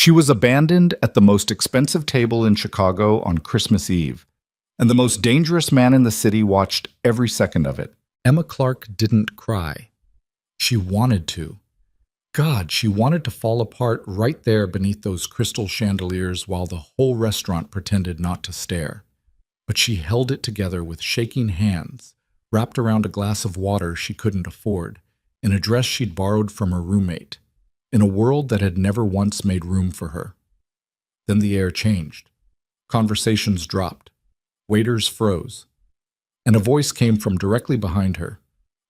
She was abandoned at the most expensive table in Chicago on Christmas Eve, and the most dangerous man in the city watched every second of it. Emma Clark didn't cry. She wanted to. God, she wanted to fall apart right there beneath those crystal chandeliers while the whole restaurant pretended not to stare. But she held it together with shaking hands, wrapped around a glass of water she couldn't afford, in a dress she'd borrowed from her roommate, in a world that had never once made room for her. Then the air changed. Conversations dropped. Waiters froze. And a voice came from directly behind her,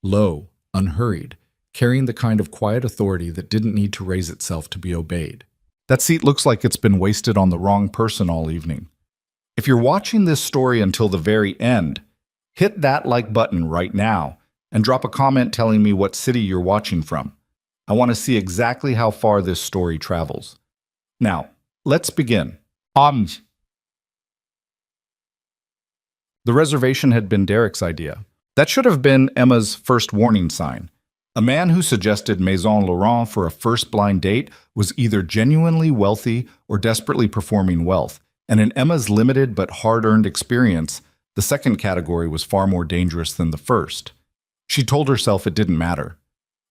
low, unhurried, carrying the kind of quiet authority that didn't need to raise itself to be obeyed. That seat looks like it's been wasted on the wrong person all evening. If you're watching this story until the very end, hit that like button right now and drop a comment telling me what city you're watching from. I want to see exactly how far this story travels. Now, let's begin. The reservation had been Derek's idea. That should have been Emma's first warning sign. A man who suggested Maison Laurent for a first blind date was either genuinely wealthy or desperately performing wealth, and in Emma's limited but hard-earned experience, the second category was far more dangerous than the first. She told herself it didn't matter.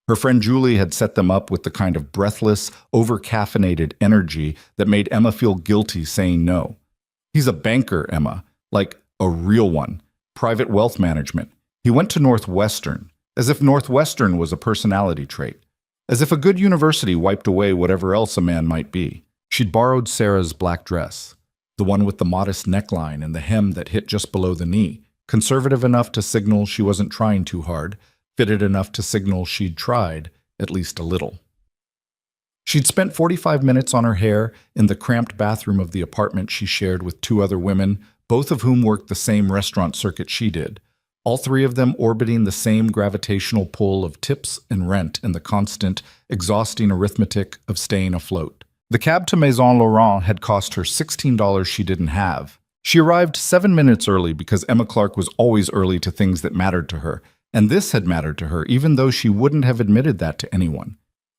Her friend Julie had set them up with the kind of breathless, over-caffeinated energy that made Emma feel guilty saying no. He's a banker, Emma, like a real one, private wealth management. He went to Northwestern, as if Northwestern was a personality trait, as if a good university wiped away whatever else a man might be. She'd borrowed Sarah's black dress, the one with the modest neckline and the hem that hit just below the knee, conservative enough to signal she wasn't trying too hard, fitted enough to signal she'd tried, at least a little. She'd spent 45 minutes on her hair in the cramped bathroom of the apartment she shared with two other women, both of whom worked the same restaurant circuit she did, all three of them orbiting the same gravitational pull of tips and rent and the constant, exhausting arithmetic of staying afloat. The cab to Maison Laurent had cost her $16 she didn't have. She arrived 7 minutes early because Emma Clark was always early to things that mattered to her, and this had mattered to her even though she wouldn't have admitted that to anyone.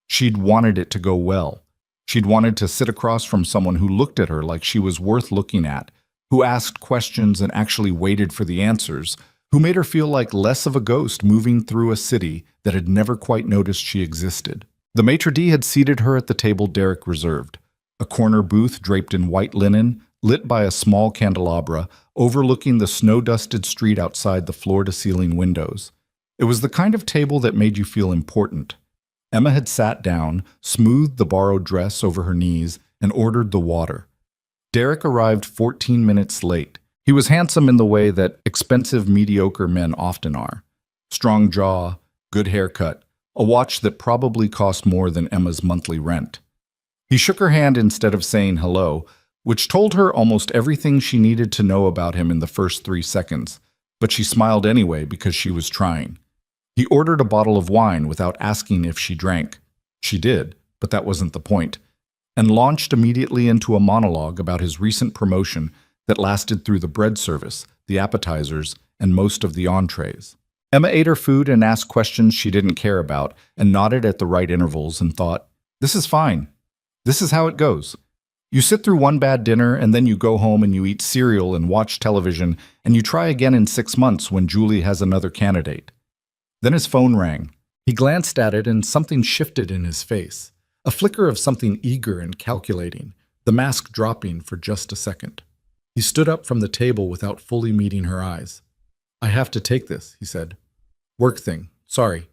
She'd wanted it to go well. She'd wanted to sit across from someone who looked at her like she was worth looking at, who asked questions and actually waited for the answers, who made her feel like less of a ghost moving through a city that had never quite noticed she existed. The maitre d' had seated her at the table Derek reserved, a corner booth draped in white linen, lit by a small candelabra, overlooking the snow-dusted street outside the floor-to-ceiling windows. It was the kind of table that made you feel important. Emma had sat down, smoothed the borrowed dress over her knees, and ordered the water. Derek arrived 14 minutes late. He was handsome in the way that expensive, mediocre men often are. Strong jaw, good haircut, a watch that probably cost more than Emma's monthly rent. He shook her hand instead of saying hello, which told her almost everything she needed to know about him in the first 3 seconds, but she smiled anyway because she was trying. He ordered a bottle of wine without asking if she drank. She did, but that wasn't the point, and launched immediately into a monologue about his recent promotion that lasted through the bread service, the appetizers, and most of the entrees. Emma ate her food and asked questions she didn't care about, and nodded at the right intervals and thought, this is fine. This is how it goes. You sit through one bad dinner, and then you go home and you eat cereal and watch television, and you try again in 6 months when Julie has another candidate. Then his phone rang. He glanced at it and something shifted in his face. A flicker of something eager and calculating, the mask dropping for just a second. He stood up from the table without fully meeting her eyes. I have to take this, he said. Work thing, sorry.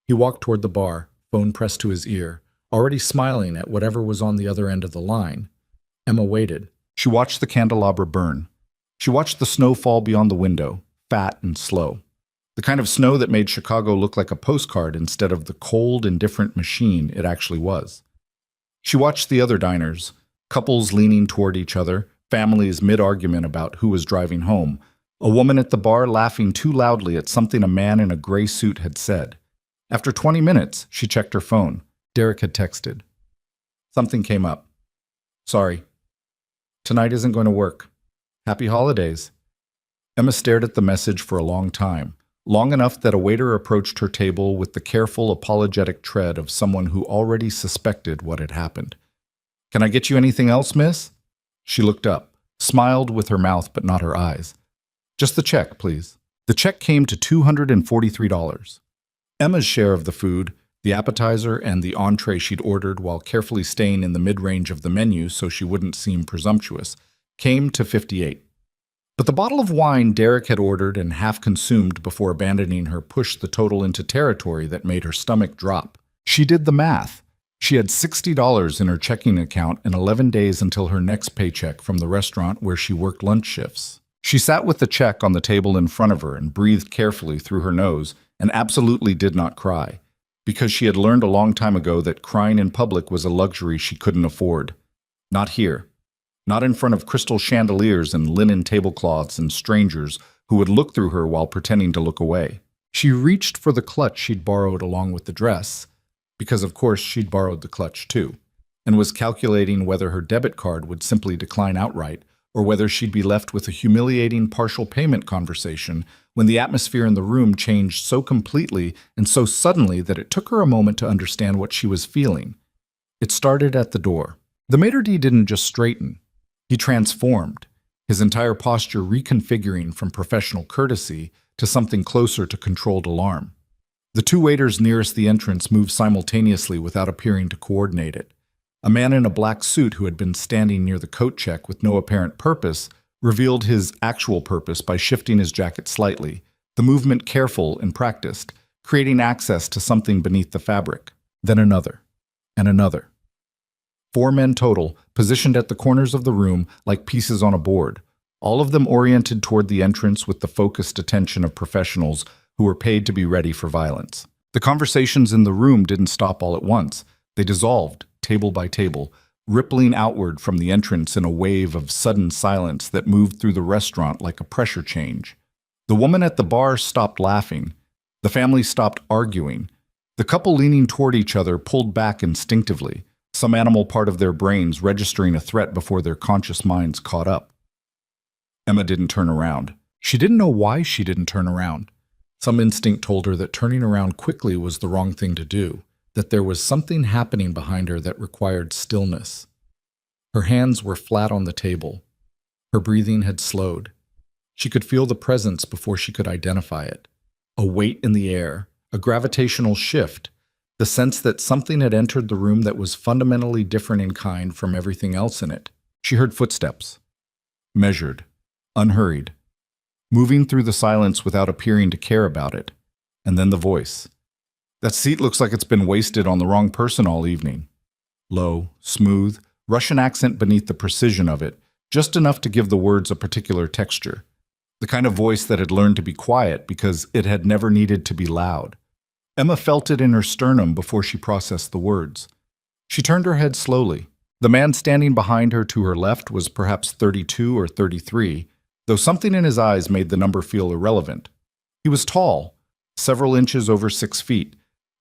He walked toward the bar, phone pressed to his ear, already smiling at whatever was on the other end of the line. Emma waited. She watched the candelabra burn. She watched the snow fall beyond the window, fat and slow. The kind of snow that made Chicago look like a postcard instead of the cold, indifferent machine it actually was. She watched the other diners, couples leaning toward each other, families mid-argument about who was driving home, a woman at the bar laughing too loudly at something a man in a gray suit had said. After 20 minutes, she checked her phone. Derek had texted. Something came up. Sorry. Tonight isn't going to work. Happy holidays. Emma stared at the message for a long time, long enough that a waiter approached her table with the careful, apologetic tread of someone who already suspected what had happened. Can I get you anything else, miss? She looked up, smiled with her mouth but not her eyes. Just the check, please. The check came to $243. Emma's share of the food, the appetizer and the entree she'd ordered while carefully staying in the mid-range of the menu so she wouldn't seem presumptuous, came to $58. But the bottle of wine Derek had ordered and half consumed before abandoning her pushed the total into territory that made her stomach drop. She did the math. She had $60 in her checking account and 11 days until her next paycheck from the restaurant where she worked lunch shifts. She sat with the check on the table in front of her and breathed carefully through her nose and absolutely did not cry, because she had learned a long time ago that crying in public was a luxury she couldn't afford. Not here. Not in front of crystal chandeliers and linen tablecloths and strangers who would look through her while pretending to look away. She reached for the clutch she'd borrowed along with the dress, because of course she'd borrowed the clutch too, and was calculating whether her debit card would simply decline outright or whether she'd be left with a humiliating partial payment conversation when the atmosphere in the room changed so completely and so suddenly that it took her a moment to understand what she was feeling. It started at the door. The maitre d' didn't just straighten. He transformed, his entire posture reconfiguring from professional courtesy to something closer to controlled alarm. The two waiters nearest the entrance moved simultaneously without appearing to coordinate it. A man in a black suit who had been standing near the coat check with no apparent purpose revealed his actual purpose by shifting his jacket slightly, the movement careful and practiced, creating access to something beneath the fabric. Then another, and another. 4 men total, positioned at the corners of the room like pieces on a board, all of them oriented toward the entrance with the focused attention of professionals who were paid to be ready for violence. The conversations in the room didn't stop all at once. They dissolved, table by table, rippling outward from the entrance in a wave of sudden silence that moved through the restaurant like a pressure change. The woman at the bar stopped laughing. The family stopped arguing. The couple leaning toward each other pulled back instinctively, some animal part of their brains registering a threat before their conscious minds caught up. Emma didn't turn around. She didn't know why she didn't turn around. Some instinct told her that turning around quickly was the wrong thing to do, that there was something happening behind her that required stillness. Her hands were flat on the table. Her breathing had slowed. She could feel the presence before she could identify it. A weight in the air, a gravitational shift, the sense that something had entered the room that was fundamentally different in kind from everything else in it. She heard footsteps. Measured, unhurried, moving through the silence without appearing to care about it. And then the voice. That seat looks like it's been wasted on the wrong person all evening. Low, smooth, Russian accent beneath the precision of it, just enough to give the words a particular texture. The kind of voice that had learned to be quiet because it had never needed to be loud. Emma felt it in her sternum before she processed the words. She turned her head slowly. The man standing behind her to her left was perhaps 32 or 33, though something in his eyes made the number feel irrelevant. He was tall, several inches over 6 feet,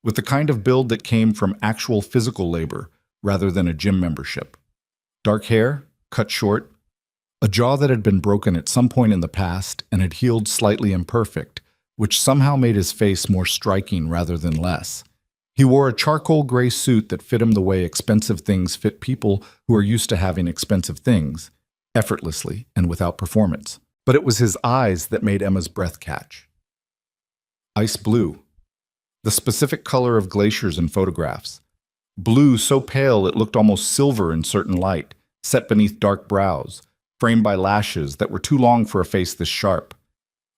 with the kind of build that came from actual physical labor rather than a gym membership. Dark hair, cut short, a jaw that had been broken at some point in the past and had healed slightly imperfect, which somehow made his face more striking rather than less. He wore a charcoal gray suit that fit him the way expensive things fit people who are used to having expensive things, effortlessly and without performance. But it was his eyes that made Emma's breath catch. Ice blue. The specific color of glaciers in photographs. Blue so pale it looked almost silver in certain light, set beneath dark brows, framed by lashes that were too long for a face this sharp.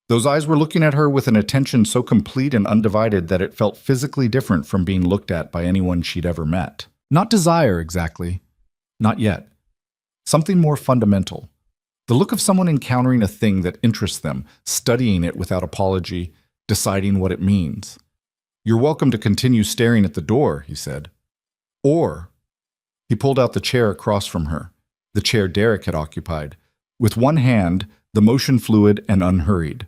Those eyes were looking at her with an attention so complete and undivided that it felt physically different from being looked at by anyone she'd ever met. Not desire, exactly. Not yet. Something more fundamental. The look of someone encountering a thing that interests them, studying it without apology, deciding what it means. "You're welcome to continue staring at the door," he said. Or, he pulled out the chair across from her, the chair Derek had occupied, with one hand, the motion fluid and unhurried.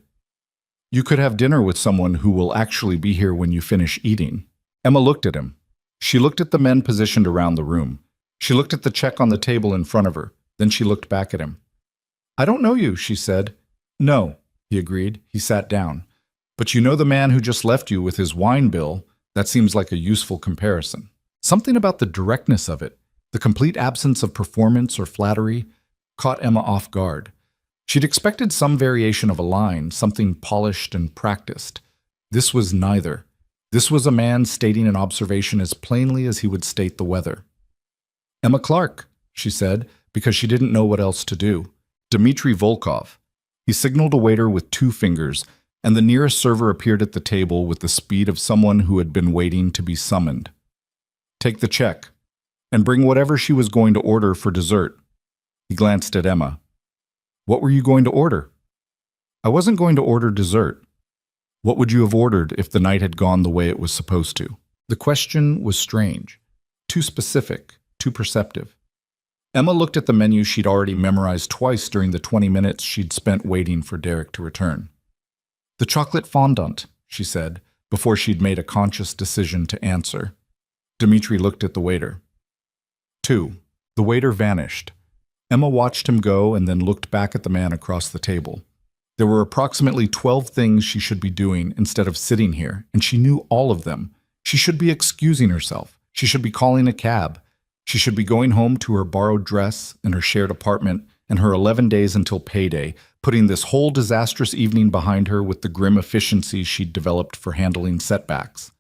"You could have dinner with someone who will actually be here when you finish eating." Emma looked at him. She looked at the men positioned around the room. She looked at the check on the table in front of her. Then she looked back at him. "I don't know you," she said. "No," he agreed. He sat down. "But you know the man who just left you with his wine bill. That seems like a useful comparison." Something about the directness of it, The complete absence of performance or flattery caught Emma off guard. She'd expected some variation of a line, something polished and practiced. This was neither. This was a man stating an observation as plainly as he would state the weather. "Emma Clark," she said, because she didn't know what else to do. "Dmitry Volkov." He signaled a waiter with 2 fingers, and the nearest server appeared at the table with the speed of someone who had been waiting to be summoned. "Take the check, and bring whatever she was going to order for dessert." He glanced at Emma. "What were you going to order?" "I wasn't going to order dessert." "What would you have ordered if the night had gone the way it was supposed to?" The question was strange, too specific, too perceptive. Emma looked at the menu she'd already memorized twice during the 20 minutes she'd spent waiting for Derek to return. "The chocolate fondant," she said, before she'd made a conscious decision to answer. Dmitry looked at the waiter. 2. The waiter vanished. Emma watched him go and then looked back at the man across the table. There were approximately 12 things she should be doing instead of sitting here, and she knew all of them. She should be excusing herself. She should be calling a cab. She should be going home to her borrowed dress and her shared apartment and her 11 days until payday, putting this whole disastrous evening behind her with the grim efficiency she'd developed for handling setbacks.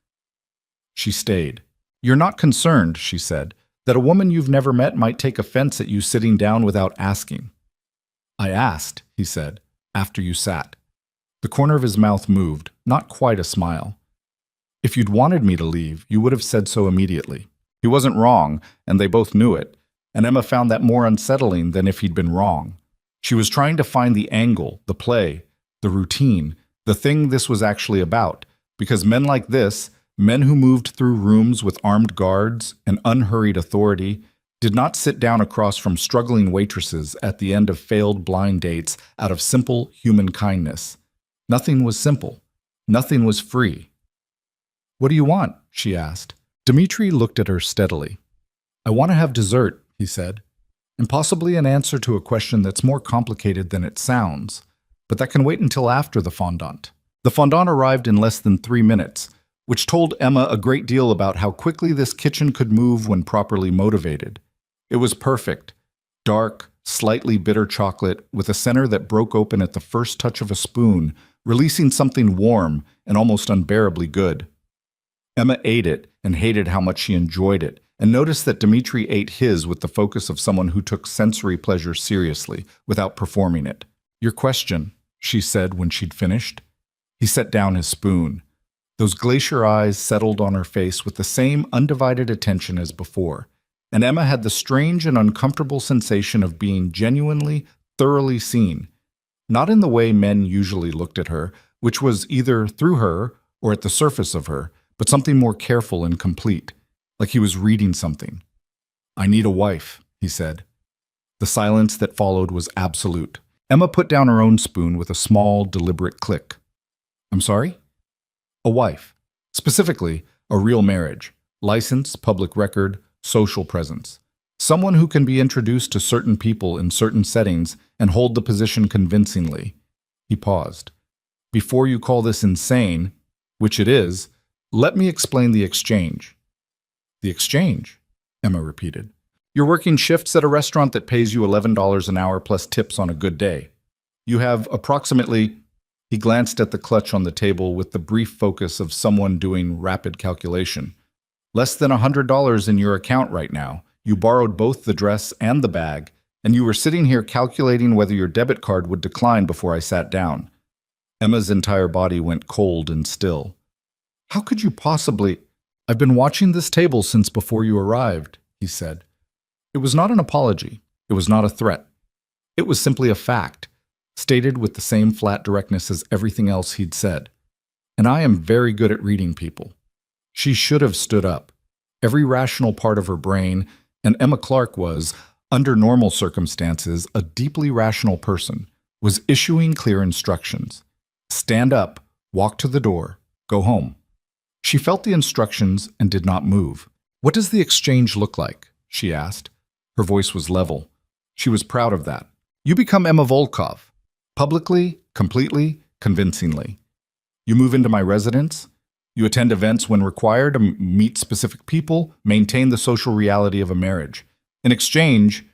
She stayed. "You're not concerned," she said, "that a woman you've never met might take offense at you sitting down without asking?" "I asked," he said, "after you sat." The corner of his mouth moved, not quite a smile. "If you'd wanted me to leave, you would have said so immediately." He wasn't wrong, and they both knew it, and Emma found that more unsettling than if he'd been wrong. She was trying to find the angle, the play, the routine, the thing this was actually about, because men like this, men who moved through rooms with armed guards and unhurried authority, did not sit down across from struggling waitresses at the end of failed blind dates out of simple human kindness. Nothing was simple. Nothing was free. "What do you want?" she asked. Dmitry looked at her steadily. "I want to have dessert," he said, and possibly an answer to a question that's more complicated than it sounds, but that can wait until after the fondant. The fondant arrived in less than 3 minutes, which told Emma a great deal about how quickly this kitchen could move when properly motivated. It was perfect. Dark, slightly bitter chocolate with a center that broke open at the first touch of a spoon, releasing something warm and almost unbearably good. Emma ate it and hated how much she enjoyed it, and noticed that Dmitry ate his with the focus of someone who took sensory pleasure seriously, without performing it. "Your question," she said when she'd finished. He set down his spoon. Those glacier eyes settled on her face with the same undivided attention as before, and Emma had the strange and uncomfortable sensation of being genuinely, thoroughly seen. Not in the way men usually looked at her, which was either through her or at the surface of her, but something more careful and complete, like he was reading something. "I need a wife," he said. The silence that followed was absolute. Emma put down her own spoon with a small, deliberate click. "I'm sorry?" "A wife. Specifically, a real marriage. License, public record, social presence. Someone who can be introduced to certain people in certain settings and hold the position convincingly." He paused. "Before you call this insane, which it is, let me explain the exchange." "The exchange?" Emma repeated. "You're working shifts at a restaurant that pays you $11 an hour plus tips on a good day. You have approximately—" He glanced at the clutch on the table with the brief focus of someone doing rapid calculation. "Less than $100 in your account right now. You borrowed both the dress and the bag, and you were sitting here calculating whether your debit card would decline before I sat down." Emma's entire body went cold and still. "How could you possibly—" "I've been watching this table since before you arrived," he said. It was not an apology. It was not a threat. It was simply a fact, stated with the same flat directness as everything else he'd said. And I am very good at reading people. She should have stood up. Every rational part of her brain, and Emma Clark was, under normal circumstances, a deeply rational person, was issuing clear instructions. Stand up, walk to the door, go home. She felt the instructions and did not move. "What does the exchange look like?" she asked. Her voice was level. She was proud of that. "You become Emma Volkov. Publicly, completely, convincingly. You move into my residence. You attend events when required to meet specific people, maintain the social reality of a marriage. In exchange,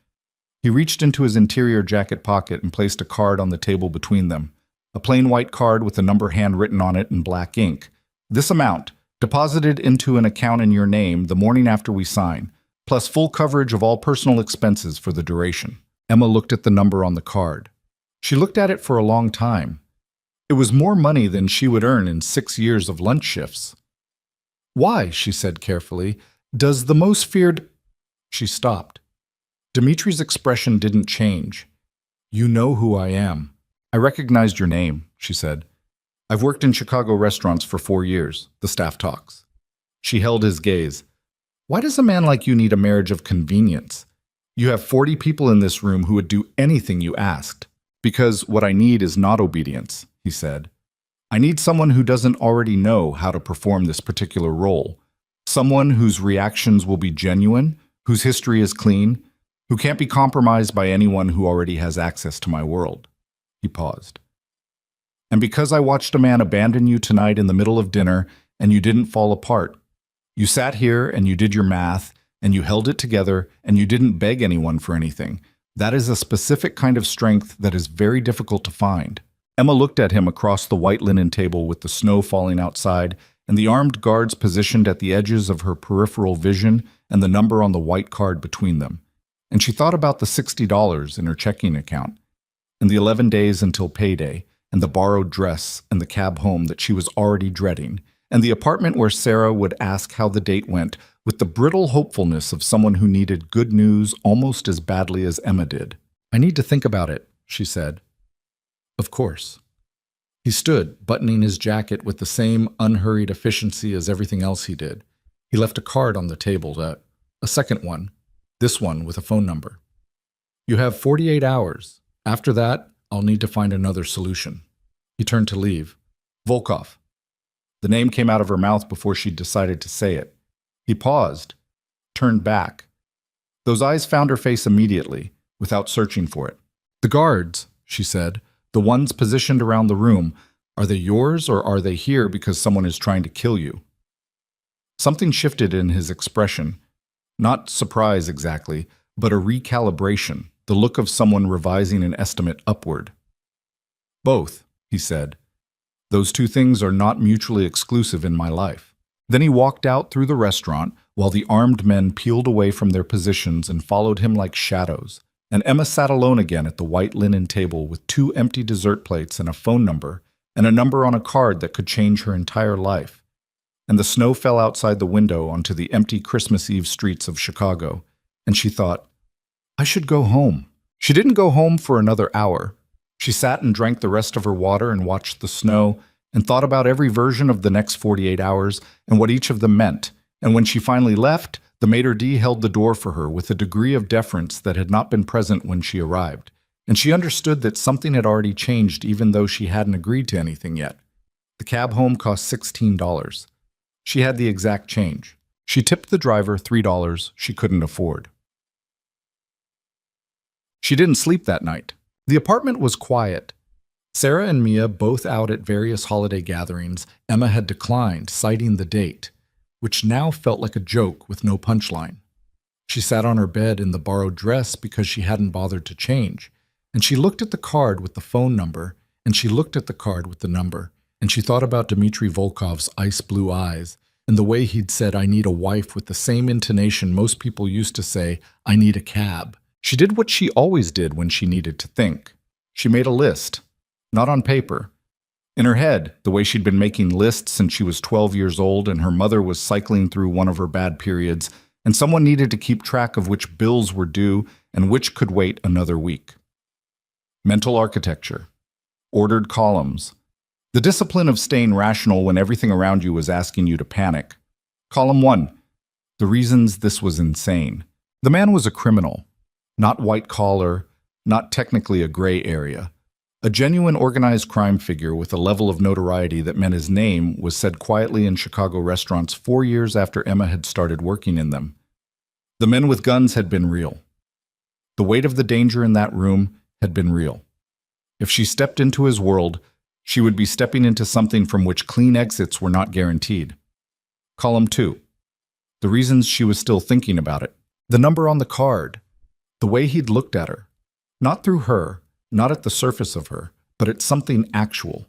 he reached into his interior jacket pocket and placed a card on the table between them, a plain white card with a number handwritten on it in black ink. This amount, deposited into an account in your name the morning after we sign, plus full coverage of all personal expenses for the duration. Emma looked at the number on the card. She looked at it for a long time. It was more money than she would earn in 6 years of lunch shifts. "Why," she said carefully, "does the most feared—" She stopped. Dimitri's expression didn't change. "You know who I am. I recognized your name," she said. "I've worked in Chicago restaurants for 4 years. The staff talks." She held his gaze. "Why does a man like you need a marriage of convenience? You have 40 people in this room who would do anything you asked." "Because what I need is not obedience," he said. "I need someone who doesn't already know how to perform this particular role. Someone whose reactions will be genuine, whose history is clean, who can't be compromised by anyone who already has access to my world." He paused. "And because I watched a man abandon you tonight in the middle of dinner and you didn't fall apart. You sat here and you did your math and you held it together and you didn't beg anyone for anything. That is a specific kind of strength that is very difficult to find." Emma looked at him across the white linen table with the snow falling outside and the armed guards positioned at the edges of her peripheral vision and the number on the white card between them. And she thought about the $60 in her checking account, and the 11 days until payday, and the borrowed dress and the cab home that she was already dreading, and the apartment where Sarah would ask how the date went with the brittle hopefulness of someone who needed good news almost as badly as Emma did. "I need to think about it," she said. "Of course." He stood, buttoning his jacket with the same unhurried efficiency as everything else he did. He left a card on the table, a second one, this one with a phone number. "You have 48 hours. After that, I'll need to find another solution." He turned to leave. "Volkov." The name came out of her mouth before she decided to say it. He paused, turned back. Those eyes found her face immediately, without searching for it. "The guards," she said, "the ones positioned around the room, are they yours or are they here because someone is trying to kill you?" Something shifted in his expression. Not surprise exactly, but a recalibration, the look of someone revising an estimate upward. "Both," he said. "Those two things are not mutually exclusive in my life." Then he walked out through the restaurant while the armed men peeled away from their positions and followed him like shadows, and Emma sat alone again at the white linen table with 2 empty dessert plates and a phone number, and a number on a card that could change her entire life. And the snow fell outside the window onto the empty Christmas Eve streets of Chicago, and she thought, "I should go home." She didn't go home for another hour. She sat and drank the rest of her water and watched the snow, and thought about every version of the next 48 hours and what each of them meant. And when she finally left, the maitre d' held the door for her with a degree of deference that had not been present when she arrived. And she understood that something had already changed even though she hadn't agreed to anything yet. The cab home cost $16. She had the exact change. She tipped the driver $3 she couldn't afford. She didn't sleep that night. The apartment was quiet. Sarah and Mia both out at various holiday gatherings. Emma had declined, citing the date, which now felt like a joke with no punchline. She sat on her bed in the borrowed dress because she hadn't bothered to change, and she looked at the card with the phone number, and she looked at the card with the number, and she thought about Dmitry Volkov's ice blue eyes, and the way he'd said, "I need a wife," with the same intonation most people used to say, "I need a cab." She did what she always did when she needed to think. She made a list. Not on paper. In her head, the way she'd been making lists since she was 12 years old and her mother was cycling through one of her bad periods, and someone needed to keep track of which bills were due and which could wait another week. Mental architecture. Ordered columns. The discipline of staying rational when everything around you was asking you to panic. Column 1. The reasons this was insane. The man was a criminal. Not white collar, not technically a gray area. A genuine organized crime figure with a level of notoriety that meant his name was said quietly in Chicago restaurants 4 years after Emma had started working in them. The men with guns had been real. The weight of the danger in that room had been real. If she stepped into his world, she would be stepping into something from which clean exits were not guaranteed. Column 2. The reasons she was still thinking about it. The number on the card, the way he'd looked at her. Not through her, not at the surface of her, but at something actual.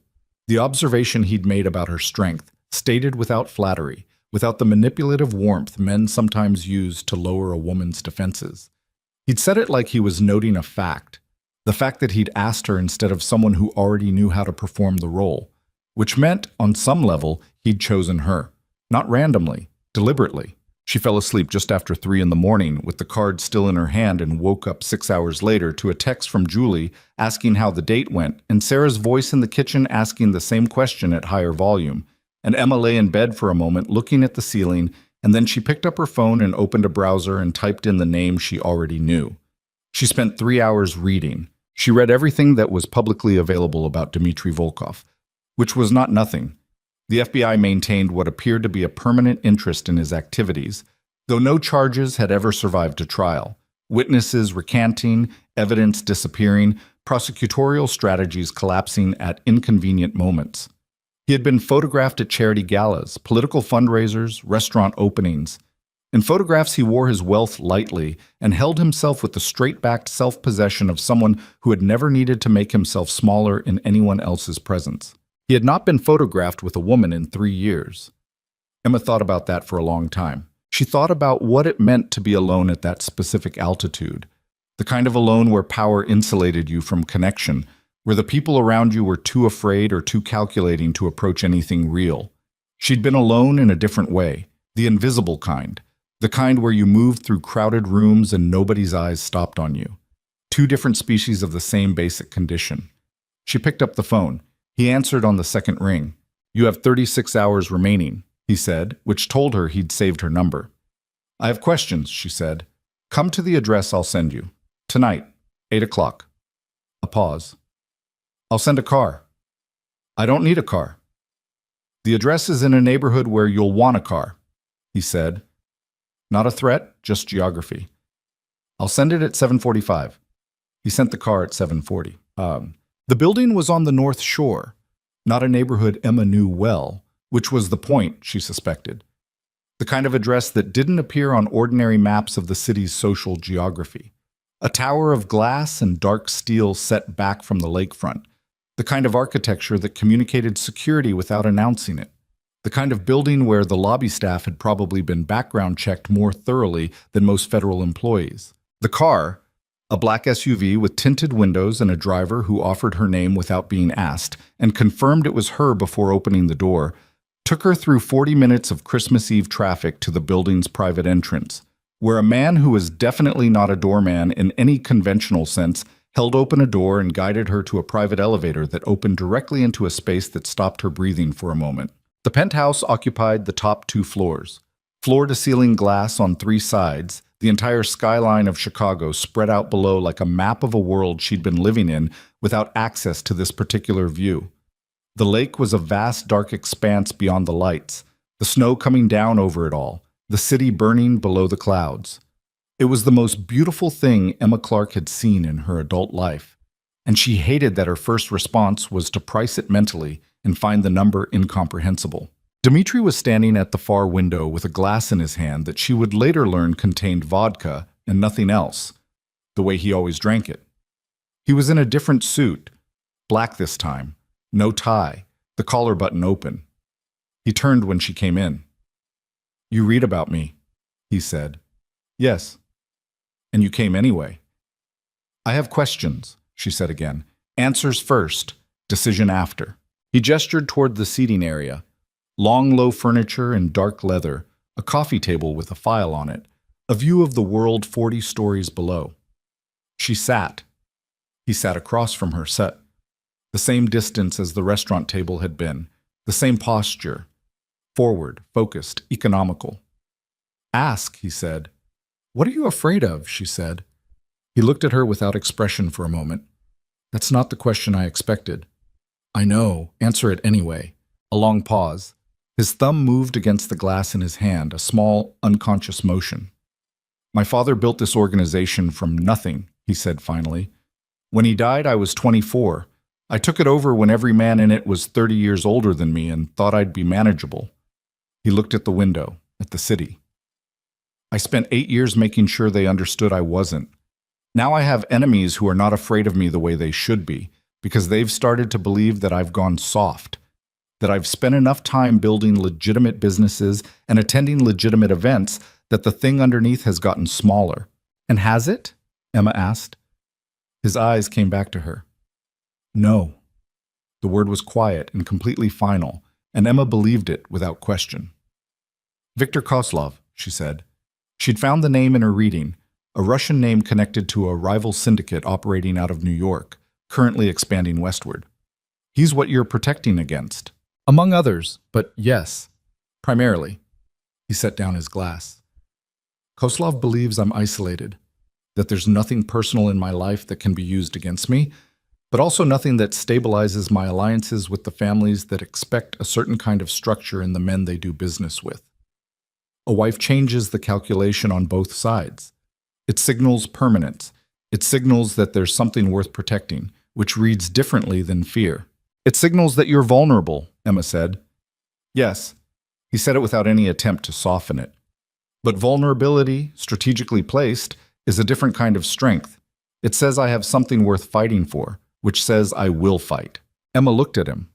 The observation he'd made about her strength, stated without flattery, without the manipulative warmth men sometimes use to lower a woman's defenses. He'd said it like he was noting a fact, the fact that he'd asked her instead of someone who already knew how to perform the role, which meant, on some level, he'd chosen her. Not randomly, deliberately. She fell asleep just after 3 in the morning with the card still in her hand and woke up 6 hours later to a text from Julie asking how the date went and Sarah's voice in the kitchen asking the same question at higher volume. And Emma lay in bed for a moment looking at the ceiling, and then she picked up her phone and opened a browser and typed in the name she already knew. She spent 3 hours reading. She read everything that was publicly available about Dmitry Volkov, which was not nothing. The FBI maintained what appeared to be a permanent interest in his activities, though no charges had ever survived a trial. Witnesses recanting, evidence disappearing, prosecutorial strategies collapsing at inconvenient moments. He had been photographed at charity galas, political fundraisers, restaurant openings. In photographs, he wore his wealth lightly and held himself with the straight-backed self-possession of someone who had never needed to make himself smaller in anyone else's presence. He had not been photographed with a woman in 3 years. Emma thought about that for a long time. She thought about what it meant to be alone at that specific altitude, the kind of alone where power insulated you from connection, where the people around you were too afraid or too calculating to approach anything real. She'd been alone in a different way, the invisible kind, the kind where you moved through crowded rooms and nobody's eyes stopped on you. 2 different species of the same basic condition. She picked up the phone. He answered on the second ring. "You have 36 hours remaining," he said, which told her he'd saved her number. "I have questions," she said. "Come to the address I'll send you. Tonight, 8 o'clock. A pause. "I'll send a car." "I don't need a car." "The address is in a neighborhood where you'll want a car," he said. Not a threat, just geography. "I'll send it at 7:45. He sent the car at 7:40. The building was on the North Shore, not a neighborhood Emma knew well, which was the point, she suspected. The kind of address that didn't appear on ordinary maps of the city's social geography. A tower of glass and dark steel set back from the lakefront. The kind of architecture that communicated security without announcing it. The kind of building where the lobby staff had probably been background checked more thoroughly than most federal employees. The car, a black SUV with tinted windows and a driver who offered her name without being asked and confirmed it was her before opening the door, took her through 40 minutes of Christmas Eve traffic to the building's private entrance, where a man who was definitely not a doorman in any conventional sense held open a door and guided her to a private elevator that opened directly into a space that stopped her breathing for a moment. The penthouse occupied the top 2 floors. Floor-to-ceiling glass on 3 sides, the entire skyline of Chicago spread out below like a map of a world she'd been living in without access to this particular view. The lake was a vast dark expanse beyond the lights, the snow coming down over it all, the city burning below the clouds. It was the most beautiful thing Emma Clark had seen in her adult life, and she hated that her first response was to price it mentally and find the number incomprehensible. Dmitry was standing at the far window with a glass in his hand that she would later learn contained vodka and nothing else, the way he always drank it. He was in a different suit, black this time, no tie, the collar button open. He turned when she came in. "You read about me," he said. "Yes." "And you came anyway." "I have questions," she said again. "Answers first, decision after." He gestured toward the seating area. Long, low furniture and dark leather, a coffee table with a file on it, a view of the world 40 stories below. She sat. He sat across from her, set. The same distance as the restaurant table had been, the same posture. Forward, focused, economical. "Ask," he said. "What are you afraid of?" she said. He looked at her without expression for a moment. "That's not the question I expected." "I know. Answer it anyway." A long pause. His thumb moved against the glass in his hand, a small, unconscious motion. "My father built this organization from nothing," he said finally. "When he died, I was 24. I took it over when every man in it was 30 years older than me and thought I'd be manageable." He looked at the window, at the city. I spent 8 years making sure they understood I wasn't. Now I have enemies who are not afraid of me the way they should be, because they've started to believe that I've gone soft, that I've spent enough time building legitimate businesses and attending legitimate events that the thing underneath has gotten smaller. And has it? Emma asked. His eyes came back to her. No. The word was quiet and completely final, and Emma believed it without question. Viktor Koslov, she said. She'd found the name in her reading, a Russian name connected to a rival syndicate operating out of New York, currently expanding westward. He's what you're protecting against. Among others, but yes, primarily. He set down his glass. Koslov believes I'm isolated, that there's nothing personal in my life that can be used against me, but also nothing that stabilizes my alliances with the families that expect a certain kind of structure in the men they do business with. A wife changes the calculation on both sides. It signals permanence. It signals that there's something worth protecting, which reads differently than fear. It signals that you're vulnerable, Emma said. Yes, he said it without any attempt to soften it. But vulnerability, strategically placed, is a different kind of strength. It says I have something worth fighting for, which says I will fight. Emma looked at him.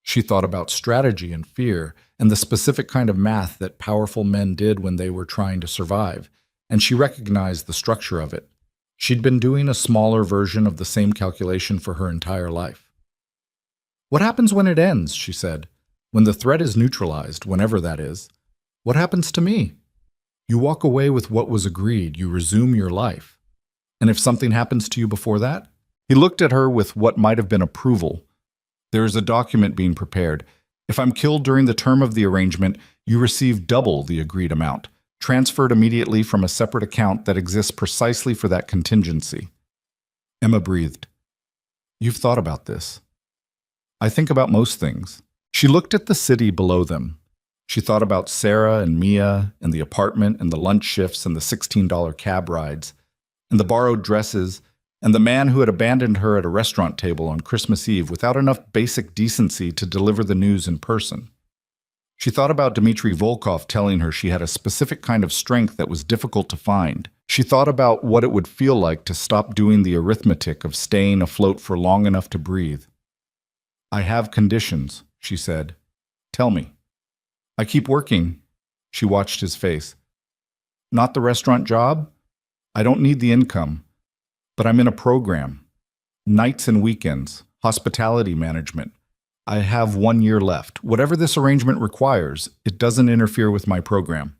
She thought about strategy and fear and the specific kind of math that powerful men did when they were trying to survive, and she recognized the structure of it. She'd been doing a smaller version of the same calculation for her entire life. What happens when it ends, she said. When the threat is neutralized, whenever that is. What happens to me? You walk away with what was agreed, you resume your life. And if something happens to you before that? He looked at her with what might have been approval. There is a document being prepared. If I'm killed during the term of the arrangement, you receive double the agreed amount, transferred immediately from a separate account that exists precisely for that contingency. Emma breathed. You've thought about this. I think about most things. She looked at the city below them. She thought about Sarah and Mia and the apartment and the lunch shifts and the $16 cab rides and the borrowed dresses and the man who had abandoned her at a restaurant table on Christmas Eve without enough basic decency to deliver the news in person. She thought about Dmitry Volkov telling her she had a specific kind of strength that was difficult to find. She thought about what it would feel like to stop doing the arithmetic of staying afloat for long enough to breathe. I have conditions, she said. Tell me. I keep working. She watched his face. Not the restaurant job? I don't need the income. But I'm in a program. Nights and weekends. Hospitality management. I have 1 year left. Whatever this arrangement requires, it doesn't interfere with my program.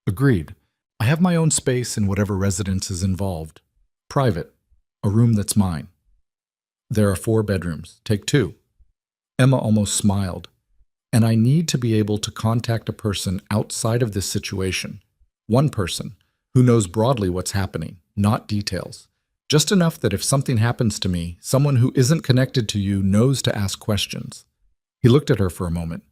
Agreed. I have my own space in whatever residence is involved. Private. A room that's mine. There are 4 bedrooms. Take 2. Emma almost smiled. And I need to be able to contact a person outside of this situation. One person who knows broadly what's happening, not details. Just enough that if something happens to me, someone who isn't connected to you knows to ask questions. He looked at her for a moment.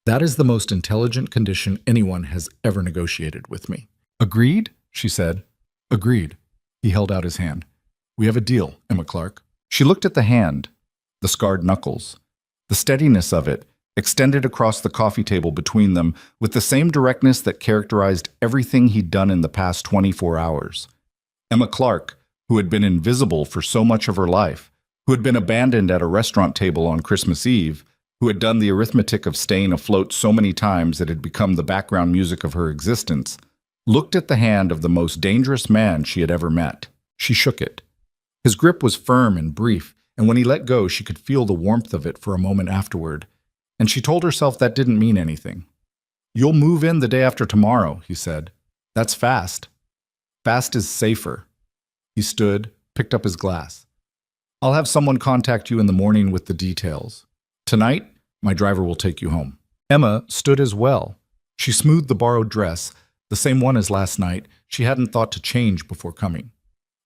That is the most intelligent condition anyone has ever negotiated with me. Agreed? She said. Agreed. He held out his hand. We have a deal, Emma Clark. She looked at the hand, the scarred knuckles, the steadiness of it, extended across the coffee table between them with the same directness that characterized everything he'd done in the past 24 hours. Emma Clark, who had been invisible for so much of her life, who had been abandoned at a restaurant table on Christmas Eve, who had done the arithmetic of staying afloat so many times it had become the background music of her existence, looked at the hand of the most dangerous man she had ever met. She shook it. His grip was firm and brief, and when he let go, she could feel the warmth of it for a moment afterward. And she told herself that didn't mean anything. You'll move in the day after tomorrow, he said. That's fast. Fast is safer. He stood, picked up his glass. I'll have someone contact you in the morning with the details. Tonight, my driver will take you home. Emma stood as well. She smoothed the borrowed dress, the same one as last night she hadn't thought to change before coming,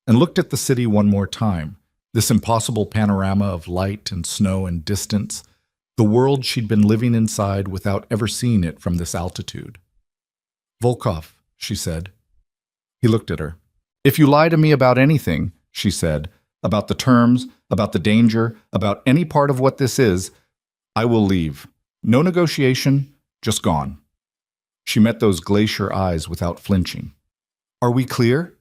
and looked at the city one more time, this impossible panorama of light and snow and distance, the world she'd been living inside without ever seeing it from this altitude. Volkov, she said. He looked at her. If you lie to me about anything, she said, about the terms, about the danger, about any part of what this is, I will leave. No negotiation, just gone. She met those glacier eyes without flinching. Are we clear?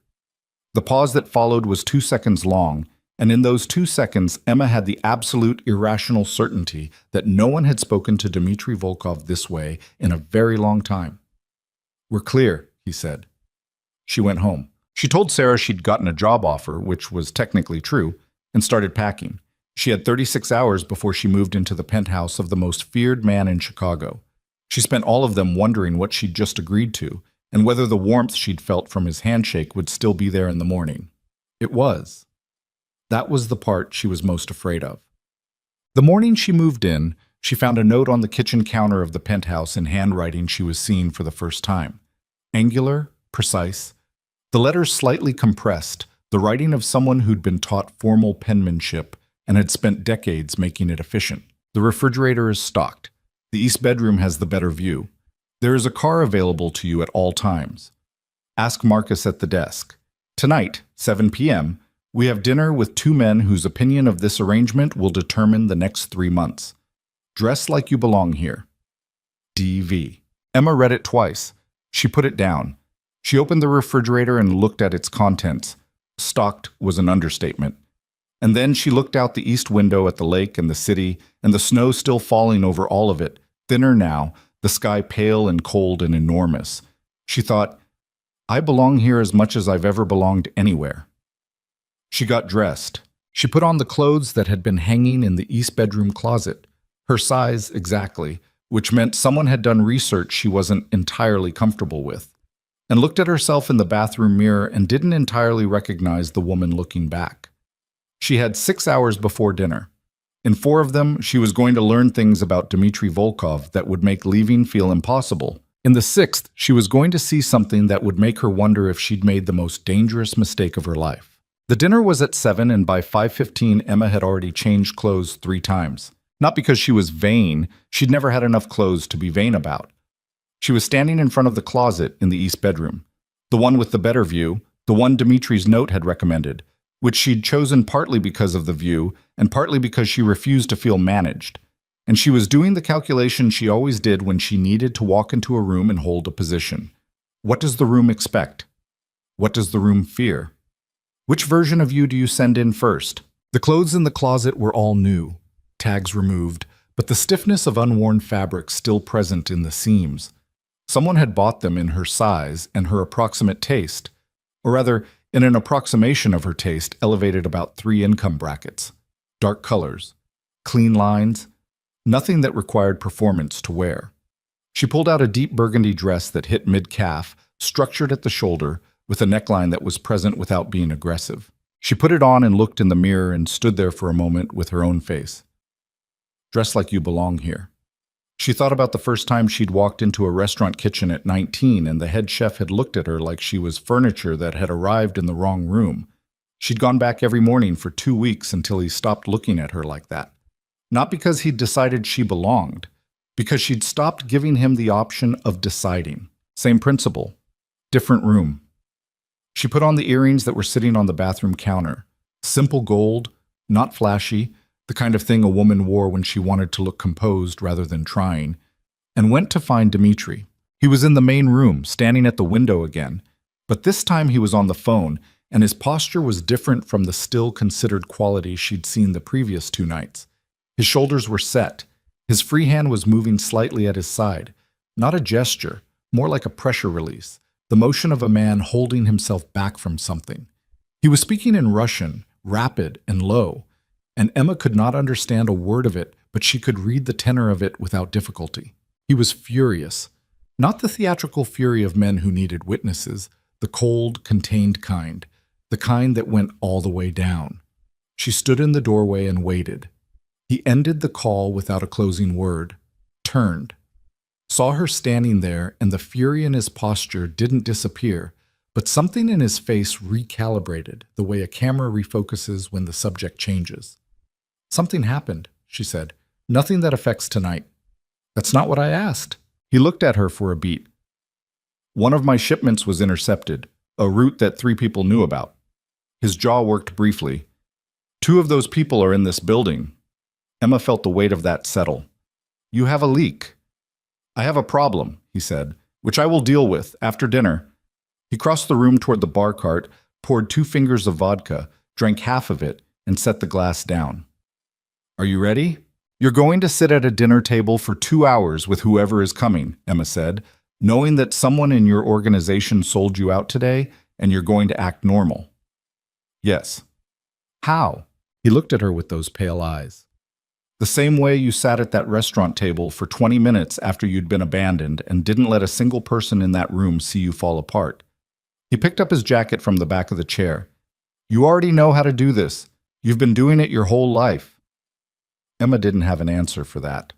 The pause that followed was 2 seconds long, and in those 2 seconds, Emma had the absolute irrational certainty that no one had spoken to Dmitry Volkov this way in a very long time. We're clear, he said. She went home. She told Sarah she'd gotten a job offer, which was technically true, and started packing. She had 36 hours before she moved into the penthouse of the most feared man in Chicago. She spent all of them wondering what she'd just agreed to, and whether the warmth she'd felt from his handshake would still be there in the morning. It was. That was the part she was most afraid of. The morning she moved in, she found a note on the kitchen counter of the penthouse in handwriting she was seeing for the first time. Angular, precise, the letters slightly compressed, the writing of someone who'd been taught formal penmanship and had spent decades making it efficient. The refrigerator is stocked. The east bedroom has the better view. There is a car available to you at all times. Ask Marcus at the desk. Tonight, 7 p.m., we have dinner with two men whose opinion of this arrangement will determine the next 3 months. Dress like you belong here. DV. Emma read it twice. She put it down. She opened the refrigerator and looked at its contents. Stocked was an understatement. And then she looked out the east window at the lake and the city, and the snow still falling over all of it, thinner now, the sky pale and cold and enormous. She thought, I belong here as much as I've ever belonged anywhere. She got dressed. She put on the clothes that had been hanging in the east bedroom closet, her size exactly, which meant someone had done research she wasn't entirely comfortable with, and looked at herself in the bathroom mirror and didn't entirely recognize the woman looking back. She had 6 hours before dinner. In 4 of them, she was going to learn things about Dmitry Volkov that would make leaving feel impossible. In the 6th, she was going to see something that would make her wonder if she'd made the most dangerous mistake of her life. The dinner was at 7, and by 5:15, Emma had already changed clothes 3 times. Not because she was vain, she'd never had enough clothes to be vain about. She was standing in front of the closet in the east bedroom, the one with the better view, the one Dmitry's note had recommended, which she'd chosen partly because of the view and partly because she refused to feel managed. And she was doing the calculation she always did when she needed to walk into a room and hold a position. What does the room expect? What does the room fear? Which version of you do you send in first? The clothes in the closet were all new, tags removed, but the stiffness of unworn fabric still present in the seams. Someone had bought them in her size and her approximate taste, or rather, in an approximation of her taste elevated about 3 income brackets. Dark colors, clean lines, nothing that required performance to wear. She pulled out a deep burgundy dress that hit mid-calf, structured at the shoulder, with a neckline that was present without being aggressive. She put it on and looked in the mirror and stood there for a moment with her own face. Dress like you belong here. She thought about the first time she'd walked into a restaurant kitchen at 19 and the head chef had looked at her like she was furniture that had arrived in the wrong room. She'd gone back every morning for 2 weeks until he stopped looking at her like that. Not because he'd decided she belonged, because she'd stopped giving him the option of deciding. Same principle, different room. She put on the earrings that were sitting on the bathroom counter. Simple gold, not flashy, the kind of thing a woman wore when she wanted to look composed rather than trying, and went to find Dmitry. He was in the main room, standing at the window again, but this time he was on the phone, and his posture was different from the still considered quality she'd seen the previous 2 nights. His shoulders were set. His free hand was moving slightly at his side. Not a gesture, more like a pressure release, the motion of a man holding himself back from something. He was speaking in Russian, rapid and low, and Emma could not understand a word of it, but she could read the tenor of it without difficulty. He was furious. Not the theatrical fury of men who needed witnesses, the cold, contained kind, the kind that went all the way down. She stood in the doorway and waited. He ended the call without a closing word, turned, saw her standing there, and the fury in his posture didn't disappear, but something in his face recalibrated the way a camera refocuses when the subject changes. Something happened, she said. Nothing that affects tonight. That's not what I asked. He looked at her for a beat. One of my shipments was intercepted, a route that 3 people knew about. His jaw worked briefly. 2 of those people are in this building. Emma felt the weight of that settle. You have a leak. I have a problem, he said, which I will deal with after dinner. He crossed the room toward the bar cart, poured 2 fingers of vodka, drank half of it, and set the glass down. Are you ready? You're going to sit at a dinner table for 2 hours with whoever is coming, Emma said, knowing that someone in your organization sold you out today, and you're going to act normal. Yes. How? He looked at her with those pale eyes. The same way you sat at that restaurant table for 20 minutes after you'd been abandoned and didn't let a single person in that room see you fall apart. He picked up his jacket from the back of the chair. You already know how to do this. You've been doing it your whole life. Emma didn't have an answer for that.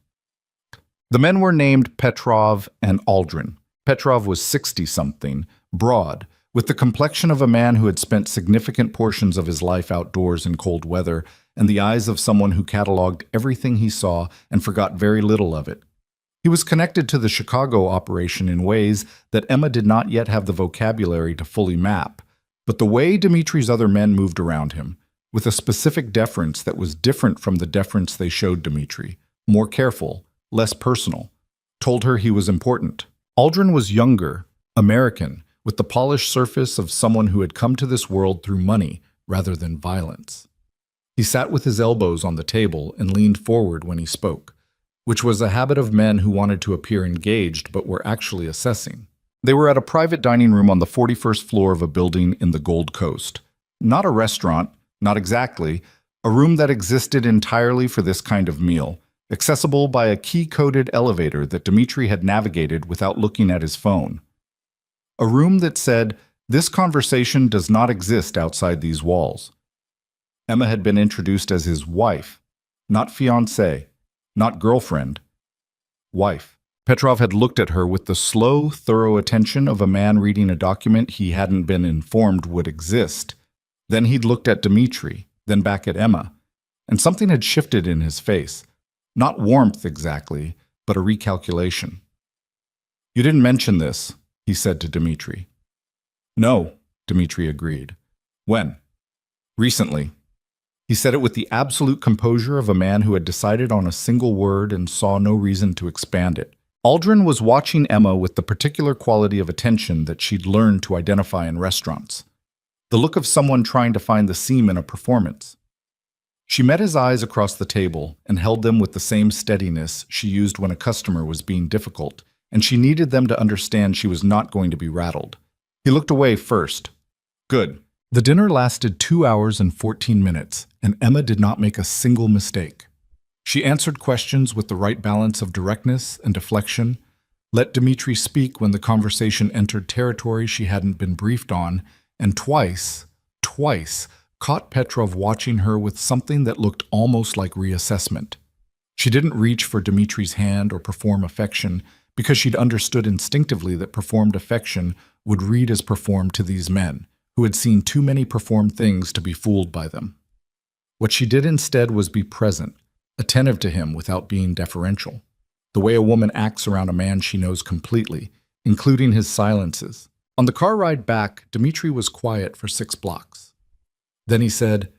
The men were named Petrov and Aldrin. Petrov was 60-something, broad, with the complexion of a man who had spent significant portions of his life outdoors in cold weather, and the eyes of someone who cataloged everything he saw and forgot very little of it. He was connected to the Chicago operation in ways that Emma did not yet have the vocabulary to fully map, but the way Dmitri's other men moved around him, with a specific deference that was different from the deference they showed Dmitri, more careful, less personal, told her he was important. Aldrin was younger, American, with the polished surface of someone who had come to this world through money rather than violence. He sat with his elbows on the table and leaned forward when he spoke, which was a habit of men who wanted to appear engaged but were actually assessing. They were at a private dining room on the 41st floor of a building in the Gold Coast. Not a restaurant, not exactly, a room that existed entirely for this kind of meal, accessible by a key-coded elevator that Dmitri had navigated without looking at his phone. A room that said, "This conversation does not exist outside these walls." Emma had been introduced as his wife, not fiancée, not girlfriend, wife. Petrov had looked at her with the slow, thorough attention of a man reading a document he hadn't been informed would exist. Then he'd looked at Dmitri, then back at Emma, and something had shifted in his face. Not warmth exactly, but a recalculation. You didn't mention this, he said to Dmitri. No, Dmitri agreed. When? Recently. He said it with the absolute composure of a man who had decided on a single word and saw no reason to expand it. Aldrin was watching Emma with the particular quality of attention that she'd learned to identify in restaurants. The look of someone trying to find the seam in a performance. She met his eyes across the table and held them with the same steadiness she used when a customer was being difficult, and she needed them to understand she was not going to be rattled. He looked away first. Good. The dinner lasted 2 hours and 14 minutes, and Emma did not make a single mistake. She answered questions with the right balance of directness and deflection, let Dmitri speak when the conversation entered territory she hadn't been briefed on, and twice, caught Petrov watching her with something that looked almost like reassessment. She didn't reach for Dmitri's hand or perform affection because she'd understood instinctively that performed affection would read as performed to these men, who had seen too many performed things to be fooled by them. What she did instead was be present, attentive to him without being deferential, the way a woman acts around a man she knows completely, including his silences. On the car ride back, Dmitri was quiet for 6 blocks. Then he said,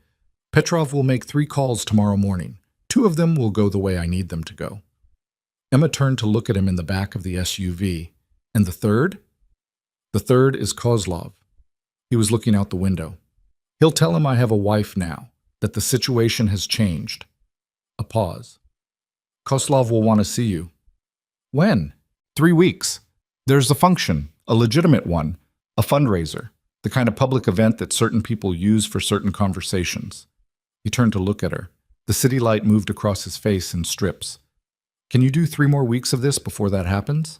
Petrov will make 3 calls tomorrow morning. 2 of them will go the way I need them to go. Emma turned to look at him in the back of the SUV. And the third? The third is Kozlov. He was looking out the window. He'll tell him I have a wife now, that the situation has changed. A pause. Kozlov will want to see you. When? 3 weeks. There's a function, a legitimate one, a fundraiser, the kind of public event that certain people use for certain conversations. He turned to look at her. The city light moved across his face in strips. Can you do 3 more weeks of this before that happens?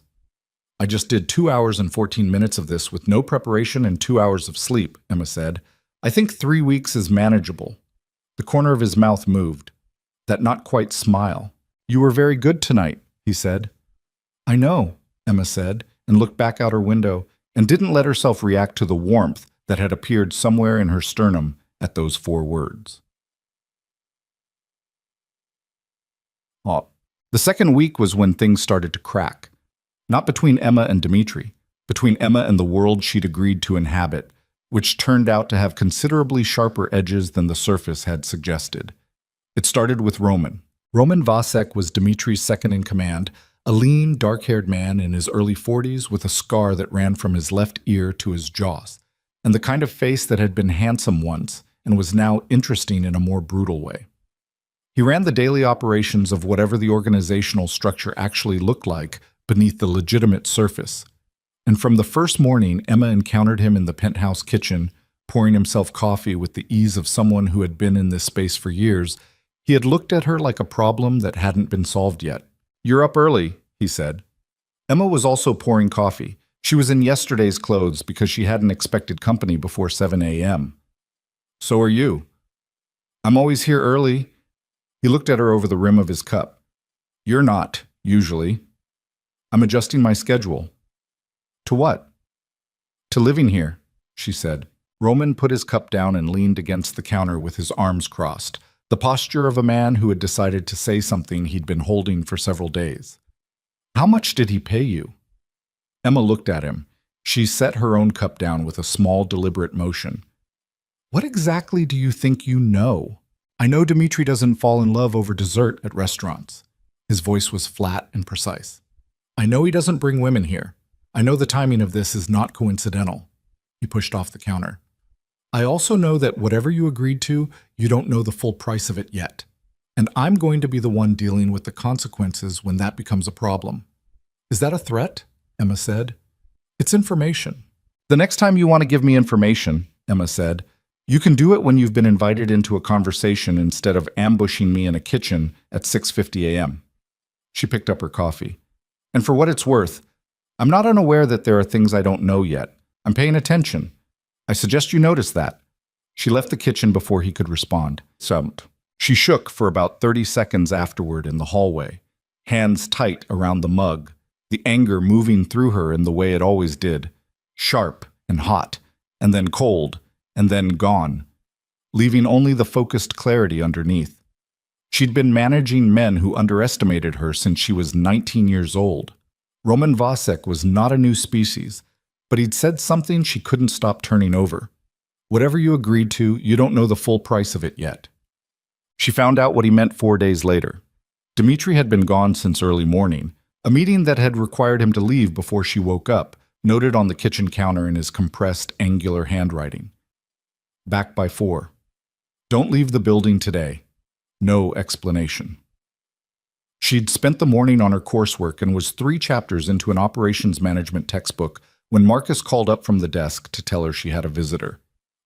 I just did 2 hours and 14 minutes of this with no preparation and 2 hours of sleep, Emma said. I think 3 weeks is manageable. The corner of his mouth moved. That not quite smile. You were very good tonight, he said. I know, Emma said, and looked back out her window and didn't let herself react to the warmth that had appeared somewhere in her sternum at those 4 words. The second week was when things started to crack. Not between Emma and Dmitri, between Emma and the world she'd agreed to inhabit, which turned out to have considerably sharper edges than the surface had suggested. It started with Roman. Roman Vasek was Dmitri's second in command, A lean, dark-haired man in his early 40s with a scar that ran from his left ear to his jaws, and the kind of face that had been handsome once and was now interesting in a more brutal way. He ran the daily operations of whatever the organizational structure actually looked like beneath the legitimate surface. And from the first morning Emma encountered him in the penthouse kitchen, pouring himself coffee with the ease of someone who had been in this space for years, he had looked at her like a problem that hadn't been solved yet. "You're up early," he said. Emma was also pouring coffee. She was in yesterday's clothes because she hadn't expected company before 7 a.m. "So are you." "I'm always here early." He looked at her over the rim of his cup. "You're not, usually." "I'm adjusting my schedule." "To what?" "To living here," she said. Roman put his cup down and leaned against the counter with his arms crossed, the posture of a man who had decided to say something he'd been holding for several days. "How much did he pay you?" Emma looked at him. She set her own cup down with a small, deliberate motion. "What exactly do you think you know? I know Dmitri doesn't fall in love over dessert at restaurants." His voice was flat and precise. "I know he doesn't bring women here. I know the timing of this is not coincidental." He pushed off the counter. "I also know that whatever you agreed to, you don't know the full price of it yet. And I'm going to be the one dealing with the consequences when that becomes a problem." "Is that a threat?" Emma said. "It's information." "The next time you want to give me information," Emma said, "you can do it when you've been invited into a conversation instead of ambushing me in a kitchen at 6:50 a.m. She picked up her coffee. "And for what it's worth, I'm not unaware that there are things I don't know yet. I'm paying attention. I suggest you notice that." She left the kitchen before he could respond. She shook for about 30 seconds afterward in the hallway, hands tight around the mug, the anger moving through her in the way it always did, sharp and hot, and then cold, and then gone, leaving only the focused clarity underneath. She'd been managing men who underestimated her since she was 19 years old. Roman Vasek was not a new species, but he'd said something she couldn't stop turning over. "Whatever you agreed to, you don't know the full price of it yet." She found out what he meant 4 days later. Dmitri had been gone since early morning. A meeting that had required him to leave before she woke up, noted on the kitchen counter in his compressed, angular handwriting. "Back by 4. Don't leave the building today. No explanation." She'd spent the morning on her coursework and was 3 chapters into an operations management textbook when Marcus called up from the desk to tell her she had a visitor.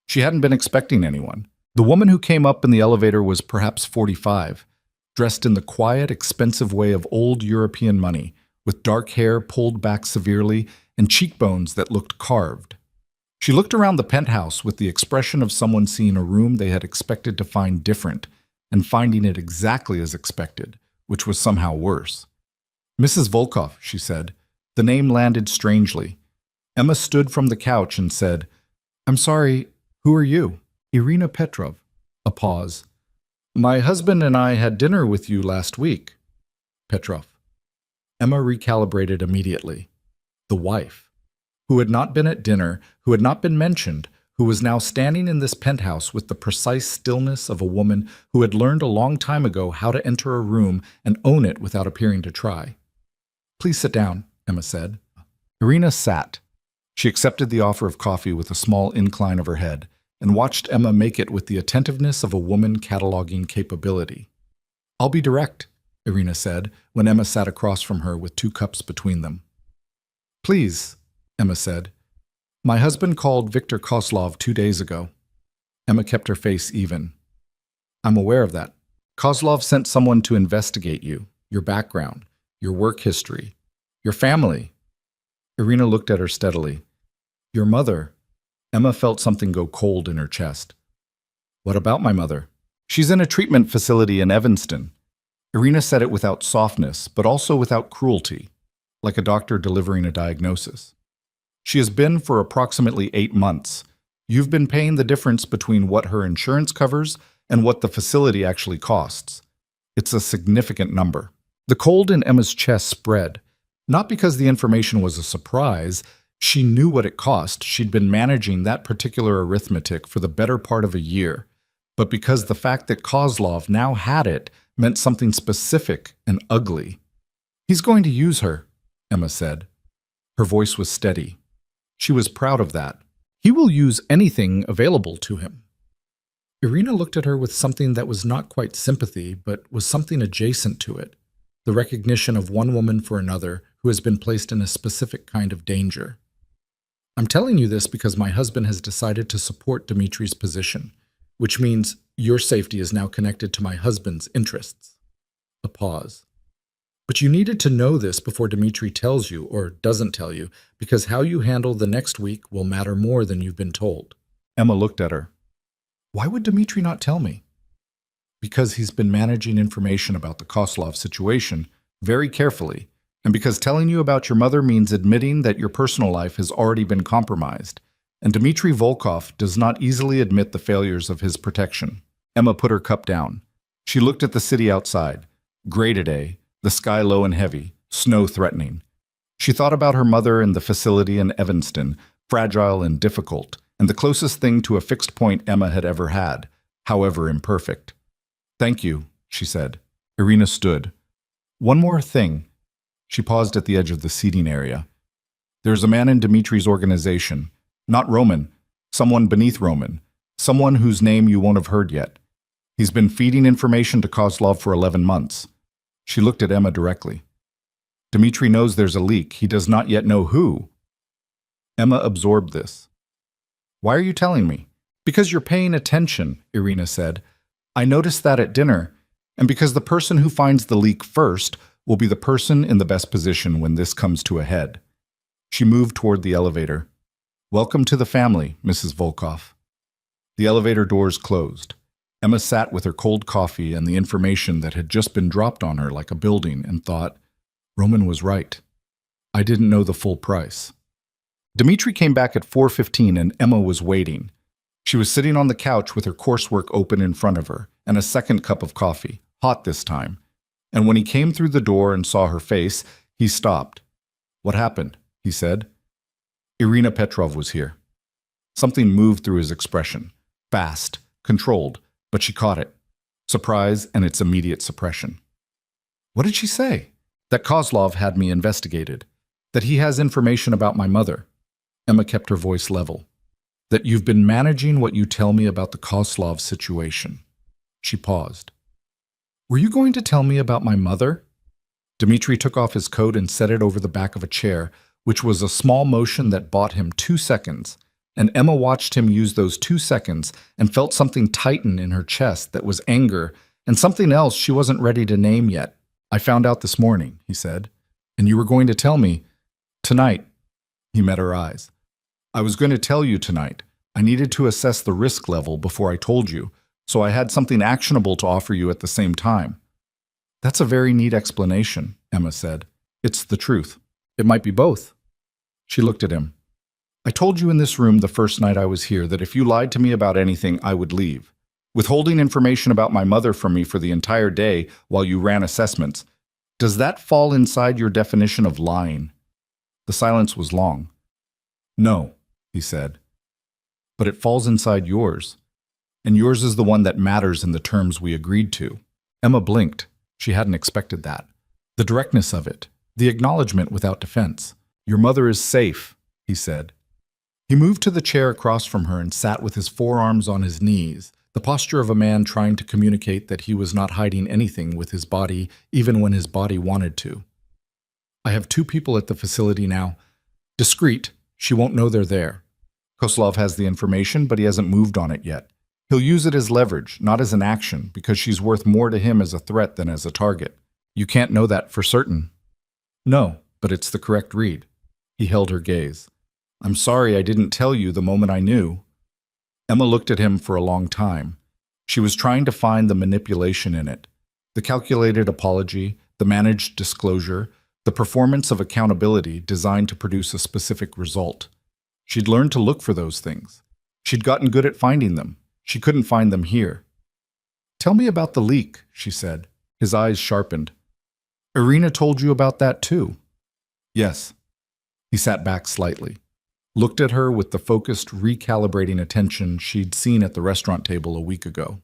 She hadn't been expecting anyone. The woman who came up in the elevator was perhaps 45, dressed in the quiet, expensive way of old European money, with dark hair pulled back severely and cheekbones that looked carved. She looked around the penthouse with the expression of someone seeing a room they had expected to find different and finding it exactly as expected, which was somehow worse. "Mrs. Volkov," she said. The name landed strangely. Emma stood from the couch and said, "I'm sorry, who are you?" "Irina Petrov." A pause. "My husband and I had dinner with you last week." Petrov. Emma recalibrated immediately. The wife, who had not been at dinner, who had not been mentioned, who was now standing in this penthouse with the precise stillness of a woman who had learned a long time ago how to enter a room and own it without appearing to try. "Please sit down," Emma said. Irina sat. She accepted the offer of coffee with a small incline of her head and watched Emma make it with the attentiveness of a woman cataloging capability. "I'll be direct," Irina said when Emma sat across from her with 2 cups between them. "Please," Emma said. "My husband called Viktor Kozlov 2 days ago." Emma kept her face even. "I'm aware of that. Kozlov sent someone to investigate you, your background, your work history, your family." Irina looked at her steadily. "Your mother." Emma felt something go cold in her chest. "What about my mother?" "She's in a treatment facility in Evanston." Irina said it without softness, but also without cruelty, like a doctor delivering a diagnosis. "She has been for approximately 8 months. You've been paying the difference between what her insurance covers and what the facility actually costs. It's a significant number." The cold in Emma's chest spread, not because the information was a surprise. She knew what it cost. She'd been managing that particular arithmetic for the better part of a year, but because the fact that Kozlov now had it meant something specific and ugly. He's going to use her, Emma said. Her voice was steady. She was proud of that. He will use anything available to him. Irina looked at her with something that was not quite sympathy, but was something adjacent to it, the recognition of one woman for another who has been placed in a specific kind of danger. I'm telling you this because my husband has decided to support Dimitri's position, which means your safety is now connected to my husband's interests. A pause. But you needed to know this before Dimitri tells you or doesn't tell you, because how you handle the next week will matter more than you've been told. Emma looked at her. Why would Dimitri not tell me? Because he's been managing information about the Koslov situation very carefully, and because telling you about your mother means admitting that your personal life has already been compromised, and Dmitri Volkov does not easily admit the failures of his protection. Emma put her cup down. She looked at the city outside. Gray today, the sky low and heavy, snow threatening. She thought about her mother and the facility in Evanston, fragile and difficult, and the closest thing to a fixed point Emma had ever had, however imperfect. Thank you, she said. Irina stood. One more thing. She paused at the edge of the seating area. There's a man in Dimitri's organization, not Roman, someone beneath Roman, someone whose name you won't have heard yet. He's been feeding information to Kozlov for 11 months. She looked at Emma directly. Dimitri knows there's a leak. He does not yet know who. Emma absorbed this. Why are you telling me? Because you're paying attention, Irina said. I noticed that at dinner, and because the person who finds the leak first will be the person in the best position when this comes to a head. She moved toward the elevator. Welcome to the family, Mrs. Volkov. The elevator doors closed. Emma sat with her cold coffee and the information that had just been dropped on her like a building and thought, Roman was right. I didn't know the full price. Dimitri came back at 4:15 and Emma was waiting. She was sitting on the couch with her coursework open in front of her and a second cup of coffee, hot this time. And when he came through the door and saw her face, he stopped. What happened? He said. Irina Petrov was here. Something moved through his expression. Fast, controlled, but she caught it. Surprise and its immediate suppression. What did she say? That Kozlov had me investigated. That he has information about my mother. Emma kept her voice level. That you've been managing what you tell me about the Kozlov situation. She paused. Were you going to tell me about my mother? Dimitri took off his coat and set it over the back of a chair, which was a small motion that bought him 2 seconds, and Emma watched him use those 2 seconds and felt something tighten in her chest that was anger and something else she wasn't ready to name yet. I found out this morning, he said, and you were going to tell me. Tonight. He met her eyes. I was going to tell you tonight. I needed to assess the risk level before I told you, so I had something actionable to offer you at the same time. That's a very neat explanation, Emma said. It's the truth. It might be both. She looked at him. I told you in this room the first night I was here that if you lied to me about anything, I would leave. Withholding information about my mother from me for the entire day while you ran assessments, does that fall inside your definition of lying? The silence was long. No, he said. But it falls inside yours. And yours is the one that matters in the terms we agreed to. Emma blinked. She hadn't expected that. The directness of it, the acknowledgement without defense. Your mother is safe, he said. He moved to the chair across from her and sat with his forearms on his knees, the posture of a man trying to communicate that he was not hiding anything with his body, even when his body wanted to. I have 2 people at the facility now. Discreet, she won't know they're there. Koslov has the information, but he hasn't moved on it yet. He'll use it as leverage, not as an action, because she's worth more to him as a threat than as a target. You can't know that for certain. No, but it's the correct read. He held her gaze. I'm sorry I didn't tell you the moment I knew. Emma looked at him for a long time. She was trying to find the manipulation in it, the calculated apology, the managed disclosure, the performance of accountability designed to produce a specific result. She'd learned to look for those things. She'd gotten good at finding them. She couldn't find them here. Tell me about the leak, she said. His eyes sharpened. Irina told you about that too? Yes. He sat back slightly, looked at her with the focused, recalibrating attention she'd seen at the restaurant table a week ago.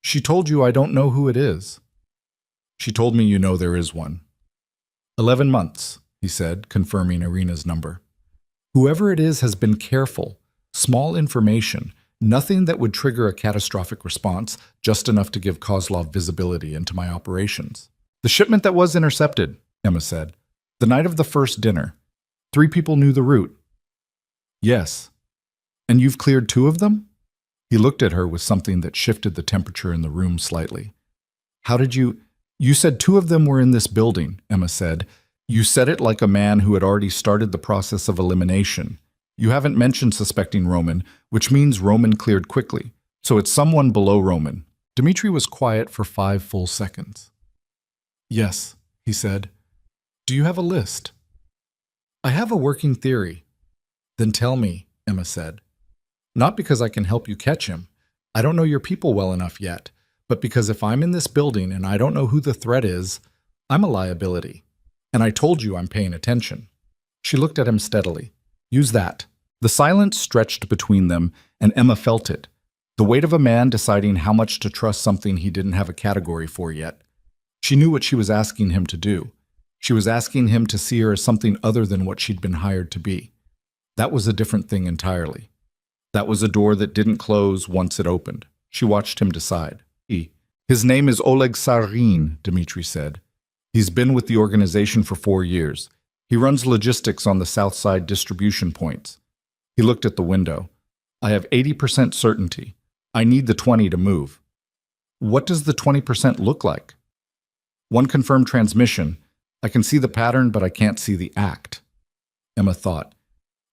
She told you I don't know who it is. She told me you know there is one. 11 months, he said, confirming Irina's number. Whoever it is has been careful. Small information, nothing that would trigger a catastrophic response, just enough to give Kozlov visibility into my operations. The shipment that was intercepted, Emma said. The night of the first dinner. 3 people knew the route. Yes. And you've cleared 2 of them? He looked at her with something that shifted the temperature in the room slightly. How did you... You said 2 of them were in this building, Emma said. You said it like a man who had already started the process of elimination. You haven't mentioned suspecting Roman, which means Roman cleared quickly. So it's someone below Roman. Dmitri was quiet for 5 full seconds. Yes, he said. Do you have a list? I have a working theory. Then tell me, Emma said. Not because I can help you catch him. I don't know your people well enough yet. But because if I'm in this building and I don't know who the threat is, I'm a liability. And I told you I'm paying attention. She looked at him steadily. Use that. The silence stretched between them, and Emma felt it. The weight of a man deciding how much to trust something he didn't have a category for yet. She knew what she was asking him to do. She was asking him to see her as something other than what she'd been hired to be. That was a different thing entirely. That was a door that didn't close once it opened. She watched him decide. His name is Oleg Sarin, Dmitri said. He's been with the organization for 4 years. He runs logistics on the south side distribution points. He looked at the window. I have 80% certainty. I need the 20 to move. What does the 20% look like? 1 confirmed transmission. I can see the pattern, but I can't see the act. Emma thought.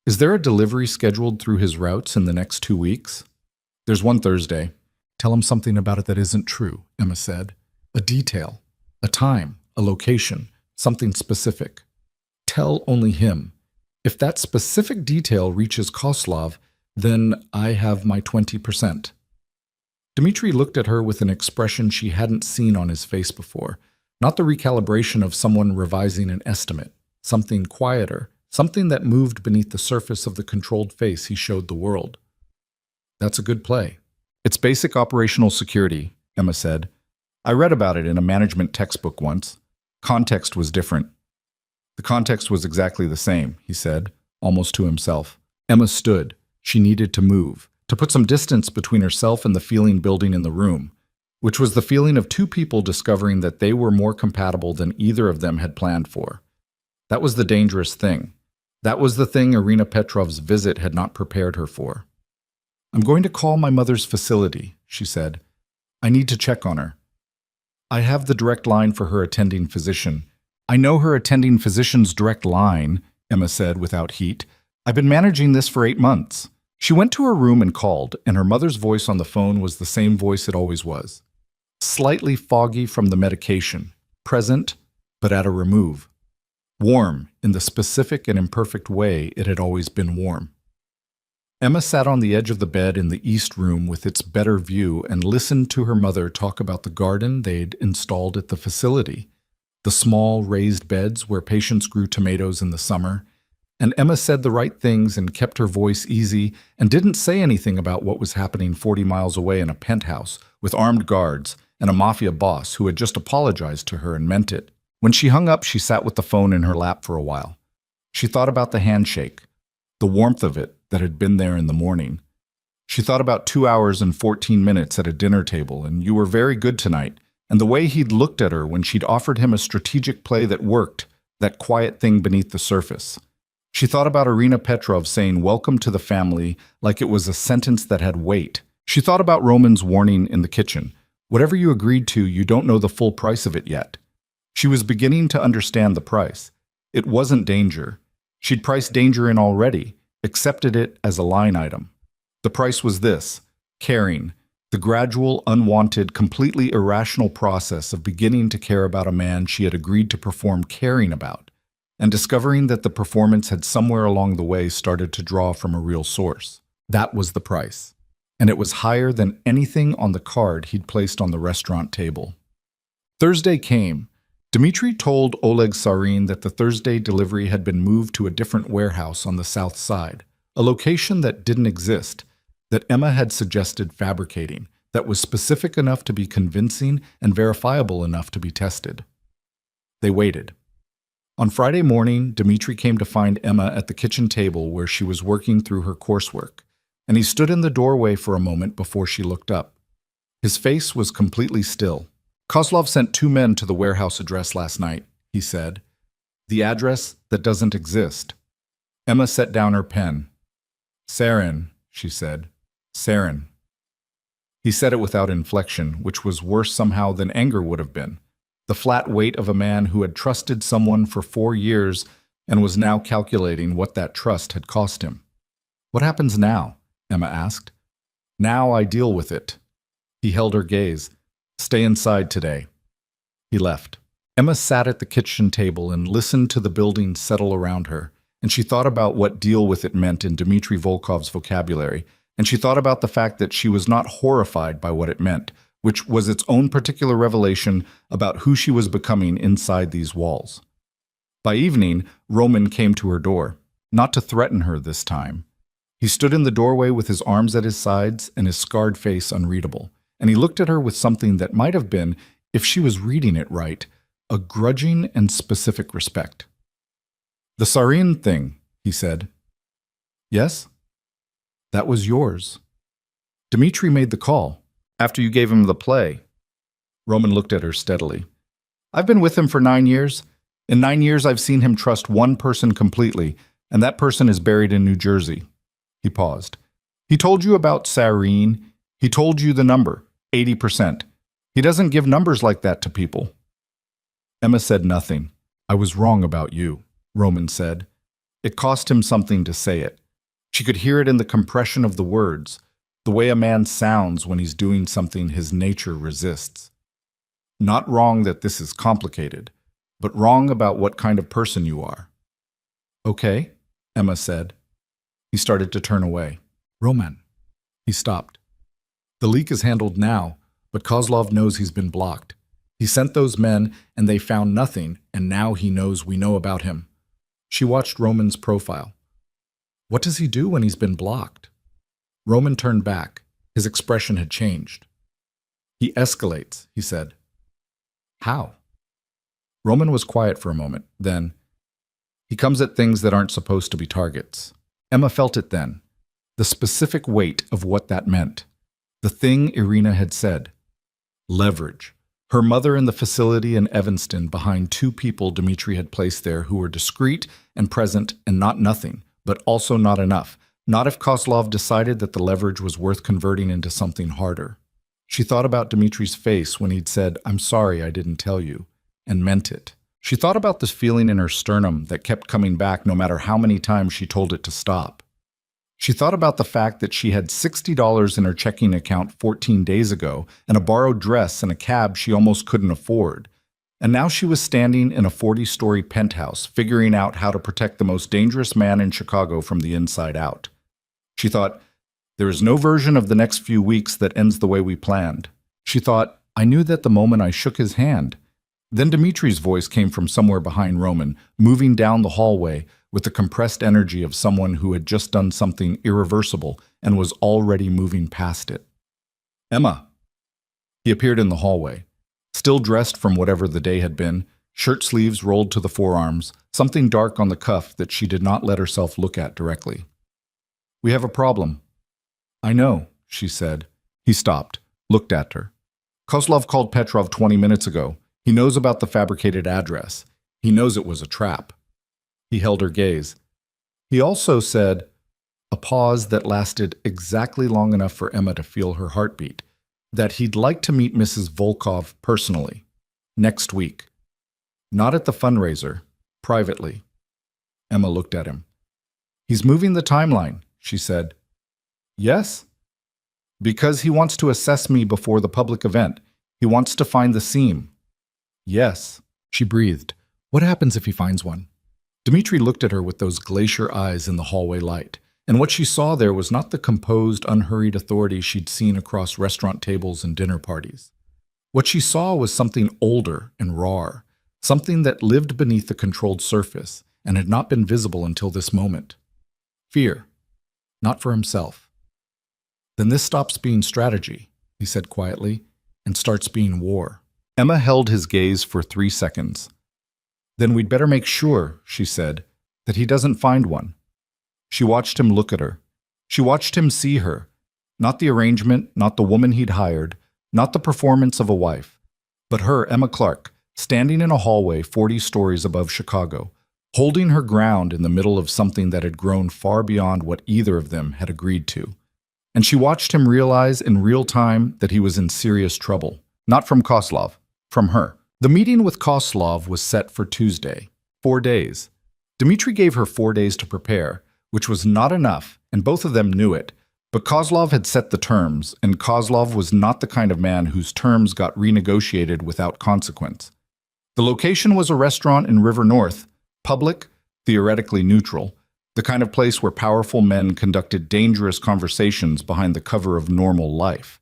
Is there a delivery scheduled through his routes in the next 2 weeks? There's one Thursday. Tell him something about it that isn't true, Emma said. A detail, a time, a location, something specific. Tell only him. If that specific detail reaches Kozlov, then I have my 20%. Dmitri looked at her with an expression she hadn't seen on his face before. Not the recalibration of someone revising an estimate. Something quieter, something that moved beneath the surface of the controlled face he showed the world. That's a good play. It's basic operational security, Emma said. I read about it in a management textbook once. Context was different. The context was exactly the same, he said, almost to himself. Emma stood. She needed to move, to put some distance between herself and the feeling building in the room, which was the feeling of 2 people discovering that they were more compatible than either of them had planned for. That was the dangerous thing. That was the thing Irina Petrov's visit had not prepared her for. I'm going to call my mother's facility, she said. I need to check on her. I have the direct line for her attending physician. I know her attending physician's direct line, Emma said without heat. I've been managing this for 8 months. She went to her room and called, and her mother's voice on the phone was the same voice it always was. Slightly foggy from the medication, present, but at a remove. Warm in the specific and imperfect way it had always been warm. Emma sat on the edge of the bed in the east room with its better view and listened to her mother talk about the garden they'd installed at the facility, the small raised beds where patients grew tomatoes in the summer, and Emma said the right things and kept her voice easy and didn't say anything about what was happening 40 miles away in a penthouse with armed guards and a mafia boss who had just apologized to her and meant it. When she hung up, she sat with the phone in her lap for a while. She thought about the handshake, the warmth of it that had been there in the morning. She thought about 2 hours and 14 minutes at a dinner table, and you were very good tonight, and the way he'd looked at her when she'd offered him a strategic play that worked, that quiet thing beneath the surface. She thought about Irina Petrov saying welcome to the family like it was a sentence that had weight. She thought about Roman's warning in the kitchen. Whatever you agreed to, you don't know the full price of it yet. She was beginning to understand the price. It wasn't danger. She'd priced danger in already, accepted it as a line item. The price was this: caring, the gradual, unwanted, completely irrational process of beginning to care about a man she had agreed to perform caring about, and discovering that the performance had somewhere along the way started to draw from a real source. That was the price, and it was higher than anything on the card he'd placed on the restaurant table. Thursday came. Dmitri told Oleg Sarin that the Thursday delivery had been moved to a different warehouse on the south side, a location that didn't exist, that Emma had suggested fabricating, that was specific enough to be convincing and verifiable enough to be tested. They waited. On Friday morning, Dmitri came to find Emma at the kitchen table where she was working through her coursework, and he stood in the doorway for a moment before she looked up. His face was completely still. Kozlov sent 2 men to the warehouse address last night, he said. The address that doesn't exist. Emma set down her pen. Sarin, she said. Sarin. He said it without inflection, which was worse somehow than anger would have been. The flat weight of a man who had trusted someone for 4 years and was now calculating what that trust had cost him. What happens now? Emma asked. Now I deal with it. He held her gaze. Stay inside today. He left. Emma sat at the kitchen table and listened to the building settle around her, and she thought about what deal with it meant in Dmitri Volkov's vocabulary, and she thought about the fact that she was not horrified by what it meant, which was its own particular revelation about who she was becoming inside these walls. By evening, Roman came to her door, not to threaten her this time. He stood in the doorway with his arms at his sides and his scarred face unreadable, and he looked at her with something that might have been, if she was reading it right, a grudging and specific respect. The Sarin thing, he said. Yes? That was yours. Dmitri made the call, after you gave him the play. Roman looked at her steadily. I've been with him for 9 years. In 9 years, I've seen him trust one person completely, and that person is buried in New Jersey. He paused. He told you about Sarin. He told you the number, 80%. He doesn't give numbers like that to people. Emma said nothing. I was wrong about you, Roman said. It cost him something to say it. She could hear it in the compression of the words, the way a man sounds when he's doing something his nature resists. Not wrong that this is complicated, but wrong about what kind of person you are. Okay, Emma said. He started to turn away. Roman. He stopped. The leak is handled now, but Kozlov knows he's been blocked. He sent those men, and they found nothing, and now he knows we know about him. She watched Roman's profile. What does he do when he's been blocked? Roman turned back. His expression had changed. He escalates, he said. How? Roman was quiet for a moment. Then, he comes at things that aren't supposed to be targets. Emma felt it then, the specific weight of what that meant. The thing Irina had said. Leverage. Her mother in the facility in Evanston behind 2 people Dmitri had placed there who were discreet and present and not nothing, but also not enough. Not if Kozlov decided that the leverage was worth converting into something harder. She thought about Dmitri's face when he'd said, I'm sorry I didn't tell you, and meant it. She thought about this feeling in her sternum that kept coming back no matter how many times she told it to stop. She thought about the fact that she had $60 in her checking account 14 days ago and a borrowed dress and a cab she almost couldn't afford. And now she was standing in a 40-story penthouse, figuring out how to protect the most dangerous man in Chicago from the inside out. She thought, there is no version of the next few weeks that ends the way we planned. She thought, I knew that the moment I shook his hand. Then Dmitri's voice came from somewhere behind Roman, moving down the hallway with the compressed energy of someone who had just done something irreversible and was already moving past it. Emma. He appeared in the hallway, still dressed from whatever the day had been, shirt sleeves rolled to the forearms, something dark on the cuff that she did not let herself look at directly. We have a problem. I know, she said. He stopped, looked at her. Kozlov called Petrov 20 minutes ago. He knows about the fabricated address. He knows it was a trap. He held her gaze. He also said, a pause that lasted exactly long enough for Emma to feel her heartbeat, that he'd like to meet Mrs. Volkov personally, next week. Not at the fundraiser, privately. Emma looked at him. He's moving the timeline, she said. Yes? Because he wants to assess me before the public event. He wants to find the seam. Yes, she breathed. What happens if he finds one? Dmitri looked at her with those glacier eyes in the hallway light, and what she saw there was not the composed, unhurried authority she'd seen across restaurant tables and dinner parties. What she saw was something older and raw, something that lived beneath the controlled surface and had not been visible until this moment. Fear, not for himself. Then this stops being strategy, he said quietly, and starts being war. Emma held his gaze for 3 seconds. Then we'd better make sure, she said, that he doesn't find one. She watched him look at her. She watched him see her. Not the arrangement, not the woman he'd hired, not the performance of a wife, but her, Emma Clark, standing in a hallway 40 stories above Chicago, holding her ground in the middle of something that had grown far beyond what either of them had agreed to. And she watched him realize in real time that he was in serious trouble, not from Kozlov, from her. The meeting with Kozlov was set for Tuesday, 4 days. Dmitri gave her 4 days to prepare, which was not enough, and both of them knew it. But Kozlov had set the terms, and Kozlov was not the kind of man whose terms got renegotiated without consequence. The location was a restaurant in River North, public, theoretically neutral, the kind of place where powerful men conducted dangerous conversations behind the cover of normal life.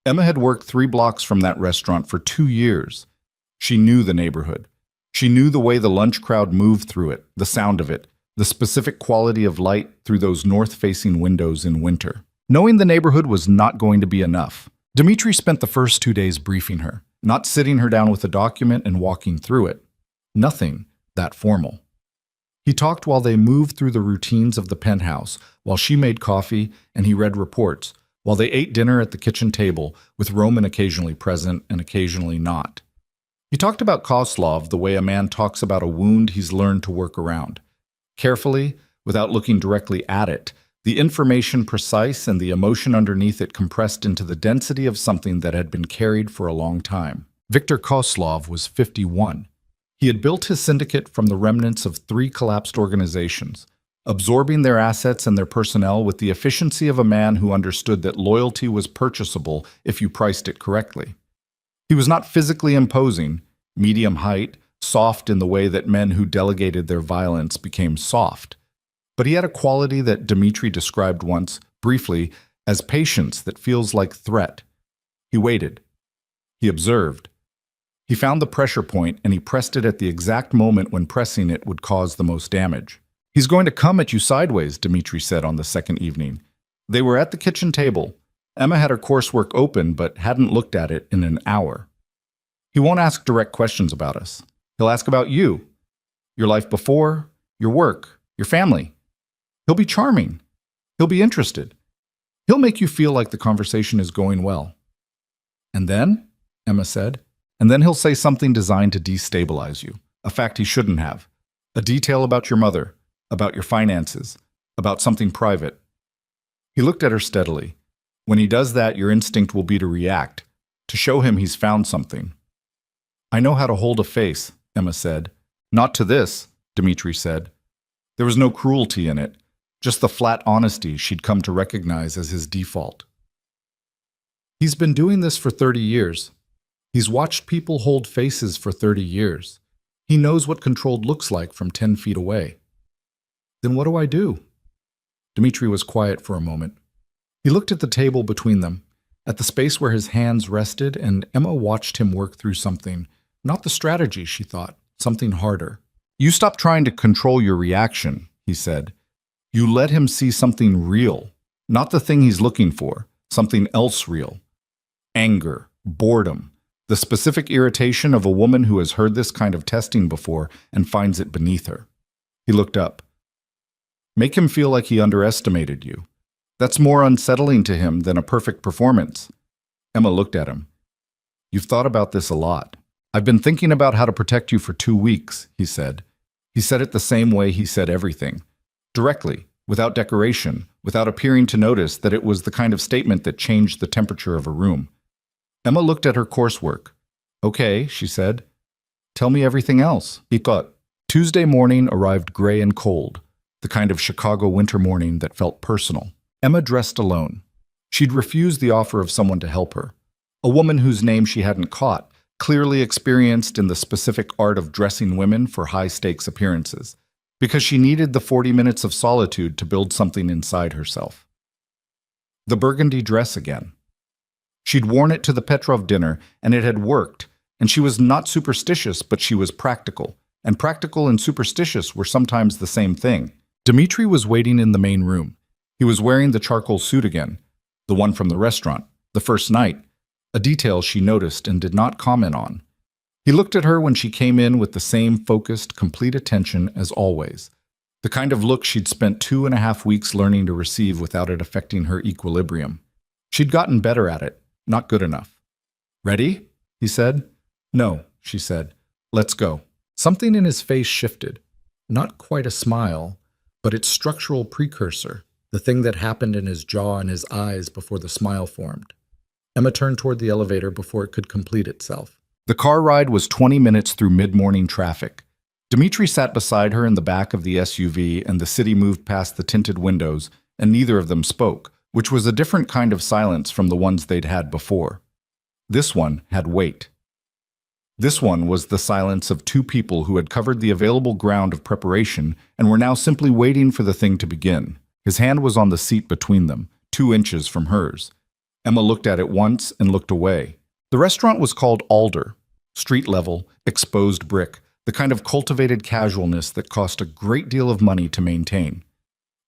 Emma had worked 3 blocks from that restaurant for 2 years. She knew the neighborhood. She knew the way the lunch crowd moved through it, the sound of it, the specific quality of light through those north-facing windows in winter. Knowing the neighborhood was not going to be enough. Dmitri spent the first 2 days briefing her, not sitting her down with a document and walking through it. Nothing that formal. He talked while they moved through the routines of the penthouse, while she made coffee and he read reports, while they ate dinner at the kitchen table, with Roman occasionally present and occasionally not. He talked about Kozlov the way a man talks about a wound he's learned to work around. Carefully, without looking directly at it, the information precise and the emotion underneath it compressed into the density of something that had been carried for a long time. Viktor Kozlov was 51. He had built his syndicate from the remnants of 3 collapsed organizations, absorbing their assets and their personnel with the efficiency of a man who understood that loyalty was purchasable if you priced it correctly. He was not physically imposing, medium height, soft in the way that men who delegated their violence became soft. But he had a quality that Dmitri described once, briefly, as patience that feels like threat. He waited. He observed. He found the pressure point and he pressed it at the exact moment when pressing it would cause the most damage. "He's going to come at you sideways," Dmitri said on the second evening. They were at the kitchen table. Emma had her coursework open but hadn't looked at it in an hour. "He won't ask direct questions about us. He'll ask about you, your life before, your work, your family. He'll be charming. He'll be interested. He'll make you feel like the conversation is going well." "And then?" Emma said. "And then he'll say something designed to destabilize you, a fact he shouldn't have, a detail about your mother, about your finances, about something private." He looked at her steadily. "When he does that, your instinct will be to react, to show him he's found something." "I know how to hold a face," Emma said. "Not to this," Dmitri said. There was no cruelty in it, just the flat honesty she'd come to recognize as his default. "He's been doing this for 30 years. He's watched people hold faces for 30 years. He knows what controlled looks like from 10 feet away." "Then what do I do?" Dmitri was quiet for a moment. He looked at the table between them, at the space where his hands rested, and Emma watched him work through something, not the strategy, she thought, something harder. "You stop trying to control your reaction," he said. "You let him see something real, not the thing he's looking for, something else real. Anger, boredom, the specific irritation of a woman who has heard this kind of testing before and finds it beneath her." He looked up. "Make him feel like he underestimated you. That's more unsettling to him than a perfect performance." Emma looked at him. "You've thought about this a lot." "I've been thinking about how to protect you for 2 weeks, he said. He said it the same way he said everything. Directly, without decoration, without appearing to notice that it was the kind of statement that changed the temperature of a room. Emma looked at her coursework. "Okay," she said. "Tell me everything else." He thought. Tuesday morning arrived gray and cold, the kind of Chicago winter morning that felt personal. Emma dressed alone. She'd refused the offer of someone to help her. A woman whose name she hadn't caught, clearly experienced in the specific art of dressing women for high-stakes appearances, because she needed the 40 minutes of solitude to build something inside herself. The burgundy dress again. She'd worn it to the Petrov dinner, and it had worked, and she was not superstitious, but she was practical, and practical and superstitious were sometimes the same thing. Dmitri was waiting in the main room. He was wearing the charcoal suit again, the one from the restaurant, the first night, a detail she noticed and did not comment on. He looked at her when she came in with the same focused, complete attention as always. The kind of look she'd spent 2.5 weeks learning to receive without it affecting her equilibrium. She'd gotten better at it, not good enough. "Ready?" he said. "No," she said. "Let's go." Something in his face shifted. Not quite a smile, but its structural precursor, the thing that happened in his jaw and his eyes before the smile formed. Emma turned toward the elevator before it could complete itself. The car ride was 20 minutes through mid-morning traffic. Dmitri sat beside her in the back of the SUV, and the city moved past the tinted windows, and neither of them spoke, which was a different kind of silence from the ones they'd had before. This one had weight. This one was the silence of two people who had covered the available ground of preparation and were now simply waiting for the thing to begin. His hand was on the seat between them, 2 inches from hers. Emma looked at it once and looked away. The restaurant was called Alder, street level, exposed brick, the kind of cultivated casualness that cost a great deal of money to maintain.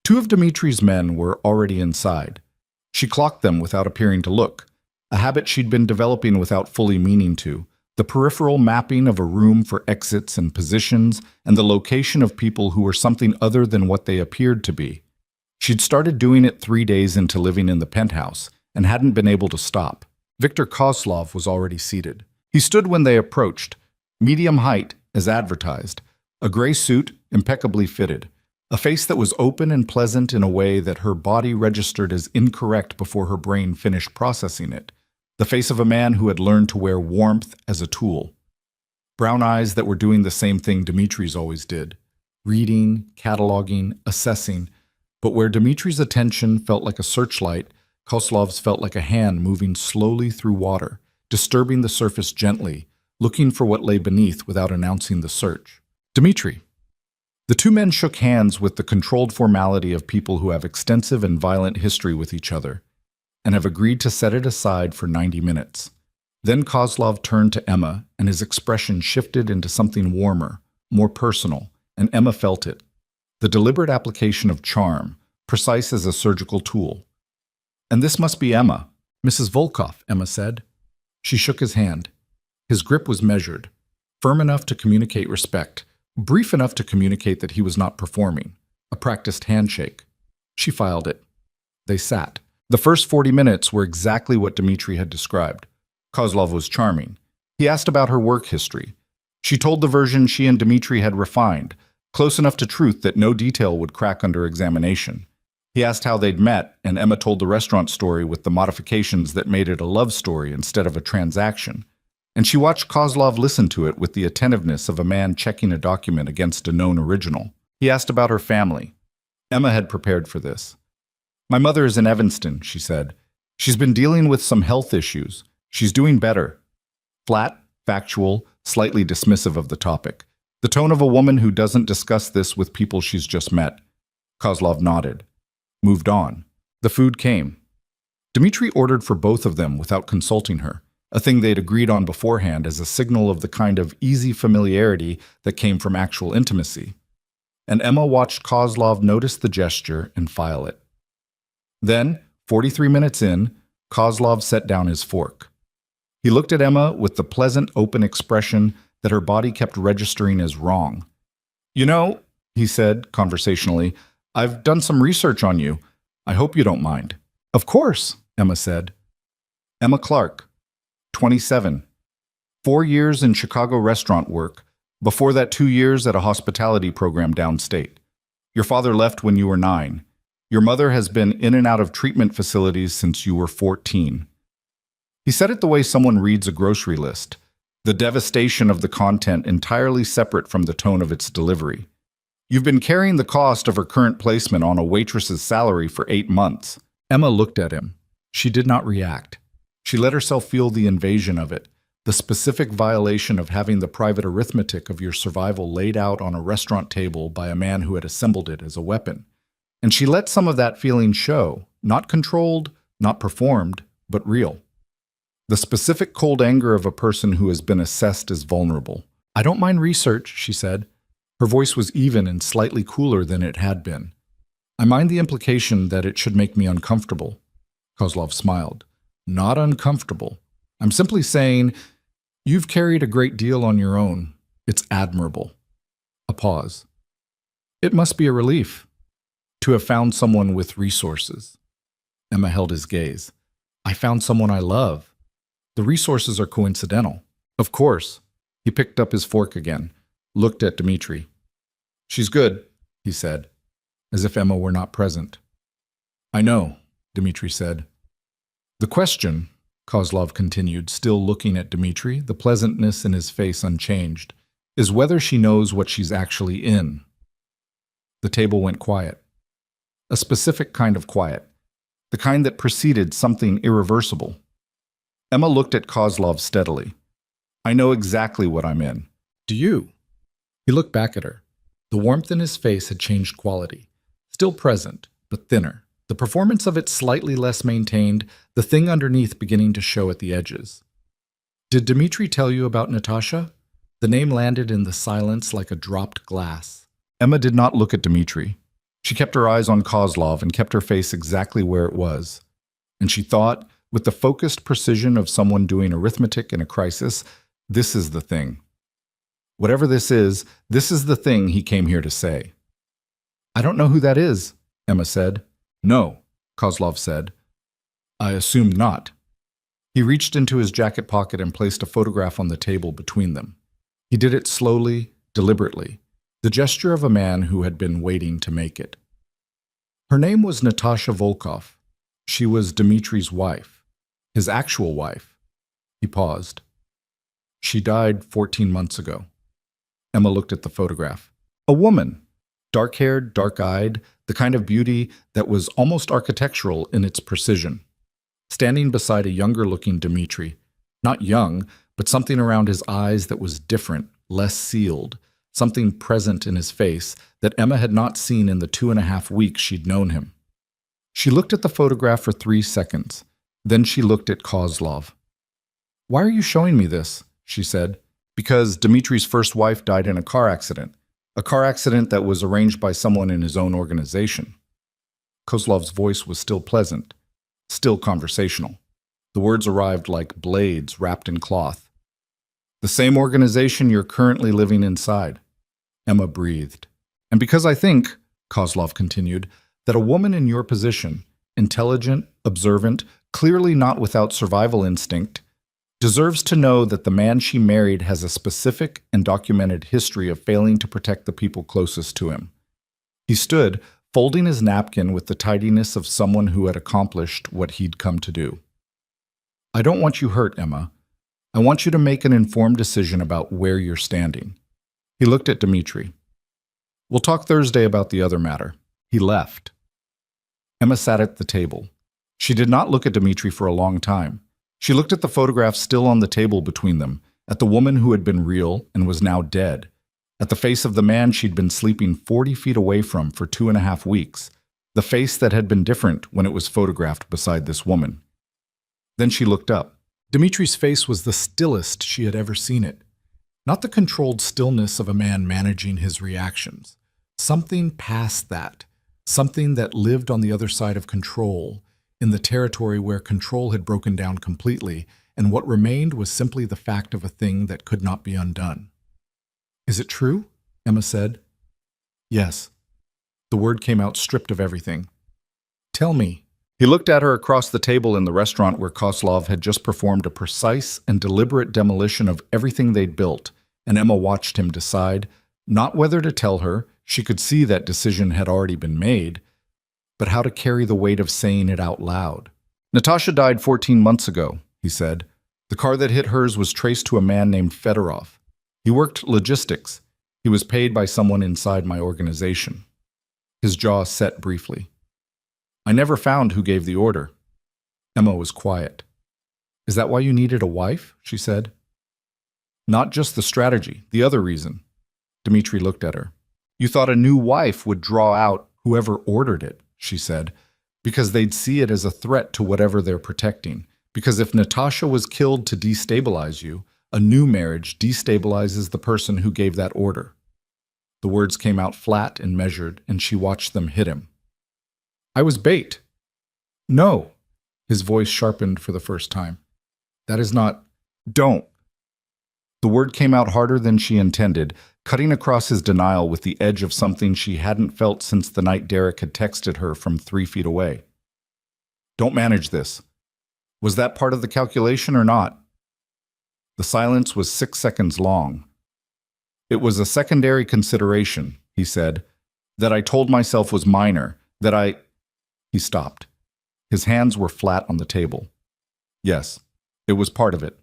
2 of Dmitri's men were already inside. She clocked them without appearing to look, a habit she'd been developing without fully meaning to, the peripheral mapping of a room for exits and positions, and the location of people who were something other than what they appeared to be. She'd started doing it 3 days into living in the penthouse, and hadn't been able to stop. Viktor Kozlov was already seated. He stood when they approached, medium height, as advertised, a gray suit, impeccably fitted, a face that was open and pleasant in a way that her body registered as incorrect before her brain finished processing it, the face of a man who had learned to wear warmth as a tool. Brown eyes that were doing the same thing Dmitri's always did, reading, cataloging, assessing, but where Dmitri's attention felt like a searchlight, Kozlov's felt like a hand moving slowly through water, disturbing the surface gently, looking for what lay beneath without announcing the search. "Dmitri." The 2 men shook hands with the controlled formality of people who have extensive and violent history with each other, and have agreed to set it aside for 90 minutes. Then Kozlov turned to Emma, and his expression shifted into something warmer, more personal, and Emma felt it. The deliberate application of charm, precise as a surgical tool. "And this must be Emma, Mrs. Volkov," Emma said. She shook his hand. His grip was measured, firm enough to communicate respect, brief enough to communicate that he was not performing, a practiced handshake. She filed it. They sat. The first 40 minutes were exactly what Dmitri had described. Kozlov was charming. He asked about her work history. She told the version she and Dmitri had refined, close enough to truth that no detail would crack under examination. He asked how they'd met, and Emma told the restaurant story with the modifications that made it a love story instead of a transaction. And she watched Kozlov listen to it with the attentiveness of a man checking a document against a known original. He asked about her family. Emma had prepared for this. "My mother is in Evanston," she said. "She's been dealing with some health issues. She's doing better." Flat, factual, slightly dismissive of the topic. The tone of a woman who doesn't discuss this with people she's just met. Kozlov nodded. Moved on. The food came. Dmitri ordered for both of them without consulting her, a thing they'd agreed on beforehand as a signal of the kind of easy familiarity that came from actual intimacy. And Emma watched Kozlov notice the gesture and file it. Then, 43 minutes in, Kozlov set down his fork. He looked at Emma with the pleasant, open expression that her body kept registering as wrong. "You know," he said conversationally, "I've done some research on you. I hope you don't mind." "Of course," Emma said. Emma Clark, 27. 4 years in Chicago restaurant work. Before that, 2 years at a hospitality program downstate. Your father left when you were 9. Your mother has been in and out of treatment facilities since you were 14. He said it the way someone reads a grocery list, the devastation of the content entirely separate from the tone of its delivery. You've been carrying the cost of her current placement on a waitress's salary for 8 months. Emma looked at him. She did not react. She let herself feel the invasion of it, the specific violation of having the private arithmetic of your survival laid out on a restaurant table by a man who had assembled it as a weapon. And she let some of that feeling show, not controlled, not performed, but real. The specific cold anger of a person who has been assessed as vulnerable. "I don't mind research," she said. Her voice was even and slightly cooler than it had been. "I mind the implication that it should make me uncomfortable." Kozlov smiled. "Not uncomfortable. I'm simply saying, You've carried a great deal on your own. It's admirable. A pause. It must be a relief to have found someone with resources. Emma held his gaze. I found someone I love. The resources are coincidental. Of course. He picked up his fork again, looked at Dmitri. She's good, he said, as if Emma were not present. I know, Dmitri said. The question, Kozlov continued, still looking at Dmitri, the pleasantness in his face unchanged, is whether she knows what she's actually in. The table went quiet. A specific kind of quiet, the kind that preceded something irreversible. Emma looked at Kozlov steadily. I know exactly what I'm in. Do you? He looked back at her. The warmth in his face had changed quality. Still present, but thinner. The performance of it slightly less maintained, the thing underneath beginning to show at the edges. Did Dmitri tell you about Natasha? The name landed in the silence like a dropped glass. Emma did not look at Dmitri. She kept her eyes on Kozlov and kept her face exactly where it was. And she thought, with the focused precision of someone doing arithmetic in a crisis, this is the thing. Whatever this is the thing he came here to say. I don't know who that is, Emma said. No, Kozlov said. I assumed not. He reached into his jacket pocket and placed a photograph on the table between them. He did it slowly, deliberately, the gesture of a man who had been waiting to make it. Her name was Natasha Volkov. She was Dmitri's wife, his actual wife. He paused. She died 14 months ago. Emma looked at the photograph. A woman, dark-haired, dark-eyed, the kind of beauty that was almost architectural in its precision, standing beside a younger-looking Dmitri. Not young, but something around his eyes that was different, less sealed, something present in his face that Emma had not seen in the 2.5 weeks she'd known him. She looked at the photograph for 3 seconds. Then she looked at Kozlov. Why are you showing me this? She said. Because Dmitri's first wife died in a car accident that was arranged by someone in his own organization. Kozlov's voice was still pleasant, still conversational. The words arrived like blades wrapped in cloth. The same organization you're currently living inside. Emma breathed. And because I think, Kozlov continued, that a woman in your position, intelligent, observant, clearly not without survival instinct, deserves to know that the man she married has a specific and documented history of failing to protect the people closest to him. He stood, folding his napkin with the tidiness of someone who had accomplished what he'd come to do. I don't want you hurt, Emma. I want you to make an informed decision about where you're standing. He looked at Dmitri. We'll talk Thursday about the other matter. He left. Emma sat at the table. She did not look at Dmitri for a long time. She looked at the photograph still on the table between them, at the woman who had been real and was now dead, at the face of the man she'd been sleeping 40 feet away from for 2.5 weeks, the face that had been different when it was photographed beside this woman. Then she looked up. Dmitri's face was the stillest she had ever seen it. Not the controlled stillness of a man managing his reactions. Something past that. Something that lived on the other side of control, in the territory where control had broken down completely, and what remained was simply the fact of a thing that could not be undone. Is it true? Emma said. Yes. The word came out stripped of everything. Tell me. He looked at her across the table in the restaurant where Kozlov had just performed a precise and deliberate demolition of everything they'd built, and Emma watched him decide, not whether to tell her, she could see that decision had already been made, but how to carry the weight of saying it out loud. Natasha died 14 months ago, he said. The car that hit hers was traced to a man named Fedorov. He worked logistics. He was paid by someone inside my organization. His jaw set briefly. I never found who gave the order. Emma was quiet. Is that why you needed a wife? She said. Not just the strategy, the other reason. Dmitri looked at her. You thought a new wife would draw out whoever ordered it, she said, because they'd see it as a threat to whatever they're protecting. Because if Natasha was killed to destabilize you, a new marriage destabilizes the person who gave that order. The words came out flat and measured, and she watched them hit him. I was bait. No. His voice sharpened for the first time. That is not... Don't. The word came out harder than she intended, cutting across his denial with the edge of something she hadn't felt since the night Derek had texted her from 3 feet away. Don't manage this. Was that part of the calculation or not? The silence was 6 seconds long. It was a secondary consideration, he said, that I told myself was minor, that I... He stopped. His hands were flat on the table. Yes, it was part of it.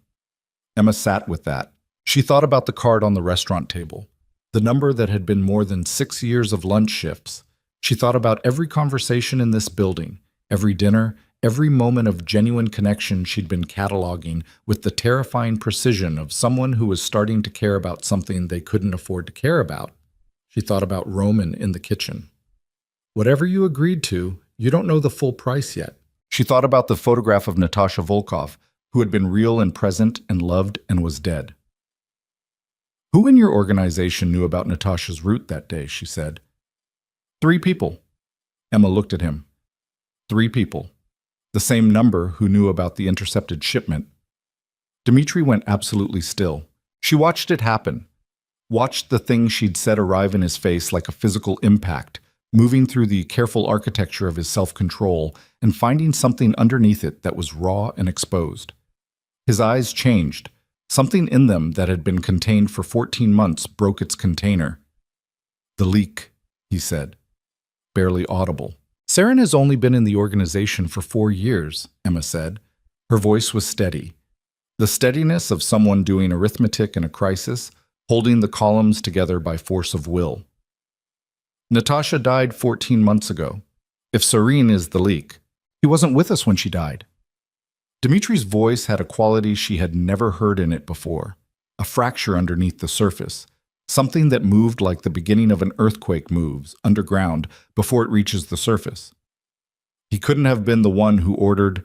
Emma sat with that. She thought about the card on the restaurant table, the number that had been more than 6 years of lunch shifts. She thought about every conversation in this building, every dinner, every moment of genuine connection she'd been cataloging with the terrifying precision of someone who was starting to care about something they couldn't afford to care about. She thought about Roman in the kitchen. Whatever you agreed to, you don't know the full price yet. She thought about the photograph of Natasha Volkov, who had been real and present and loved and was dead. Who in your organization knew about Natasha's route that day, she said. 3 people. Emma looked at him. 3 people. The same number who knew about the intercepted shipment. Dmitri went absolutely still. She watched it happen. Watched the thing she'd said arrive in his face like a physical impact, moving through the careful architecture of his self-control and finding something underneath it that was raw and exposed. His eyes changed. Something in them that had been contained for 14 months broke its container. The leak, he said, barely audible. Saren has only been in the organization for 4 years, Emma said. Her voice was steady. The steadiness of someone doing arithmetic in a crisis, holding the columns together by force of will. Natasha died 14 months ago. If Saren is the leak, he wasn't with us when she died. Dmitri's voice had a quality she had never heard in it before, a fracture underneath the surface, something that moved like the beginning of an earthquake moves underground before it reaches the surface. He couldn't have been the one who ordered,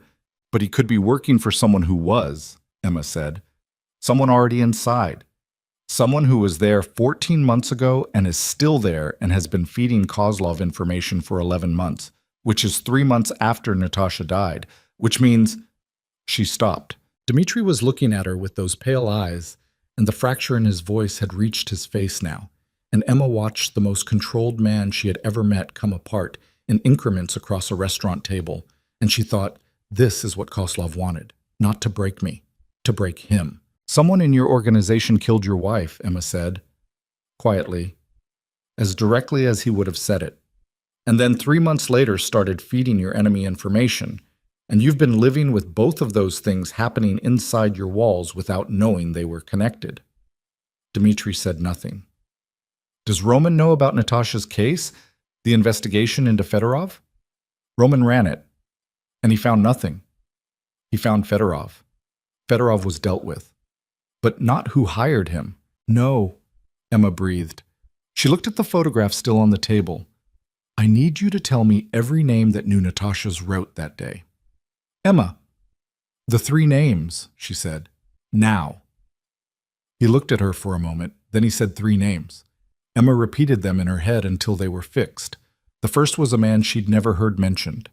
but he could be working for someone who was, Emma said. Someone already inside. Someone who was there 14 months ago and is still there and has been feeding Kozlov information for 11 months, which is 3 months after Natasha died, which means... She stopped. Dmitri was looking at her with those pale eyes, and the fracture in his voice had reached his face now, and Emma watched the most controlled man she had ever met come apart in increments across a restaurant table, and she thought, this is what Kozlov wanted, not to break me, to break him. Someone in your organization killed your wife, Emma said, quietly, as directly as he would have said it, and then 3 months later started feeding your enemy information. And you've been living with both of those things happening inside your walls without knowing they were connected. Dmitri said nothing. Does Roman know about Natasha's case, the investigation into Fedorov? Roman ran it, and he found nothing. He found Fedorov. Fedorov was dealt with. But not who hired him. No, Emma breathed. She looked at the photograph still on the table. I need you to tell me every name that knew Natasha's route that day. Emma. The 3 names, she said. Now. He looked at her for a moment, then he said 3 names. Emma repeated them in her head until they were fixed. The first was a man she'd never heard mentioned.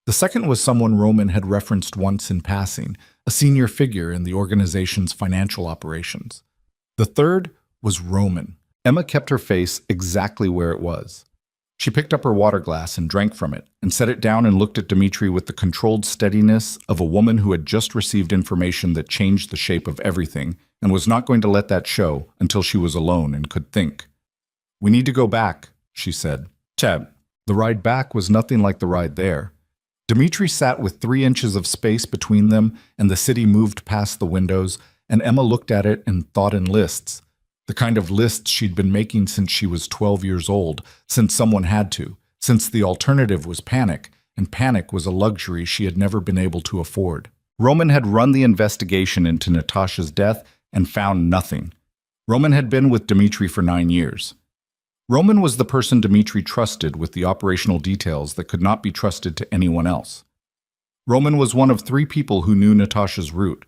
The second was someone Roman had referenced once in passing, a senior figure in the organization's financial operations. The third was Roman. Emma kept her face exactly where it was. She picked up her water glass and drank from it, and set it down and looked at Dmitri with the controlled steadiness of a woman who had just received information that changed the shape of everything and was not going to let that show until she was alone and could think. We need to go back, she said. Tab. The ride back was nothing like the ride there. Dmitri sat with 3 inches of space between them, and the city moved past the windows, and Emma looked at it and thought in lists. The kind of lists she'd been making since she was 12 years old, since someone had to, since the alternative was panic, and panic was a luxury she had never been able to afford. Roman had run the investigation into Natasha's death and found nothing. Roman had been with Dmitri for 9 years. Roman was the person Dmitri trusted with the operational details that could not be trusted to anyone else. Roman was one of 3 people who knew Natasha's route.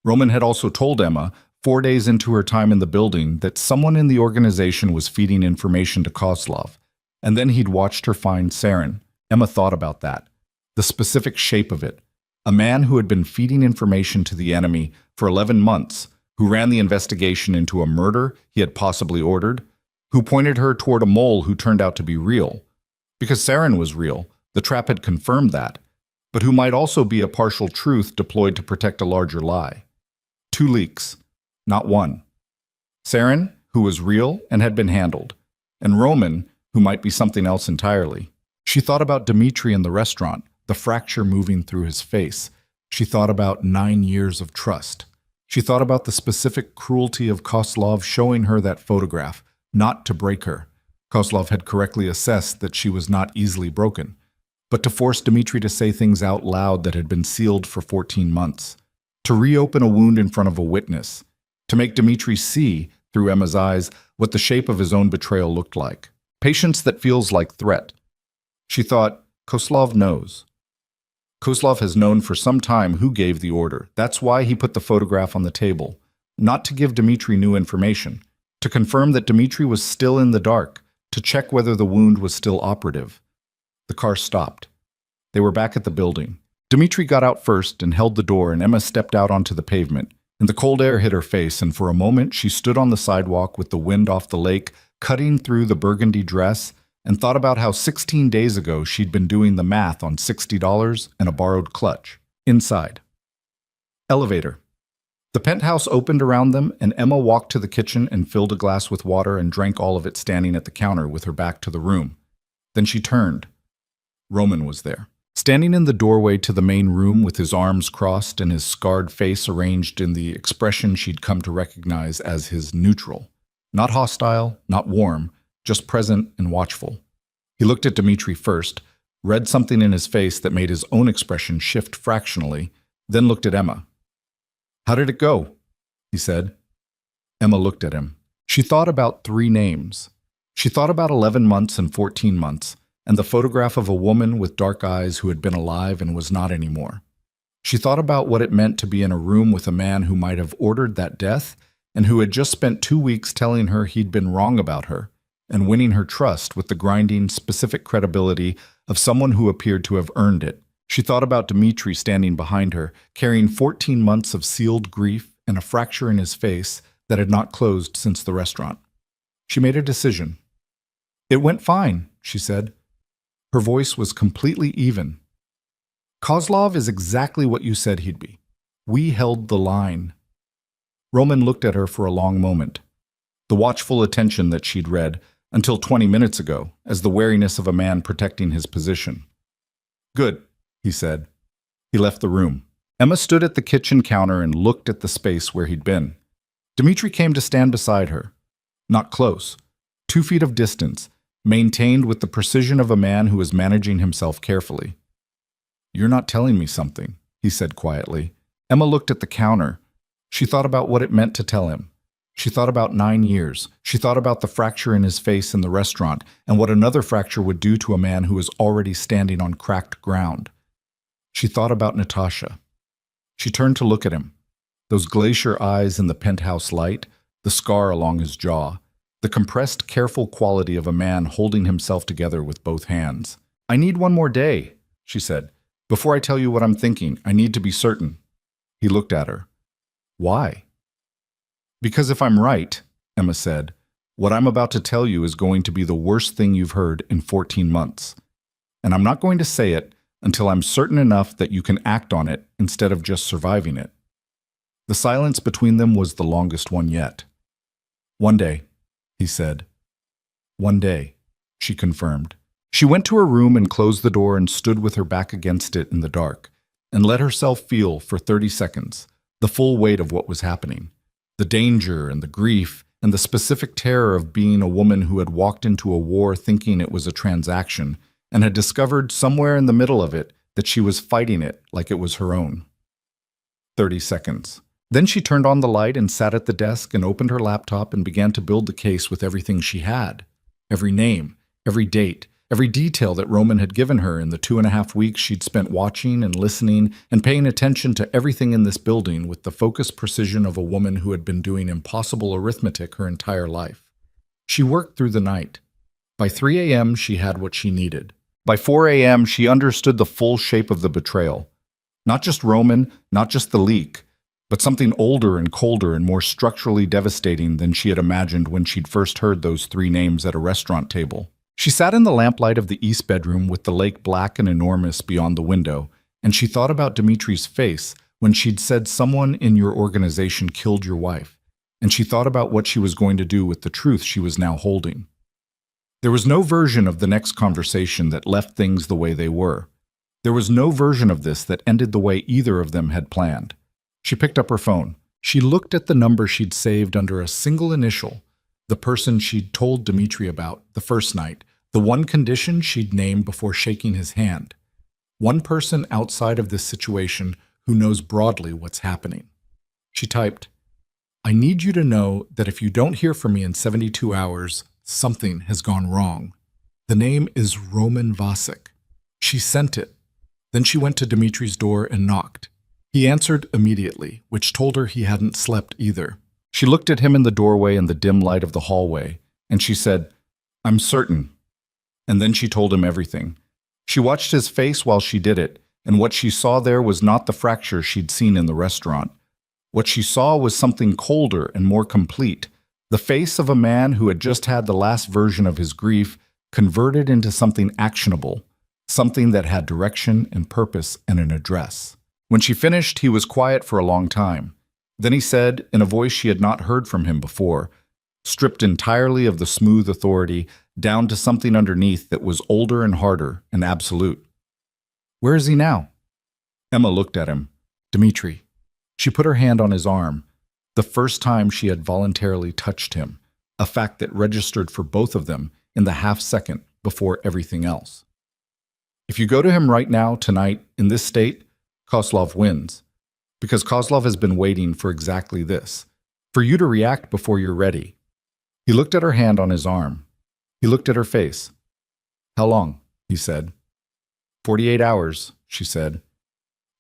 Roman had also told Emma, 4 days into her time in the building, that someone in the organization was feeding information to Kozlov, and then he'd watched her find Saren. Emma thought about that, the specific shape of it. A man who had been feeding information to the enemy for 11 months, who ran the investigation into a murder he had possibly ordered, who pointed her toward a mole who turned out to be real. Because Saren was real, the trap had confirmed that, but who might also be a partial truth deployed to protect a larger lie. 2 leaks, not one. Saren, who was real and had been handled, and Roman, who might be something else entirely. She thought about Dmitri in the restaurant, the fracture moving through his face. She thought about 9 years of trust. She thought about the specific cruelty of Kozlov showing her that photograph, not to break her. Kozlov had correctly assessed that she was not easily broken, but to force Dmitri to say things out loud that had been sealed for 14 months, to reopen a wound in front of a witness, to make Dmitri see, through Emma's eyes, what the shape of his own betrayal looked like. Patience that feels like threat. She thought, Kozlov knows. Kozlov has known for some time who gave the order. That's why he put the photograph on the table. Not to give Dmitri new information, to confirm that Dmitri was still in the dark, to check whether the wound was still operative. The car stopped. They were back at the building. Dmitri got out first and held the door, and Emma stepped out onto the pavement. And the cold air hit her face, and for a moment she stood on the sidewalk with the wind off the lake, cutting through the burgundy dress, and thought about how 16 days ago she'd been doing the math on $60 and a borrowed clutch. Inside. Elevator. The penthouse opened around them, and Emma walked to the kitchen and filled a glass with water and drank all of it standing at the counter with her back to the room. Then she turned. Roman was there. Standing in the doorway to the main room with his arms crossed and his scarred face arranged in the expression she'd come to recognize as his neutral. Not hostile, not warm, just present and watchful. He looked at Dmitri first, read something in his face that made his own expression shift fractionally, then looked at Emma. "How did it go?" he said. Emma looked at him. She thought about 3 names. She thought about 11 months and 14 months, and the photograph of a woman with dark eyes who had been alive and was not anymore. She thought about what it meant to be in a room with a man who might have ordered that death and who had just spent 2 weeks telling her he'd been wrong about her and winning her trust with the grinding, specific credibility of someone who appeared to have earned it. She thought about Dmitri standing behind her, carrying 14 months of sealed grief and a fracture in his face that had not closed since the restaurant. She made a decision. "It went fine," she said. Her voice was completely even. "Kozlov is exactly what you said he'd be. We held the line." Roman looked at her for a long moment. The watchful attention that she'd read, until 20 minutes ago, as the wariness of a man protecting his position. "Good," he said. He left the room. Emma stood at the kitchen counter and looked at the space where he'd been. Dmitri came to stand beside her. Not close. 2 feet of distance, maintained with the precision of a man who is managing himself carefully. "You're not telling me something," he said quietly. Emma looked at the counter. She thought about what it meant to tell him. She thought about 9 years. She thought about the fracture in his face in the restaurant and what another fracture would do to a man who was already standing on cracked ground. She thought about Natasha. She turned to look at him. Those glacier eyes in the penthouse light, the scar along his jaw, the compressed, careful quality of a man holding himself together with both hands. "I need 1 more day," she said. "Before I tell you what I'm thinking, I need to be certain." He looked at her. "Why?" "Because if I'm right," Emma said, "what I'm about to tell you is going to be the worst thing you've heard in 14 months. And I'm not going to say it until I'm certain enough that you can act on it instead of just surviving it." The silence between them was the longest one yet. "One day," he said. "One day," she confirmed. She went to her room and closed the door and stood with her back against it in the dark, and let herself feel for 30 seconds the full weight of what was happening. The danger and the grief and the specific terror of being a woman who had walked into a war thinking it was a transaction and had discovered somewhere in the middle of it that she was fighting it like it was her own. 30 seconds. Then she turned on the light and sat at the desk and opened her laptop and began to build the case with everything she had. Every name, every date, every detail that Roman had given her in the 2.5 weeks she'd spent watching and listening and paying attention to everything in this building with the focused precision of a woman who had been doing impossible arithmetic her entire life. She worked through the night. By 3 a.m., she had what she needed. By 4 a.m., she understood the full shape of the betrayal. Not just Roman, not just the leak, but something older and colder and more structurally devastating than she had imagined when she'd first heard those three names at a restaurant table. She sat in the lamplight of the east bedroom with the lake black and enormous beyond the window, and she thought about Dimitri's face when she'd said someone in your organization killed your wife, and she thought about what she was going to do with the truth she was now holding. There was no version of the next conversation that left things the way they were. There was no version of this that ended the way either of them had planned. She picked up her phone. She looked at the number she'd saved under a single initial, the person she'd told Dimitri about the first night, the one condition she'd named before shaking his hand. One person outside of this situation who knows broadly what's happening. She typed, "I need you to know that if you don't hear from me in 72 hours, something has gone wrong. The name is Roman Vasek." She sent it. Then she went to Dimitri's door and knocked. He answered immediately, which told her he hadn't slept either. She looked at him in the doorway in the dim light of the hallway, and she said, "I'm certain." And then she told him everything. She watched his face while she did it, and what she saw there was not the fracture she'd seen in the restaurant. What she saw was something colder and more complete, the face of a man who had just had the last version of his grief converted into something actionable, something that had direction and purpose and an address. When she finished, he was quiet for a long time. Then he said, in a voice she had not heard from him before, stripped entirely of the smooth authority, down to something underneath that was older and harder and absolute. "Where is he now?" Emma looked at him. "Dimitri." She put her hand on his arm, the first time she had voluntarily touched him, a fact that registered for both of them in the half-second before everything else. "If you go to him right now, tonight, in this state, Kozlov wins, because Kozlov has been waiting for exactly this, for you to react before you're ready." He looked at her hand on his arm. He looked at her face. "How long?" he said. 48 hours, she said.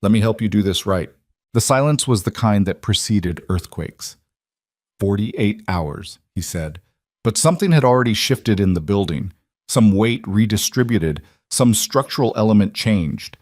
"Let me help you do this right." The silence was the kind that preceded earthquakes. 48 hours, he said. But something had already shifted in the building. Some weight redistributed, some structural element changed.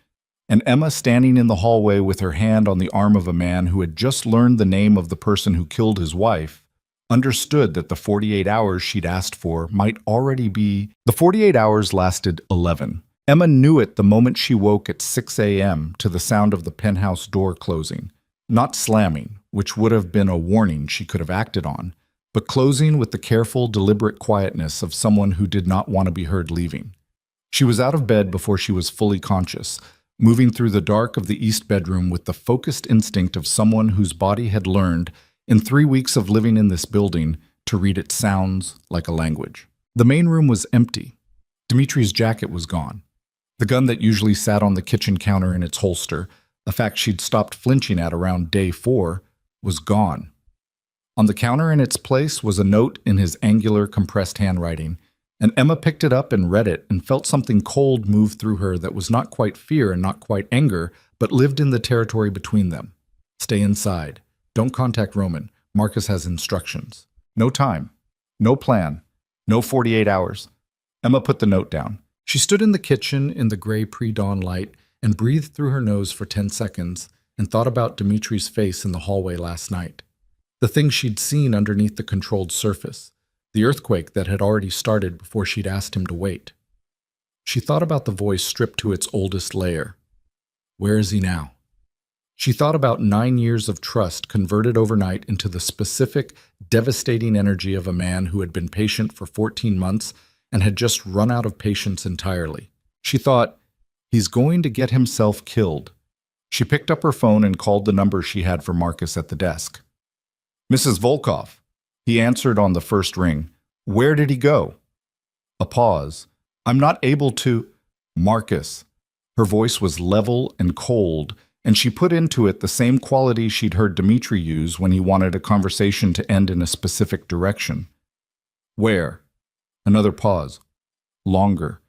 And Emma, standing in the hallway with her hand on the arm of a man who had just learned the name of the person who killed his wife, understood that the 48 hours she'd asked for might already be... The 48 hours lasted 11. Emma knew it the moment she woke at 6 a.m. to the sound of the penthouse door closing. Not slamming, which would have been a warning she could have acted on, but closing with the careful, deliberate quietness of someone who did not want to be heard leaving. She was out of bed before she was fully conscious, moving through the dark of the east bedroom with the focused instinct of someone whose body had learned, in 3 weeks of living in this building, to read its sounds like a language. The main room was empty. Dimitri's jacket was gone. The gun that usually sat on the kitchen counter in its holster, a fact she'd stopped flinching at around day 4, was gone. On the counter in its place was a note in his angular, compressed handwriting, and Emma picked it up and read it and felt something cold move through her that was not quite fear and not quite anger, but lived in the territory between them. "Stay inside. Don't contact Roman. Marcus has instructions. No time. No plan. No 48 hours." Emma put the note down. She stood in the kitchen in the gray pre-dawn light and breathed through her nose for 10 seconds and thought about Dimitri's face in the hallway last night. The things she'd seen underneath the controlled surface, the earthquake that had already started before she'd asked him to wait. She thought about the voice stripped to its oldest layer. Where is he now? She thought about 9 years of trust converted overnight into the specific, devastating energy of a man who had been patient for 14 months and had just run out of patience entirely. She thought, he's going to get himself killed. She picked up her phone and called the number she had for Marcus at the desk. "Mrs. Volkov." He answered on the first ring. "Where did he go?" A pause. "I'm not able to—" "Marcus." Her voice was level and cold, and she put into it the same quality she'd heard Dimitri use when he wanted a conversation to end in a specific direction. "Where?" Another pause. Longer.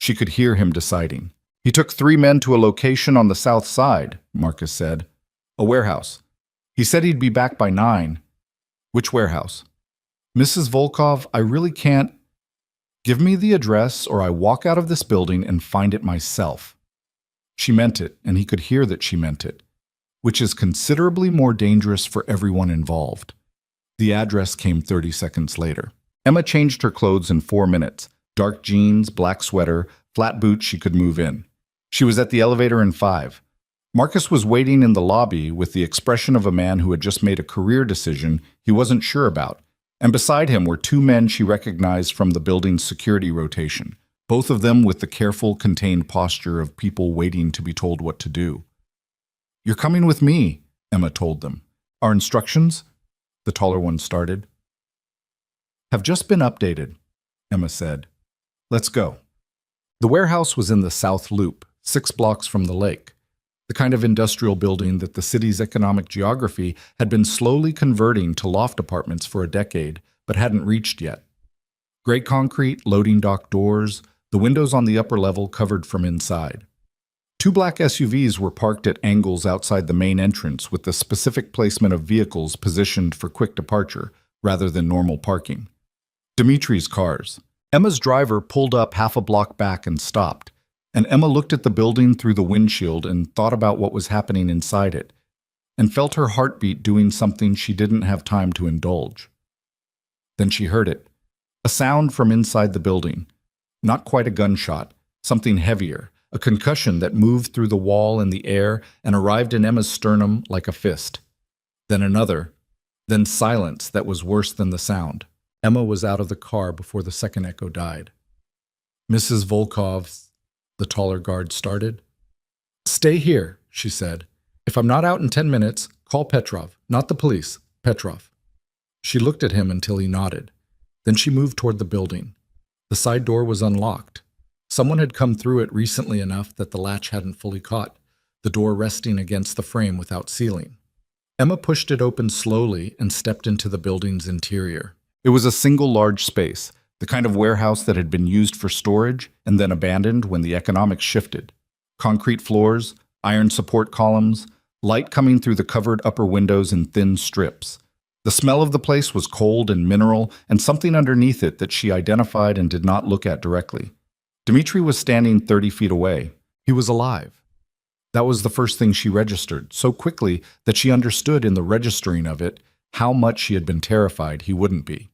She could hear him deciding. "He took 3 men to a location on the south side," Marcus said. "A warehouse. He said he'd be back by 9. "Which warehouse?" "Mrs. Volkov, I really can't. Give me the address or I walk out of this building and find it myself." She meant it, and he could hear that she meant it. which is considerably more dangerous for everyone involved. The address came 30 seconds later. Emma changed her clothes in 4 minutes. Dark jeans, black sweater, flat boots she could move in. She was at the elevator in 5. Marcus was waiting in the lobby with the expression of a man who had just made a career decision he wasn't sure about. And beside him were 2 men she recognized from the building's security rotation, both of them with the careful, contained posture of people waiting to be told what to do. "You're coming with me," Emma told them. "Our instructions?" the taller one started. "Have just been updated," Emma said. "Let's go." The warehouse was in the South Loop, 6 blocks from the lake, the kind of industrial building that the city's economic geography had been slowly converting to loft apartments for a decade, but hadn't reached yet. Gray concrete, loading dock doors, the windows on the upper level covered from inside. 2 black SUVs were parked at angles outside the main entrance with the specific placement of vehicles positioned for quick departure rather than normal parking. Dimitri's cars. Emma's driver pulled up half a block back and stopped, and Emma looked at the building through the windshield and thought about what was happening inside it, and felt her heartbeat doing something she didn't have time to indulge. Then she heard it. A sound from inside the building. Not quite a gunshot, something heavier, a concussion that moved through the wall and the air and arrived in Emma's sternum like a fist. Then another, then silence that was worse than the sound. Emma was out of the car before the second echo died. "Mrs. Volkov," the taller guard started. "Stay here," she said. "If I'm not out in 10 minutes, call Petrov, not the police, Petrov." She looked at him until he nodded. Then she moved toward the building. The side door was unlocked. Someone had come through it recently enough that the latch hadn't fully caught, the door resting against the frame without sealing. Emma pushed it open slowly and stepped into the building's interior. It was a single large space, the kind of warehouse that had been used for storage and then abandoned when the economics shifted. Concrete floors, iron support columns, light coming through the covered upper windows in thin strips. The smell of the place was cold and mineral, and something underneath it that she identified and did not look at directly. Dimitri was standing 30 feet away. He was alive. That was the first thing she registered, so quickly that she understood in the registering of it how much she had been terrified he wouldn't be.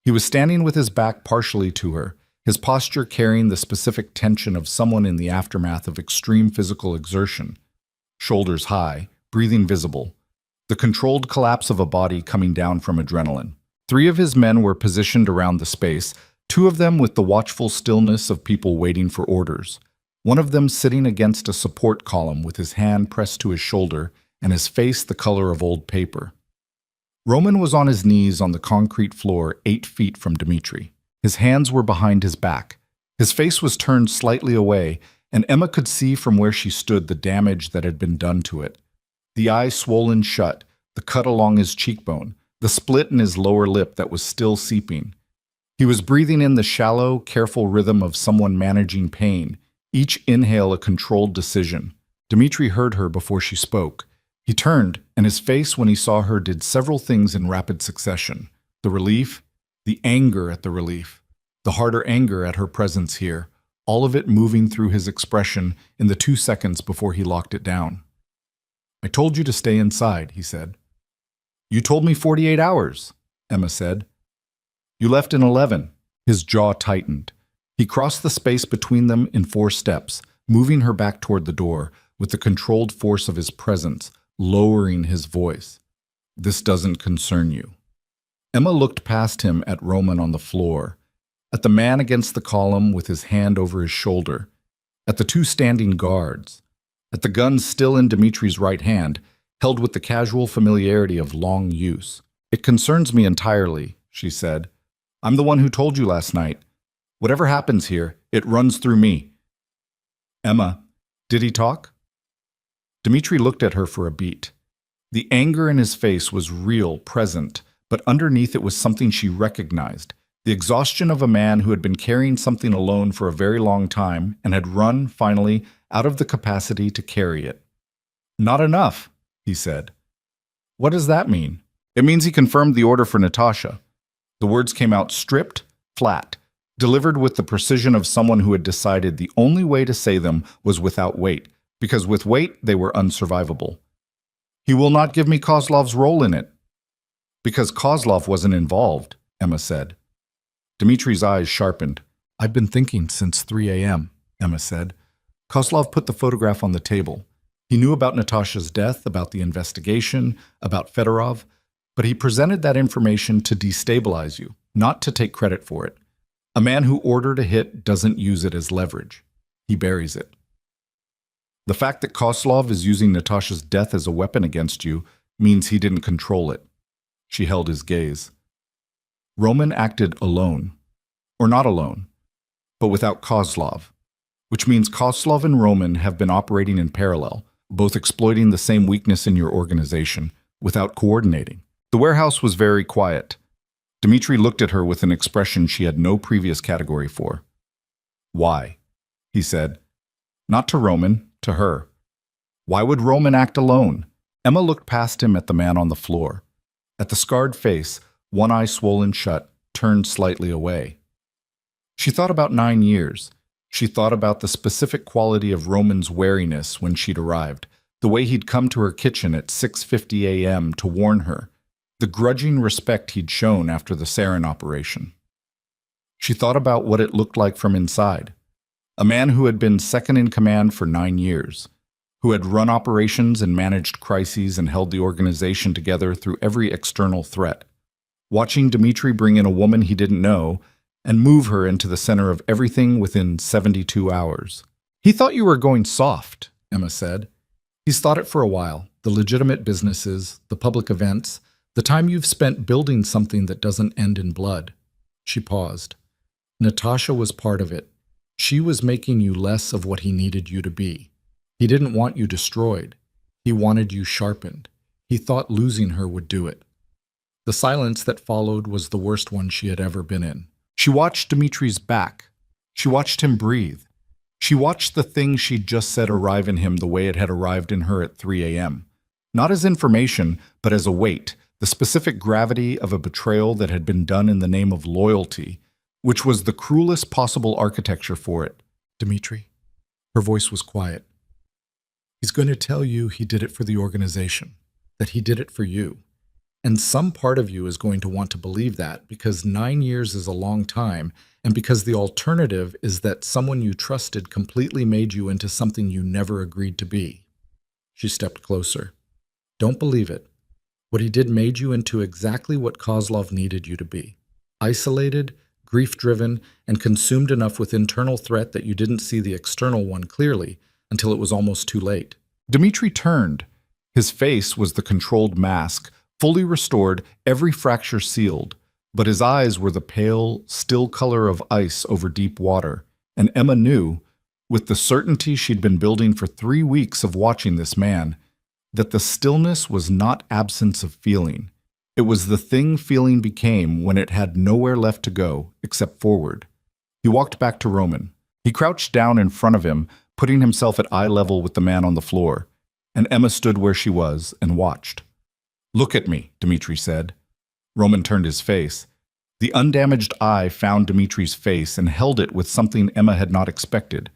He was standing with his back partially to her, his posture carrying the specific tension of someone in the aftermath of extreme physical exertion. Shoulders high, breathing visible. The controlled collapse of a body coming down from adrenaline. 3 of his men were positioned around the space, 2 of them with the watchful stillness of people waiting for orders. One of them sitting against a support column with his hand pressed to his shoulder and his face the color of old paper. Roman was on his knees on the concrete floor 8 feet from Dimitri. His hands were behind his back. His face was turned slightly away, and Emma could see from where she stood the damage that had been done to it. The eye swollen shut, the cut along his cheekbone, the split in his lower lip that was still seeping. He was breathing in the shallow, careful rhythm of someone managing pain, each inhale a controlled decision. Dimitri heard her before she spoke. He turned, and his face when he saw her did several things in rapid succession. The relief, the anger at the relief, the harder anger at her presence here, all of it moving through his expression in the 2 seconds before he locked it down. "I told you to stay inside," he said. "You told me 48 hours, Emma said. "You left in 11. His jaw tightened. He crossed the space between them in 4 steps, moving her back toward the door, with the controlled force of his presence, lowering his voice. "This doesn't concern you." Emma looked past him at Roman on the floor, at the man against the column with his hand over his shoulder, at the 2 standing guards, at the gun still in Dimitri's right hand, held with the casual familiarity of long use. "It concerns me entirely," she said. "I'm the one who told you last night. Whatever happens here, it runs through me." "Emma, did he talk?" Dimitri looked at her for a beat. The anger in his face was real, present, but underneath it was something she recognized. The exhaustion of a man who had been carrying something alone for a very long time and had run, finally, out of the capacity to carry it. "Not enough," he said. "What does that mean?" "It means he confirmed the order for Natasha." The words came out stripped, flat, delivered with the precision of someone who had decided the only way to say them was without weight, because with weight they were unsurvivable. He will not give me Kozlov's role in it. Because Kozlov wasn't involved, Emma said. Dmitri's eyes sharpened. I've been thinking since 3 a.m., Emma said. Kozlov put the photograph on the table. He knew about Natasha's death, about the investigation, about Fedorov, but he presented that information to destabilize you, not to take credit for it. A man who ordered a hit doesn't use it as leverage. He buries it. The fact that Kozlov is using Natasha's death as a weapon against you means he didn't control it. She held his gaze. Roman acted alone. Or not alone, but without Kozlov, which means Kozlov and Roman have been operating in parallel, both exploiting the same weakness in your organization, without coordinating. The warehouse was very quiet. Dmitri looked at her with an expression she had no previous category for. Why? He said. Not to Roman, to her. Why would Roman act alone? Emma looked past him at the man on the floor. At the scarred face, one eye swollen shut, turned slightly away. She thought about 9 years. She thought about the specific quality of Roman's wariness when she'd arrived, the way he'd come to her kitchen at 6:50 a.m. to warn her, the grudging respect he'd shown after the sarin operation. She thought about what it looked like from inside. A man who had been second in command for 9 years, who had run operations and managed crises and held the organization together through every external threat. Watching Dmitri bring in a woman he didn't know and move her into the center of everything within 72 hours. He thought you were going soft, Emma said. He's thought it for a while, the legitimate businesses, the public events, the time you've spent building something that doesn't end in blood. She paused. Natasha was part of it. She was making you less of what he needed you to be. He didn't want you destroyed. He wanted you sharpened. He thought losing her would do it. The silence that followed was the worst one she had ever been in. She watched Dmitri's back. She watched him breathe. She watched the thing she'd just said arrive in him the way it had arrived in her at 3 a.m. Not as information, but as a weight, the specific gravity of a betrayal that had been done in the name of loyalty, which was the cruelest possible architecture for it. Dmitri. Her voice was quiet. He's going to tell you he did it for the organization, that he did it for you. And some part of you is going to want to believe that because 9 years is a long time, and because the alternative is that someone you trusted completely made you into something you never agreed to be. She stepped closer. Don't believe it. What he did made you into exactly what Kozlov needed you to be. Isolated, grief-driven, and consumed enough with internal threat that you didn't see the external one clearly until it was almost too late. Dmitri turned. His face was the controlled mask, fully restored, every fracture sealed, but his eyes were the pale, still color of ice over deep water, and Emma knew, with the certainty she'd been building for 3 weeks of watching this man, that the stillness was not absence of feeling. It was the thing feeling became when it had nowhere left to go except forward. He walked back to Roman. He crouched down in front of him, putting himself at eye level with the man on the floor, and Emma stood where she was and watched. Look at me, Dmitri said. Roman turned his face. The undamaged eye found Dmitri's face and held it with something Emma had not expected.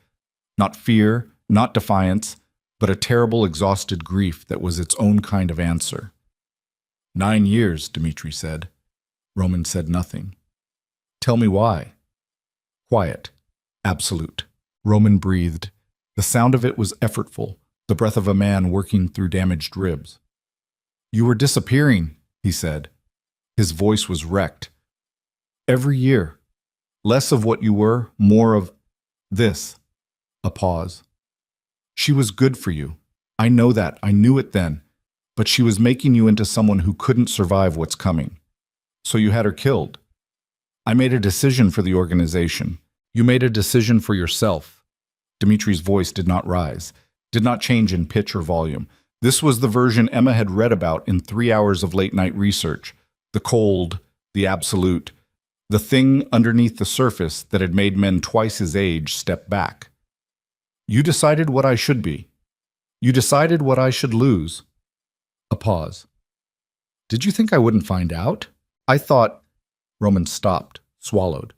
Not fear, not defiance, but a terrible, exhausted grief that was its own kind of answer. 9 years, Dmitri said. Roman said nothing. Tell me why. Quiet. Absolute. Roman breathed. The sound of it was effortful, the breath of a man working through damaged ribs. You were disappearing, he said. His voice was wrecked. Every year. Less of what you were, more of this. A pause. She was good for you. I know that. I knew it then. But she was making you into someone who couldn't survive what's coming. So you had her killed. I made a decision for the organization. You made a decision for yourself. Dmitri's voice did not rise, did not change in pitch or volume. This was the version Emma had read about in 3 hours of late-night research. The cold, the absolute, the thing underneath the surface that had made men twice his age step back. You decided what I should be. You decided what I should lose. A pause. Did you think I wouldn't find out? I thought... Roman stopped, swallowed.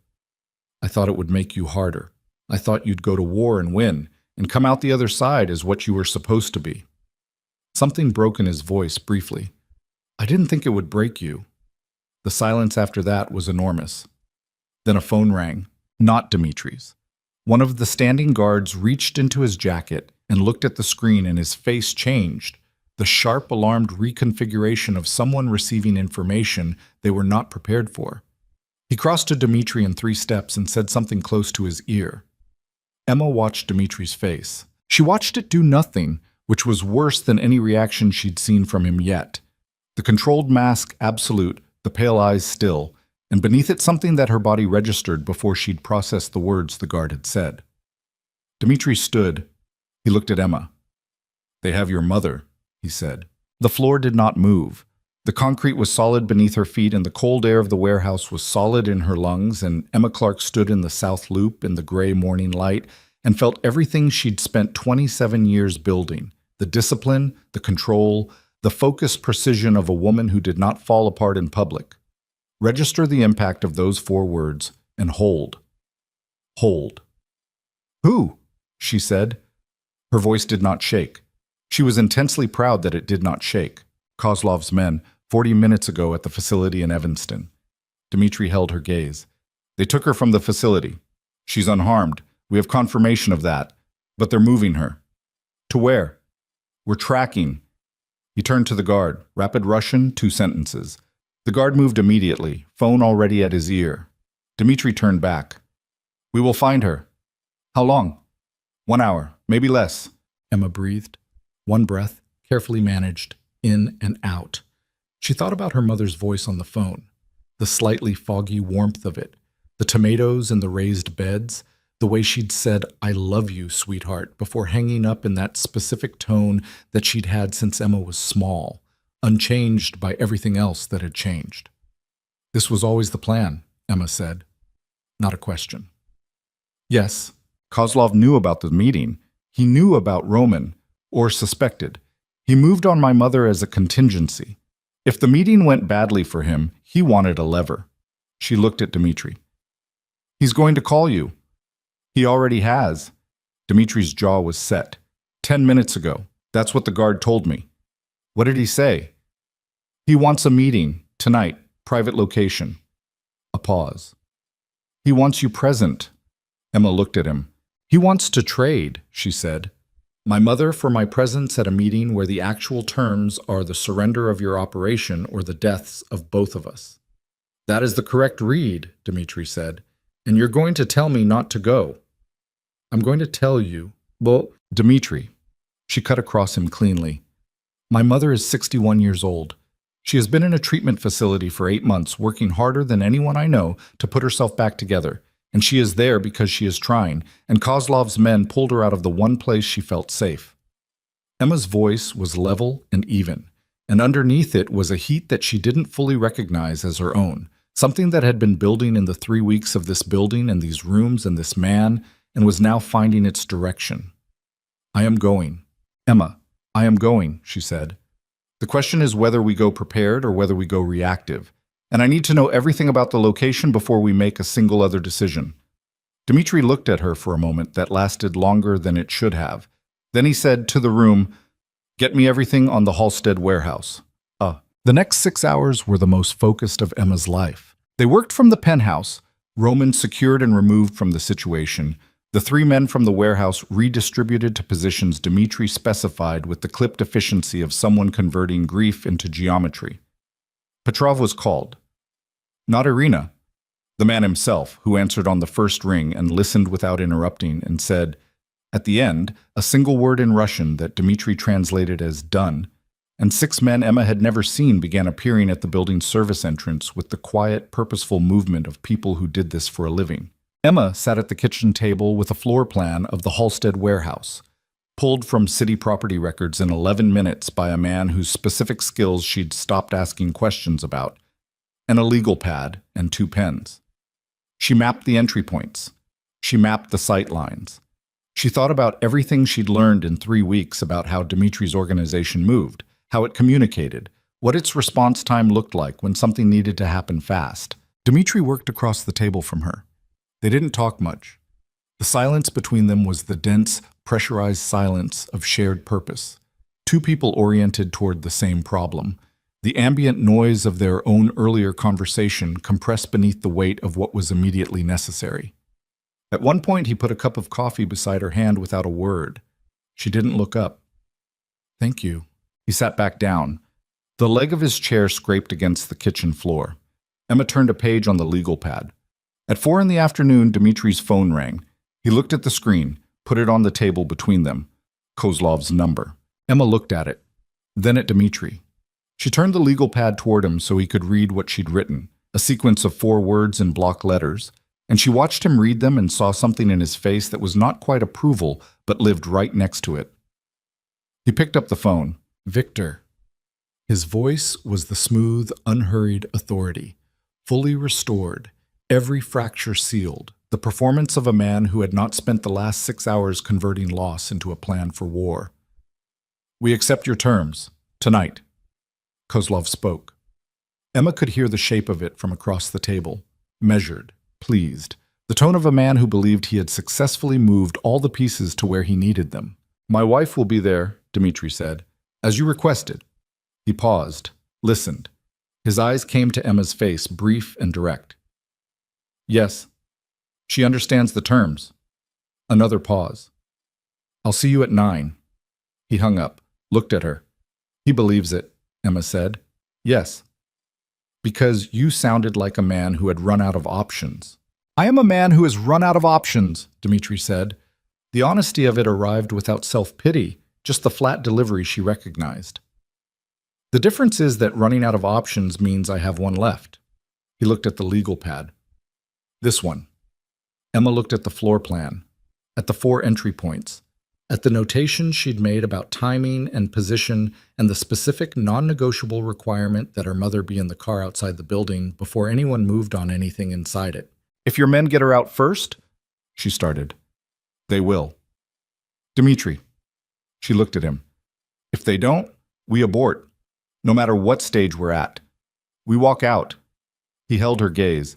I thought it would make you harder. I thought you'd go to war and win, and come out the other side as what you were supposed to be. Something broke in his voice briefly. I didn't think it would break you. The silence after that was enormous. Then a phone rang, not Dimitri's. One of the standing guards reached into his jacket and looked at the screen, and his face changed. The sharp, alarmed reconfiguration of someone receiving information they were not prepared for. He crossed to Dimitri in 3 steps and said something close to his ear. Emma watched Dimitri's face. She watched it do nothing, which was worse than any reaction she'd seen from him yet. The controlled mask absolute, the pale eyes still, and beneath it something that her body registered before she'd processed the words the guard had said. Dimitri stood. He looked at Emma. They have your mother, he said. The floor did not move. The concrete was solid beneath her feet, and the cold air of the warehouse was solid in her lungs, and Emma Clark stood in the south loop in the gray morning light and felt everything she'd spent 27 years building, the discipline, the control, the focused precision of a woman who did not fall apart in public. Register the impact of those 4 words and hold. Hold. Who? She said. Her voice did not shake. She was intensely proud that it did not shake. Kozlov's men, 40 minutes ago at the facility in Evanston. Dimitri held her gaze. They took her from the facility. She's unharmed. We have confirmation of that. But they're moving her. To where? We're tracking. He turned to the guard. Rapid Russian, 2 sentences. The guard moved immediately, phone already at his ear. Dimitri turned back. We will find her. How long? 1 hour, maybe less. Emma breathed. 1 breath, carefully managed, in and out. She thought about her mother's voice on the phone, the slightly foggy warmth of it, the tomatoes and the raised beds, the way she'd said, I love you, sweetheart, before hanging up in that specific tone that she'd had since Emma was small, unchanged by everything else that had changed. This was always the plan, Emma said. Not a question. Yes, Kozlov knew about the meeting. He knew about Roman, or suspected. He moved on my mother as a contingency. If the meeting went badly for him, he wanted a lever. She looked at Dimitri. He's going to call you. He already has. Dimitri's jaw was set. 10 minutes ago. That's what the guard told me. What did he say? He wants a meeting, tonight, private location. A pause. He wants you present. Emma looked at him. He wants to trade, she said. My mother for my presence at a meeting where the actual terms are the surrender of your operation or the deaths of both of us. That is the correct read, Dimitri said, and you're going to tell me not to go. I'm going to tell you. Well, Dimitri. She cut across him cleanly. My mother is 61 years old. She has been in a treatment facility for 8 months, working harder than anyone I know to put herself back together. And she is there because she is trying, and Kozlov's men pulled her out of the one place she felt safe. Emma's voice was level and even, and underneath it was a heat that she didn't fully recognize as her own, something that had been building in the 3 weeks of this building and these rooms and this man, and was now finding its direction. I am going. Emma, I am going, she said. The question is whether we go prepared or whether we go reactive. And I need to know everything about the location before we make a single other decision. Dimitri looked at her for a moment that lasted longer than it should have. Then he said to the room, Get me everything on the Halstead warehouse. The next 6 hours were the most focused of Emma's life. They worked from the penthouse, Roman secured and removed from the situation. The 3 men from the warehouse redistributed to positions Dimitri specified with the clipped efficiency of someone converting grief into geometry. Petrov was called. Not Irina. The man himself, who answered on the first ring and listened without interrupting and said, at the end, a single word in Russian that Dimitri translated as done, and 6 men Emma had never seen began appearing at the building's service entrance with the quiet, purposeful movement of people who did this for a living. Emma sat at the kitchen table with a floor plan of the Halstead warehouse, pulled from city property records in 11 minutes by a man whose specific skills she'd stopped asking questions about, and a legal pad and 2 pens. She mapped the entry points. She mapped the sight lines. She thought about everything she'd learned in 3 weeks about how Dimitri's organization moved, how it communicated, what its response time looked like when something needed to happen fast. Dimitri worked across the table from her. They didn't talk much. The silence between them was the dense, pressurized silence of shared purpose. Two people oriented toward the same problem. The ambient noise of their own earlier conversation compressed beneath the weight of what was immediately necessary. At one point, he put a cup of coffee beside her hand without a word. She didn't look up. "Thank you." He sat back down. The leg of his chair scraped against the kitchen floor. Emma turned a page on the legal pad. At 4 in the afternoon, Dmitri's phone rang. He looked at the screen, put it on the table between them. Kozlov's number. Emma looked at it, then at Dmitri. She turned the legal pad toward him so he could read what she'd written, a sequence of 4 words in block letters, and she watched him read them and saw something in his face that was not quite approval, but lived right next to it. He picked up the phone. "Victor." His voice was the smooth, unhurried authority, fully restored, every fracture sealed, the performance of a man who had not spent the last 6 hours converting loss into a plan for war. "We accept your terms. Tonight." Kozlov spoke. Emma could hear the shape of it from across the table, measured, pleased, the tone of a man who believed he had successfully moved all the pieces to where he needed them. "My wife will be there," Dmitri said, "as you requested." He paused, listened. His eyes came to Emma's face, brief and direct. "Yes. She understands the terms." Another pause. "I'll see you at 9. He hung up, looked at her. "He believes it," Emma said. "Yes. Because you sounded like a man who had run out of options." "I am a man who has run out of options," Dmitri said. The honesty of it arrived without self-pity, just the flat delivery she recognized. "The difference is that running out of options means I have one left." He looked at the legal pad. "This one." Emma looked at the floor plan, at the 4 entry points, at the notations she'd made about timing and position and the specific non-negotiable requirement that her mother be in the car outside the building before anyone moved on anything inside it. "If your men get her out first," she started. "They will." "Dmitri." She looked at him. "If they don't, we abort, no matter what stage we're at. We walk out." He held her gaze.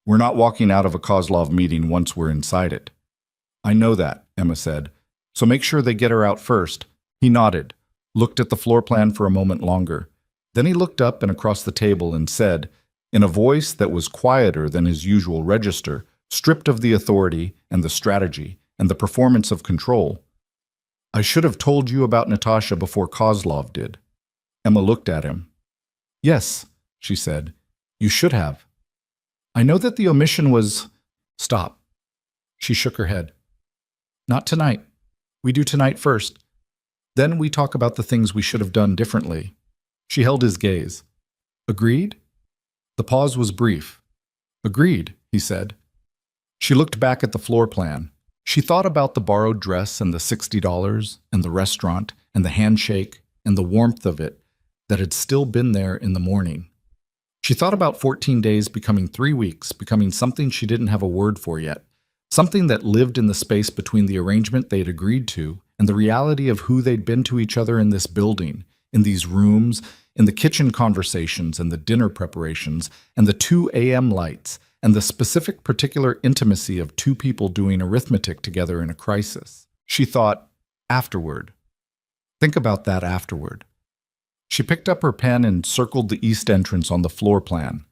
"We're not walking out of a Kozlov meeting once we're inside it." "I know that," Emma said. "So make sure they get her out first." He nodded, looked at the floor plan for a moment longer. Then he looked up and across the table and said, in a voice that was quieter than his usual register, stripped of the authority and the strategy and the performance of control, "I should have told you about Natasha before Kozlov did." Emma looked at him. "Yes," she said, "you should have. I know that the omission was—" "Stop." She shook her head. "Not tonight. We do tonight first. Then we talk about the things we should have done differently." She held his gaze. "Agreed?" The pause was brief. "Agreed," he said. She looked back at the floor plan. She thought about the borrowed dress and the $60 and the restaurant and the handshake and the warmth of it that had still been there in the morning. She thought about 14 days becoming 3 weeks, becoming something she didn't have a word for yet, something that lived in the space between the arrangement they'd agreed to and the reality of who they'd been to each other in this building, in these rooms, in the kitchen conversations and the dinner preparations, and the 2 a.m. lights, and the specific particular intimacy of 2 people doing arithmetic together in a crisis. She thought, afterward. Think about that afterward. She picked up her pen and circled the east entrance on the floor plan.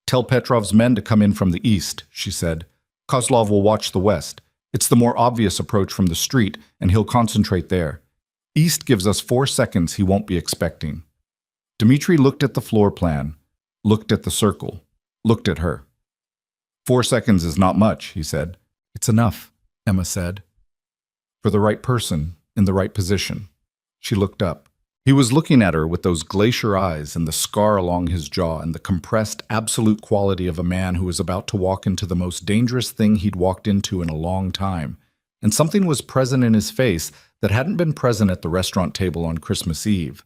"Tell Petrov's men to come in from the east," she said. "Kozlov will watch the west. It's the more obvious approach from the street, and he'll concentrate there. East gives us 4 seconds he won't be expecting." Dmitri looked at the floor plan, looked at the circle, looked at her. 4 seconds is not much, he said. "It's enough," Emma said. "For the right person, in the right position." She looked up. He was looking at her with those glacier eyes and the scar along his jaw and the compressed, absolute quality of a man who was about to walk into the most dangerous thing he'd walked into in a long time. And something was present in his face that hadn't been present at the restaurant table on Christmas Eve.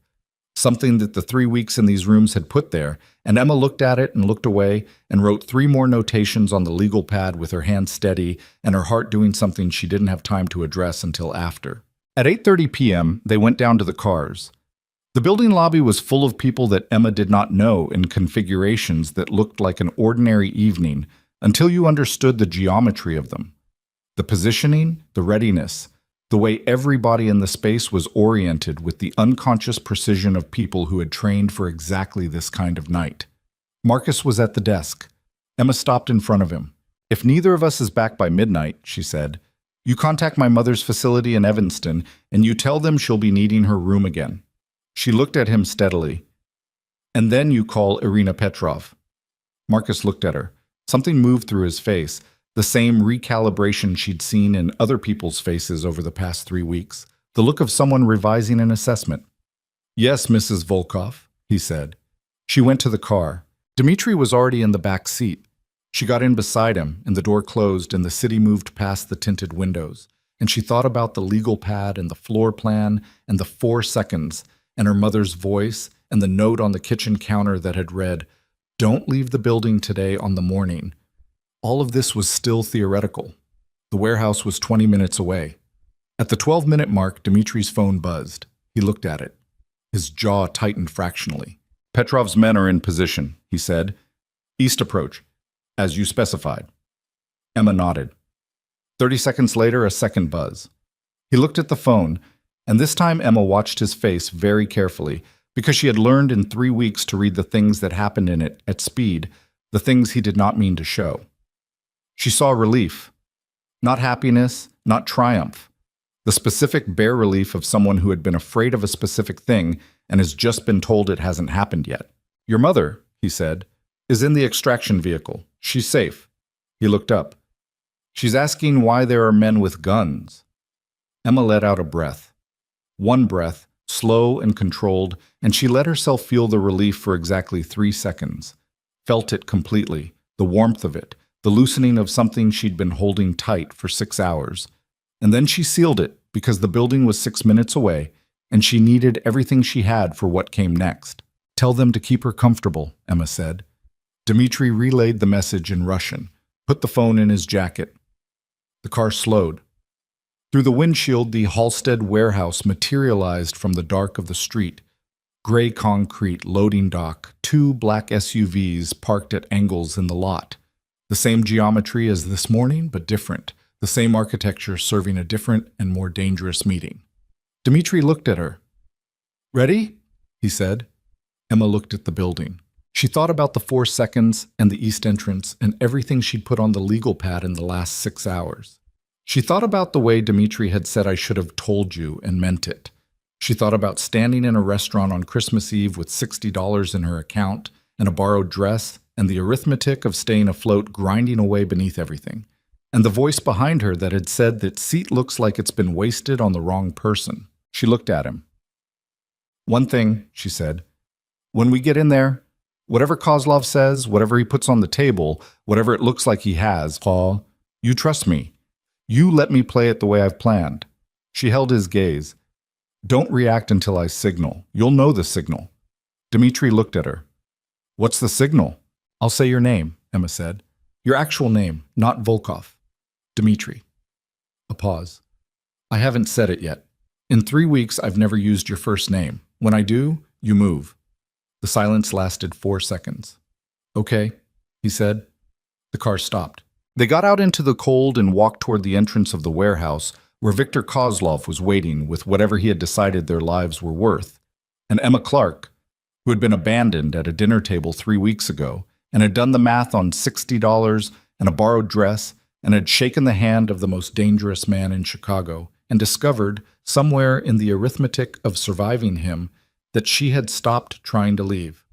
Something that the 3 weeks in these rooms had put there, and Emma looked at it and looked away and wrote 3 more notations on the legal pad with her hand steady and her heart doing something she didn't have time to address until after. At 8:30 p.m., they went down to the cars. The building lobby was full of people that Emma did not know in configurations that looked like an ordinary evening until you understood the geometry of them. The positioning, the readiness, The way everybody in the space was oriented with the unconscious precision of people who had trained for exactly this kind of night. Marcus was at the desk. Emma stopped in front of him. "If neither of us is back by midnight," she said, "you contact my mother's facility in Evanston and you tell them she'll be needing her room again." She looked at him steadily. "And then you call Irina Petrov." Marcus looked at her. Something moved through his face, the same recalibration she'd seen in other people's faces over the past 3 weeks, the look of someone revising an assessment. "Yes, Mrs. Volkov," he said. She went to the car. Dmitri was already in the back seat. She got in beside him, and the door closed and the city moved past the tinted windows, and she thought about the legal pad and the floor plan and the 4 seconds and her mother's voice and the note on the kitchen counter that had read, "Don't leave the building today on the morning." All of this was still theoretical. The warehouse was 20 minutes away. At the 12-minute mark, Dmitri's phone buzzed. He looked at it. His jaw tightened fractionally. "Petrov's men are in position," he said. "East approach, as you specified." Emma nodded. 30 seconds later, a second buzz. He looked at the phone, and this time Emma watched his face very carefully, because she had learned in 3 weeks to read the things that happened in it at speed, the things he did not mean to show. She saw relief. Not happiness, not triumph. The specific bare relief of someone who had been afraid of a specific thing and has just been told it hasn't happened yet. "Your mother," he said, "is in the extraction vehicle. She's safe." He looked up. "She's asking why there are men with guns." Emma let out a breath. One breath, slow and controlled, and she let herself feel the relief for exactly 3 seconds. Felt it completely, the warmth of it, the loosening of something she'd been holding tight for 6 hours. And then she sealed it because the building was 6 minutes away, and she needed everything she had for what came next. "Tell them to keep her comfortable," Emma said. Dmitri relayed the message in Russian, put the phone in his jacket. The car slowed. Through the windshield, the Halstead warehouse materialized from the dark of the street. Gray concrete loading dock, 2 black SUVs parked at angles in the lot. The same geometry as this morning, but different. The same architecture serving a different and more dangerous meeting. Dmitri looked at her. "Ready?" he said. Emma looked at the building. She thought about the 4 seconds and the east entrance and everything she'd put on the legal pad in the last 6 hours. She thought about the way Dmitri had said, "I should have told you," and meant it. She thought about standing in a restaurant on Christmas Eve with $60 in her account and a borrowed dress and the arithmetic of staying afloat grinding away beneath everything. And the voice behind her that had said that seat looks like it's been wasted on the wrong person. She looked at him. "One thing," she said. "When we get in there, whatever Kozlov says, whatever he puts on the table, whatever it looks like he has, Paul, you trust me. You let me play it the way I've planned." She held his gaze. "Don't react until I signal. You'll know the signal." Dmitri looked at her. "What's the signal?" "I'll say your name," Emma said. "Your actual name, not Volkov." "Dmitri." A pause. "I haven't said it yet. In 3 weeks, I've never used your first name. When I do, you move." The silence lasted 4 seconds. "Okay," he said. The car stopped. They got out into the cold and walked toward the entrance of the warehouse, where Viktor Kozlov was waiting with whatever he had decided their lives were worth, and Emma Clark, who had been abandoned at a dinner table 3 weeks ago, and had done the math on $60 and a borrowed dress, and had shaken the hand of the most dangerous man in Chicago, and discovered, somewhere in the arithmetic of surviving him, that she had stopped trying to leave.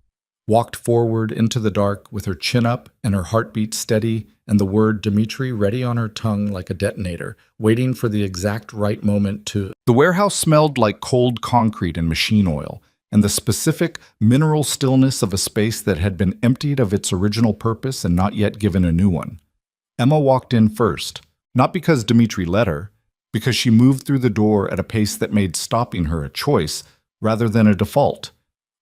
Walked forward into the dark with her chin up and her heartbeat steady and the word Dmitri ready on her tongue like a detonator, waiting for the exact right moment to... The warehouse smelled like cold concrete and machine oil, and the specific mineral stillness of a space that had been emptied of its original purpose and not yet given a new one. Emma walked in first, not because Dmitri let her, because she moved through the door at a pace that made stopping her a choice rather than a default.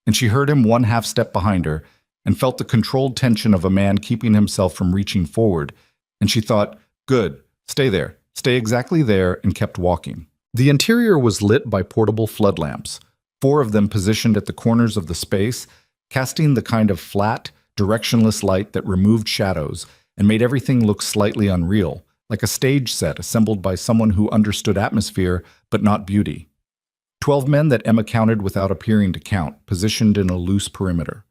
And she heard him 1/2 step behind her and felt the controlled tension of a man keeping himself from reaching forward. And she thought, "Good, stay there, stay exactly there," and kept walking. The interior was lit by portable flood lamps, 4 of them positioned at the corners of the space, casting the kind of flat, directionless light that removed shadows and made everything look slightly unreal, like a stage set assembled by someone who understood atmosphere but not beauty. 12 men that Emma counted without appearing to count, positioned in a loose perimeter.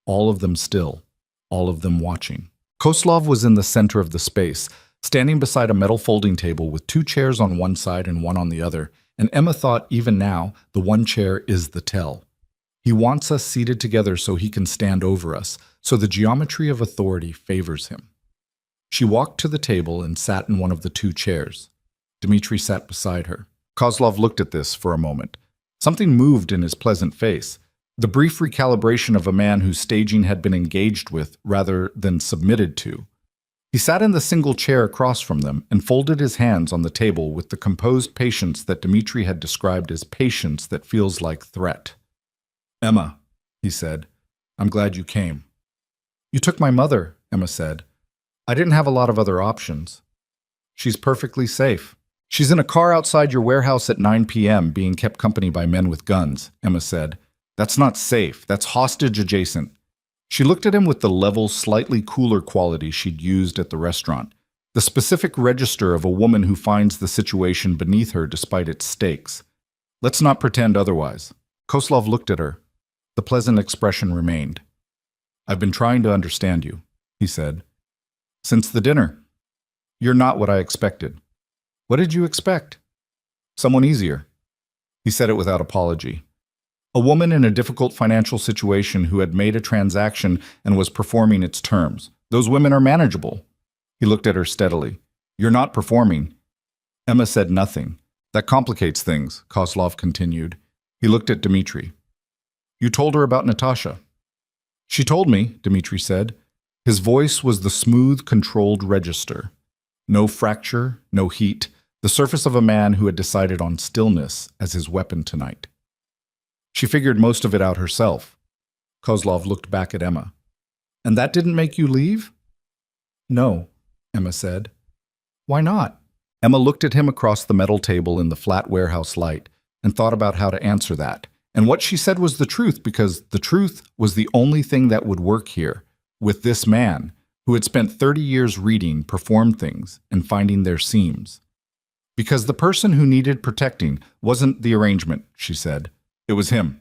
All of them still, all of them watching. Koslov was in the center of the space, standing beside a metal folding table with 2 chairs on one side and one on the other, and Emma thought even now the one chair is the tell. He wants us seated together so he can stand over us, so the geometry of authority favors him. She walked to the table and sat in one of the 2 chairs. Dmitri sat beside her. Kozlov looked at this for a moment. Something moved in his pleasant face, the brief recalibration of a man whose staging had been engaged with rather than submitted to. He sat in the single chair across from them and folded his hands on the table with the composed patience that Dmitri had described as patience that feels like threat. "Emma," he said, "I'm glad you came." "You took my mother," Emma said. "I didn't have a lot of other options." "She's perfectly safe. She's in a car outside your warehouse at 9 p.m. being kept company by men with guns," Emma said. "That's not safe. That's hostage adjacent." She looked at him with the level, slightly cooler quality she'd used at the restaurant, the specific register of a woman who finds the situation beneath her despite its stakes. "Let's not pretend otherwise." Koslov looked at her. The pleasant expression remained. "I've been trying to understand you," he said. "Since the dinner. You're not what I expected." "What did you expect?" "Someone easier." He said it without apology. A woman in a difficult financial situation who had made a transaction and was performing its terms. Those women are manageable. He looked at her steadily. "You're not performing." Emma said nothing. "That complicates things," Koslov continued. He looked at Dmitri. "You told her about Natasha." "She told me," Dmitri said. His voice was the smooth, controlled register. No fracture, no heat, the surface of a man who had decided on stillness as his weapon tonight. "She figured most of it out herself." Kozlov looked back at Emma. "And that didn't make you leave?" "No," Emma said. "Why not?" Emma looked at him across the metal table in the flat warehouse light and thought about how to answer that. And what she said was the truth, because the truth was the only thing that would work here, with this man, who had spent 30 years reading, performed things, and finding their seams. Because the person who needed protecting wasn't the arrangement, she said. It was him.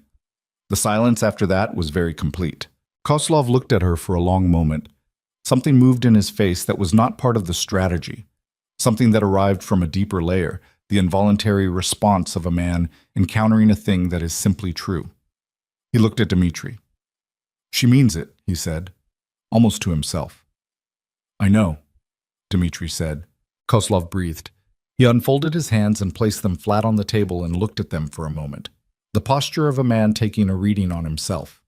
The silence after that was very complete. Koslov looked at her for a long moment. Something moved in his face that was not part of the strategy. Something that arrived from a deeper layer, the involuntary response of a man encountering a thing that is simply true. He looked at Dmitri. "She means it," he said, almost to himself. "I know," Dmitri said. Koslov breathed. He unfolded his hands and placed them flat on the table and looked at them for a moment. The posture of a man taking a reading on himself.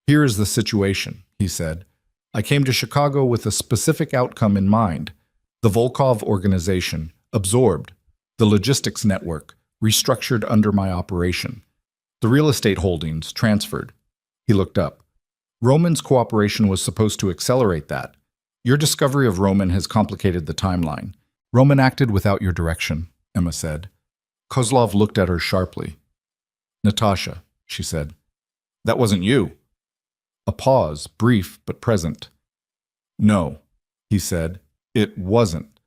"Here is the situation," he said. "I came to Chicago with a specific outcome in mind. The Volkov organization, absorbed. The logistics network, restructured under my operation. The real estate holdings, transferred." He looked up. "Roman's cooperation was supposed to accelerate that. Your discovery of Roman has complicated the timeline. Roman acted without your direction," Emma said. Kozlov looked at her sharply. "Natasha," she said. "That wasn't you." A pause, brief but present. "No," he said. "It wasn't.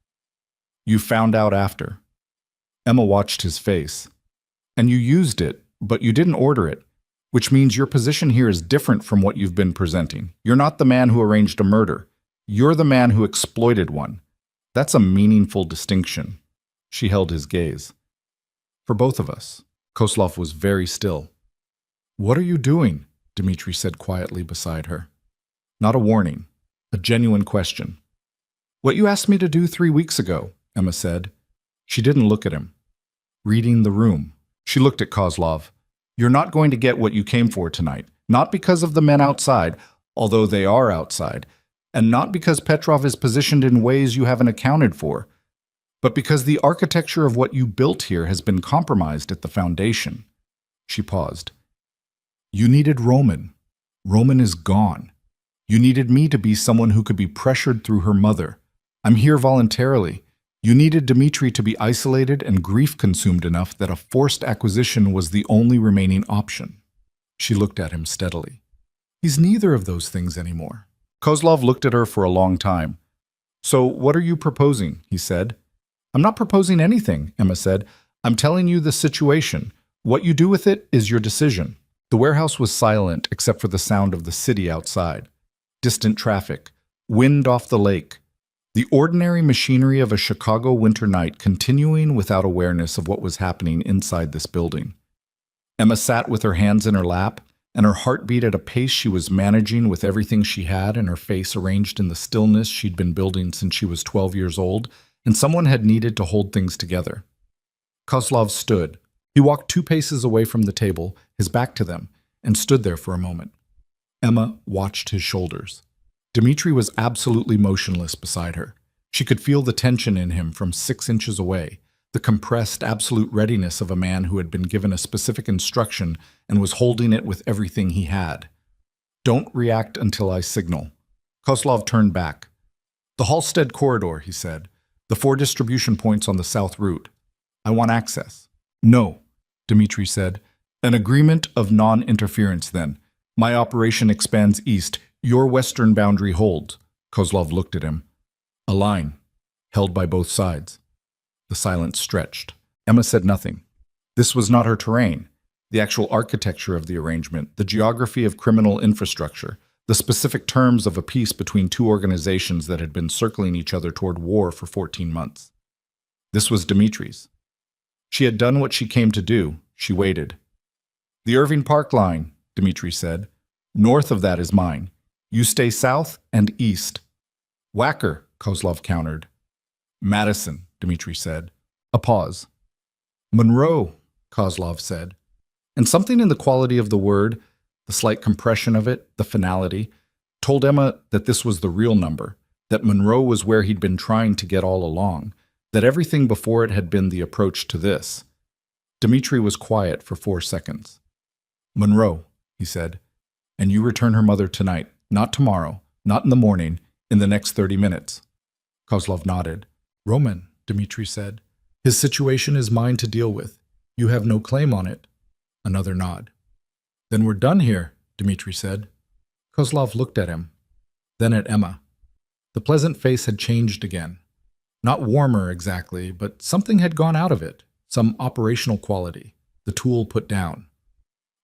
You found out after." Emma watched his face. "And you used it, but you didn't order it, which means your position here is different from what you've been presenting. You're not the man who arranged a murder. You're the man who exploited one. That's a meaningful distinction." She held his gaze. "For both of us." Koslov was very still. "What are you doing?" Dmitri said quietly beside her. Not a warning, a genuine question. "What you asked me to do 3 weeks ago," Emma said. She didn't look at him. "Reading the room." She looked at Kozlov. "You're not going to get what you came for tonight, not because of the men outside, although they are outside, and not because Petrov is positioned in ways you haven't accounted for, but because the architecture of what you built here has been compromised at the foundation." She paused. "You needed Roman. Roman is gone. You needed me to be someone who could be pressured through her mother. I'm here voluntarily. You needed Dmitri to be isolated and grief-consumed enough that a forced acquisition was the only remaining option." She looked at him steadily. "He's neither of those things anymore." Kozlov looked at her for a long time. "So what are you proposing?" he said. "I'm not proposing anything," Emma said. "I'm telling you the situation. What you do with it is your decision." The warehouse was silent except for the sound of the city outside. Distant traffic, wind off the lake, the ordinary machinery of a Chicago winter night continuing without awareness of what was happening inside this building. Emma sat with her hands in her lap, and her heart beat at a pace she was managing with everything she had and her face arranged in the stillness she'd been building since she was 12 years old, and someone had needed to hold things together. Kozlov stood. He walked 2 paces away from the table, his back to them, and stood there for a moment. Emma watched his shoulders. Dmitri was absolutely motionless beside her. She could feel the tension in him from 6 inches away, the compressed, absolute readiness of a man who had been given a specific instruction and was holding it with everything he had. "Don't react until I signal." Kozlov turned back. "The Halstead corridor," he said. "The 4 distribution points on the south route. I want access." "No," Dmitri said. "An agreement of non-interference, then. My operation expands east. Your western boundary holds." Kozlov looked at him. "A line, held by both sides." The silence stretched. Emma said nothing. This was not her terrain. The actual architecture of the arrangement, the geography of criminal infrastructure, the specific terms of a peace between 2 organizations that had been circling each other toward war for 14 months. This was Dmitri's. She had done what she came to do. She waited. "The Irving Park line," Dmitri said. "North of that is mine. You stay south and east." "Whacker," Kozlov countered. "Madison," Dmitri said. A pause. "Monroe," Kozlov said. And something in the quality of the word, the slight compression of it, the finality, told Emma that this was the real number, that Monroe was where he'd been trying to get all along, that everything before it had been the approach to this. Dmitri was quiet for 4 seconds. "Monroe," he said, "and you return her mother tonight, not tomorrow, not in the morning, in the next 30 minutes. Kozlov nodded. "Roman," Dmitri said. "His situation is mine to deal with. You have no claim on it." Another nod. "Then we're done here," Dmitri said. Kozlov looked at him, then at Emma. The pleasant face had changed again. Not warmer exactly, but something had gone out of it, some operational quality, the tool put down.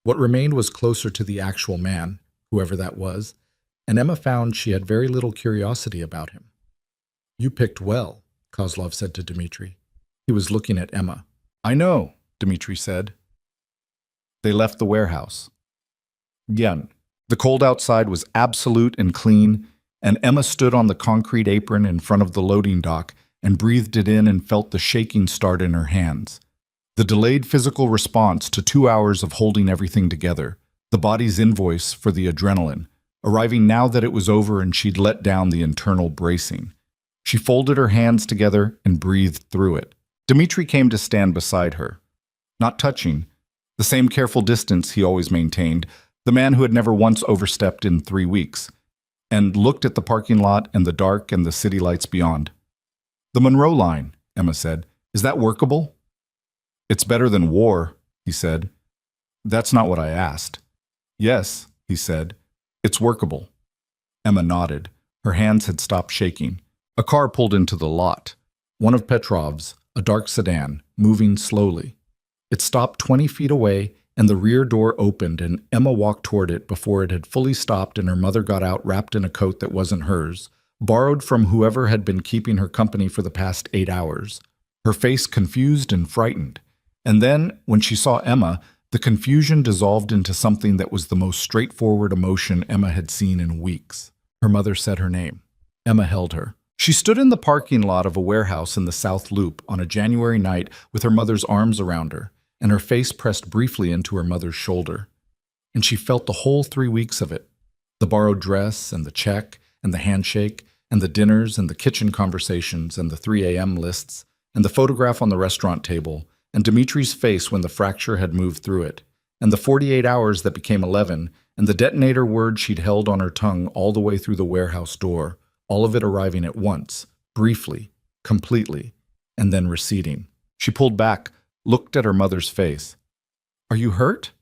What remained was closer to the actual man, whoever that was, and Emma found she had very little curiosity about him. "You picked well," Kozlov said to Dmitri. He was looking at Emma. "I know," Dmitri said. They left the warehouse. Again, the cold outside was absolute and clean, and Emma stood on the concrete apron in front of the loading dock and breathed it in and felt the shaking start in her hands. The delayed physical response to 2 hours of holding everything together, the body's invoice for the adrenaline, arriving now that it was over and she'd let down the internal bracing. She folded her hands together and breathed through it. Dmitri came to stand beside her. Not touching, the same careful distance he always maintained, the man who had never once overstepped in 3 weeks, and looked at the parking lot and the dark and the city lights beyond. "The Monroe line," Emma said. "Is that workable?" "It's better than war," he said. "That's not what I asked." "Yes," he said. "It's workable." Emma nodded. Her hands had stopped shaking. A car pulled into the lot. One of Petrov's, a dark sedan, moving slowly. It stopped 20 feet away, and the rear door opened, and Emma walked toward it before it had fully stopped and her mother got out wrapped in a coat that wasn't hers, borrowed from whoever had been keeping her company for the past 8 hours. Her face confused and frightened. And then, when she saw Emma, the confusion dissolved into something that was the most straightforward emotion Emma had seen in weeks. Her mother said her name. Emma held her. She stood in the parking lot of a warehouse in the South Loop on a January night with her mother's arms around her, and her face pressed briefly into her mother's shoulder. And she felt the whole 3 weeks of it. The borrowed dress, and the check, and the handshake, and the dinners, and the kitchen conversations, and the 3 a.m. lists, and the photograph on the restaurant table, and Dmitri's face when the fracture had moved through it, and the 48 hours that became 11, and the detonator word she'd held on her tongue all the way through the warehouse door, all of it arriving at once, briefly, completely, and then receding. She pulled back, looked at her mother's face. "Are you hurt?"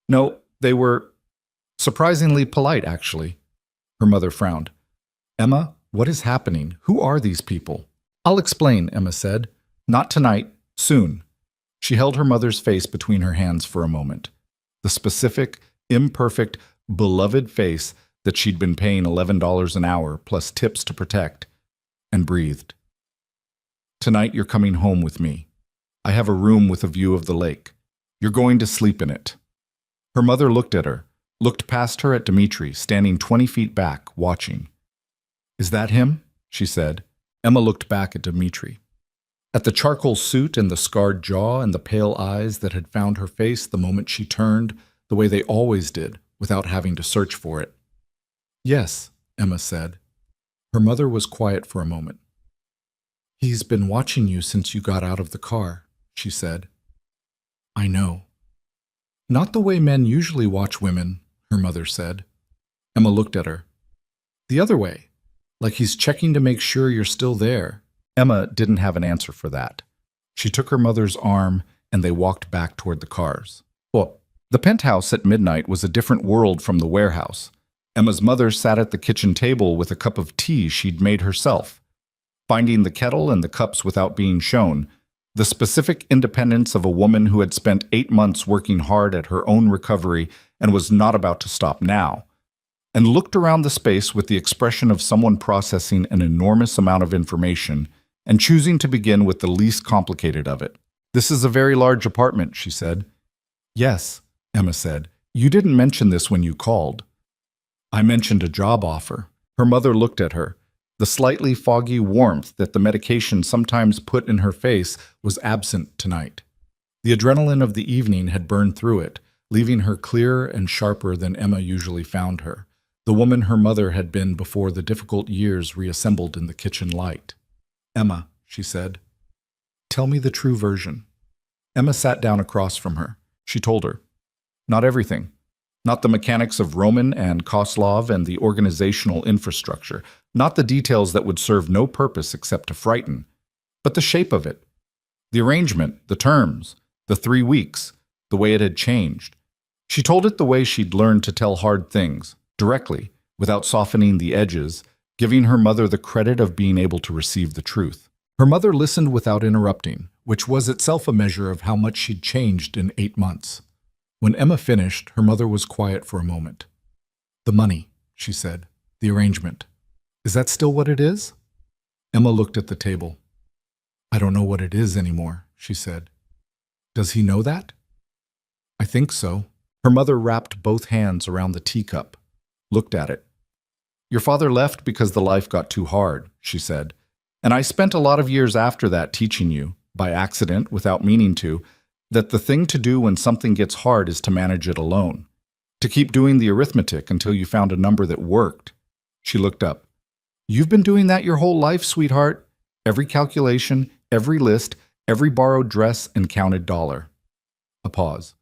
"No, they were surprisingly polite, actually." Her mother frowned. "Emma, What is happening? Who are these people? I'll explain, Emma said. Not tonight, soon. She held her mother's face between her hands for a moment. The specific, imperfect, beloved face that she'd been paying $11 an hour plus tips to protect, and breathed. Tonight you're coming home with me. I have a room with a view of the lake. You're going to sleep in it. Her mother looked at her, looked past her at Dmitri, standing 20 feet back, watching. Is that him? She said. Emma looked back at Dmitri. At the charcoal suit and the scarred jaw and the pale eyes that had found her face the moment she turned, the way they always did, without having to search for it. Yes, Emma said. Her mother was quiet for a moment. He's been watching you since you got out of the car, she said. I know. Not the way men usually watch women, her mother said. Emma looked at her. The other way, like he's checking to make sure you're still there. Emma didn't have an answer for that. She took her mother's arm and they walked back toward the cars. Well, the penthouse at midnight was a different world from the warehouse. Emma's mother sat at the kitchen table with a cup of tea she'd made herself. Finding the kettle and the cups without being shown, the specific independence of a woman who had spent 8 months working hard at her own recovery and was not about to stop now, and looked around the space with the expression of someone processing an enormous amount of information and choosing to begin with the least complicated of it. This is a very large apartment, she said. Yes, Emma said. You didn't mention this when you called. I mentioned a job offer. Her mother looked at her. The slightly foggy warmth that the medication sometimes put in her face was absent tonight. The adrenaline of the evening had burned through it, leaving her clearer and sharper than Emma usually found her, the woman her mother had been before the difficult years reassembled in the kitchen light. Emma, she said, tell me the true version. Emma sat down across from her. She told her, not everything. Not the mechanics of Roman and Koslov and the organizational infrastructure, not the details that would serve no purpose except to frighten, but the shape of it, the arrangement, the terms, the 3 weeks, the way it had changed. She told it the way she'd learned to tell hard things, directly, without softening the edges, giving her mother the credit of being able to receive the truth. Her mother listened without interrupting, which was itself a measure of how much she'd changed in 8 months. When Emma finished, her mother was quiet for a moment. The money, she said, the arrangement. Is that still what it is? Emma looked at the table. I don't know what it is anymore, she said. Does he know that? I think so. Her mother wrapped both hands around the teacup, looked at it. Your father left because the life got too hard, she said. And I spent a lot of years after that teaching you, by accident, without meaning to, that the thing to do when something gets hard is to manage it alone. To keep doing the arithmetic until you found a number that worked. She looked up. You've been doing that your whole life, sweetheart. Every calculation, every list, every borrowed dress and counted dollar. A pause.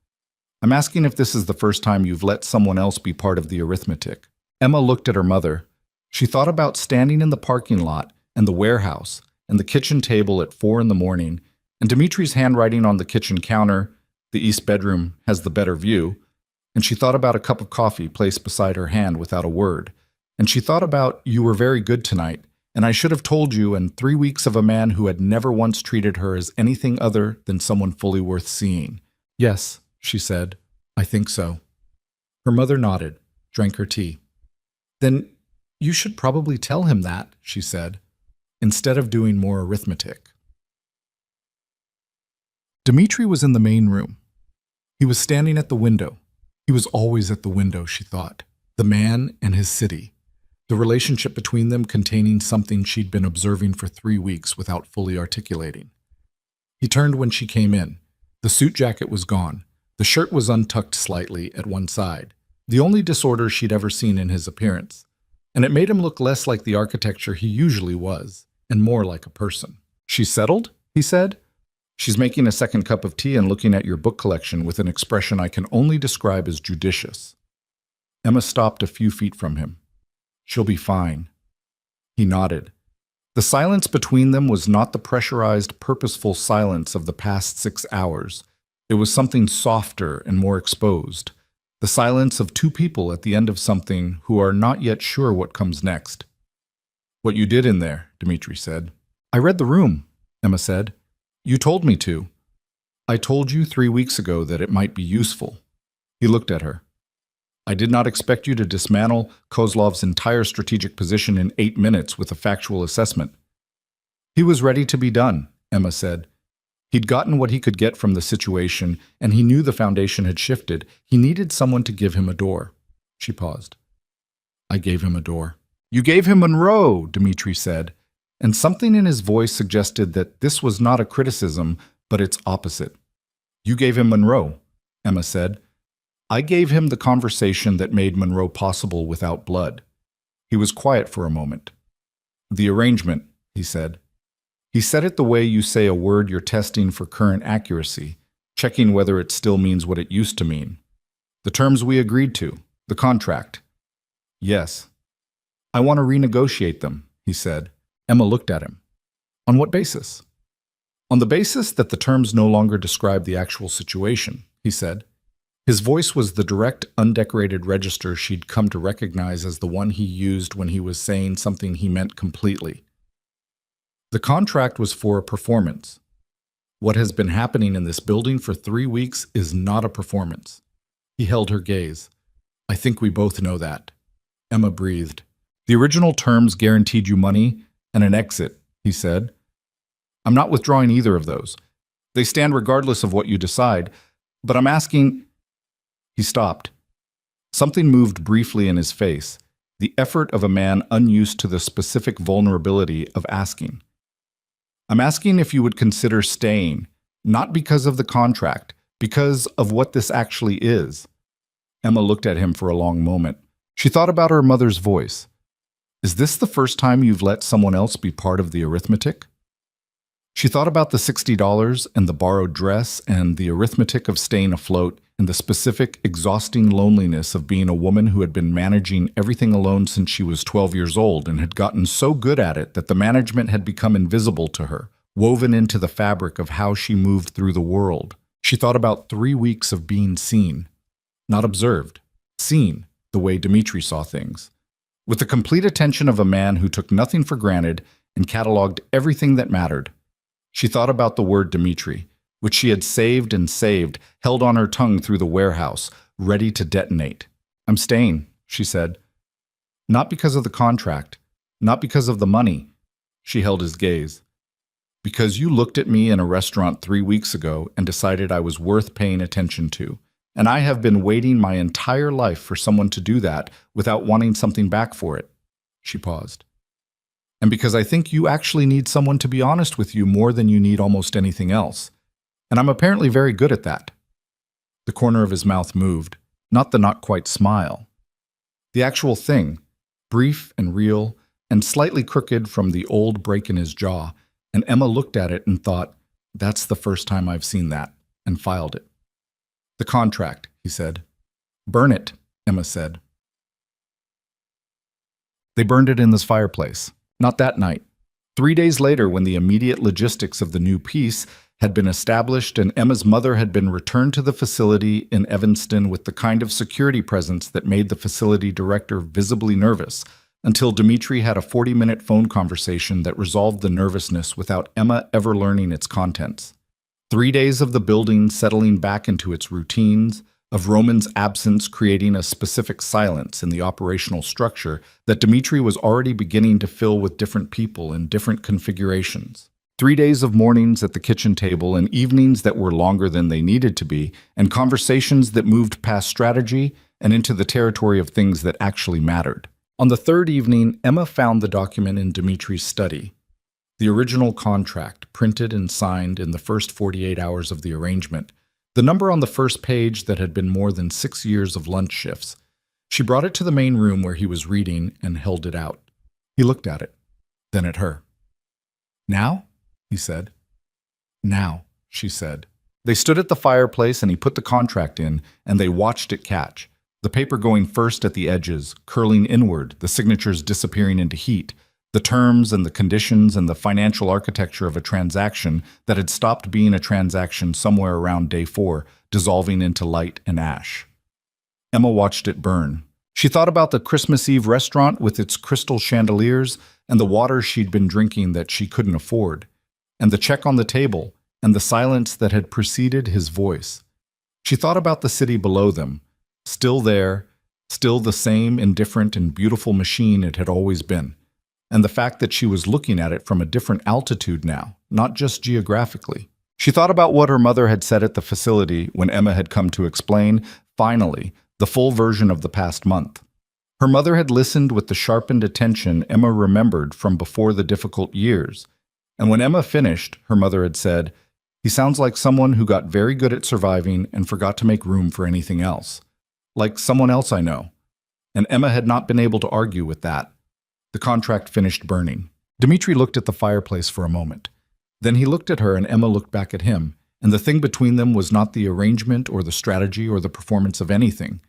I'm asking if this is the first time you've let someone else be part of the arithmetic. Emma looked at her mother. She thought about standing in the parking lot and the warehouse and the kitchen table at 4 a.m, and Dimitri's handwriting on the kitchen counter, the east bedroom has the better view, and she thought about a cup of coffee placed beside her hand without a word, and she thought about, you were very good tonight, and I should have told you, and 3 weeks of a man who had never once treated her as anything other than someone fully worth seeing. Yes, she said, I think so. Her mother nodded, drank her tea. Then you should probably tell him that, she said, instead of doing more arithmetic. Dmitri was in the main room. He was standing at the window. He was always at the window, she thought. The man and his city. The relationship between them containing something she'd been observing for 3 weeks without fully articulating. He turned when she came in. The suit jacket was gone. The shirt was untucked slightly at one side, the only disorder she'd ever seen in his appearance. And it made him look less like the architecture he usually was, and more like a person. She's settled? He said. She's making a second cup of tea and looking at your book collection with an expression I can only describe as judicious. Emma stopped a few feet from him. She'll be fine. He nodded. The silence between them was not the pressurized, purposeful silence of the past 6 hours. It was something softer and more exposed. The silence of 2 people at the end of something who are not yet sure what comes next. What you did in there, Dmitri said. I read the room, Emma said. You told me to. I told you 3 weeks ago that it might be useful. He looked at her. I did not expect you to dismantle Kozlov's entire strategic position in 8 minutes with a factual assessment. He was ready to be done, Emma said. He'd gotten what he could get from the situation, and he knew the foundation had shifted. He needed someone to give him a door. She paused. I gave him a door. You gave him Monroe, Dmitri said, and something in his voice suggested that this was not a criticism, but its opposite. You gave him Monroe, Emma said. I gave him the conversation that made Monroe possible without blood. He was quiet for a moment. The arrangement, he said. He said it the way you say a word you're testing for current accuracy, checking whether it still means what it used to mean. The terms we agreed to, the contract. Yes. I want to renegotiate them, he said. Emma looked at him. On what basis? On the basis that the terms no longer describe the actual situation, he said. His voice was the direct, undecorated register she'd come to recognize as the one he used when he was saying something he meant completely. The contract was for a performance. What has been happening in this building for 3 weeks is not a performance. He held her gaze. I think we both know that. Emma breathed. The original terms guaranteed you money and an exit, he said. I'm not withdrawing either of those. They stand regardless of what you decide, but I'm asking... He stopped. Something moved briefly in his face, the effort of a man unused to the specific vulnerability of asking. I'm asking if you would consider staying, not because of the contract, because of what this actually is. Emma looked at him for a long moment. She thought about her mother's voice. Is this the first time you've let someone else be part of the arithmetic? She thought about the $60 and the borrowed dress and the arithmetic of staying afloat and the specific, exhausting loneliness of being a woman who had been managing everything alone since she was 12 years old and had gotten so good at it that the management had become invisible to her, woven into the fabric of how she moved through the world. She thought about 3 weeks of being seen, not observed, seen the way Dmitri saw things, with the complete attention of a man who took nothing for granted and cataloged everything that mattered. She thought about the word Dmitri, which she had saved and saved, held on her tongue through the warehouse, ready to detonate. I'm staying, she said. Not because of the contract, not because of the money. She held his gaze. Because you looked at me in a restaurant 3 weeks ago and decided I was worth paying attention to. And I have been waiting my entire life for someone to do that without wanting something back for it. She paused. And because I think you actually need someone to be honest with you more than you need almost anything else. And I'm apparently very good at that. The corner of his mouth moved, not the not-quite smile. The actual thing, brief and real, and slightly crooked from the old break in his jaw, and Emma looked at it and thought, that's the first time I've seen that, and filed it. The contract, he said. Burn it, Emma said. They burned it in this fireplace. Not that night. 3 days later, when the immediate logistics of the new peace had been established and Emma's mother had been returned to the facility in Evanston with the kind of security presence that made the facility director visibly nervous, until Dmitri had a 40-minute phone conversation that resolved the nervousness without Emma ever learning its contents. 3 days of the building settling back into its routines, of Roman's absence creating a specific silence in the operational structure that Dmitri was already beginning to fill with different people in different configurations. 3 days of mornings at the kitchen table and evenings that were longer than they needed to be, and conversations that moved past strategy and into the territory of things that actually mattered. On the third evening, Emma found the document in Dmitri's study. The original contract, printed and signed in the first 48 hours of the arrangement. The number on the first page that had been more than 6 years of lunch shifts. She brought it to the main room where he was reading and held it out. He looked at it, then at her. Now? He said. Now, she said. They stood at the fireplace and he put the contract in, and they watched it catch. The paper going first at the edges, curling inward, the signatures disappearing into heat, the terms and the conditions and the financial architecture of a transaction that had stopped being a transaction somewhere around day 4, dissolving into light and ash. Emma watched it burn. She thought about the Christmas Eve restaurant with its crystal chandeliers and the water she'd been drinking that she couldn't afford, and the check on the table, and the silence that had preceded his voice. She thought about the city below them, still there, still the same indifferent and beautiful machine it had always been, and the fact that she was looking at it from a different altitude now, not just geographically. She thought about what her mother had said at the facility when Emma had come to explain, finally, the full version of the past month. Her mother had listened with the sharpened attention Emma remembered from before the difficult years, and when Emma finished, her mother had said, "He sounds like someone who got very good at surviving and forgot to make room for anything else. Like someone else I know." And Emma had not been able to argue with that. The contract finished burning. Dmitri looked at the fireplace for a moment. Then he looked at her and Emma looked back at him, and the thing between them was not the arrangement or the strategy or the performance of anything.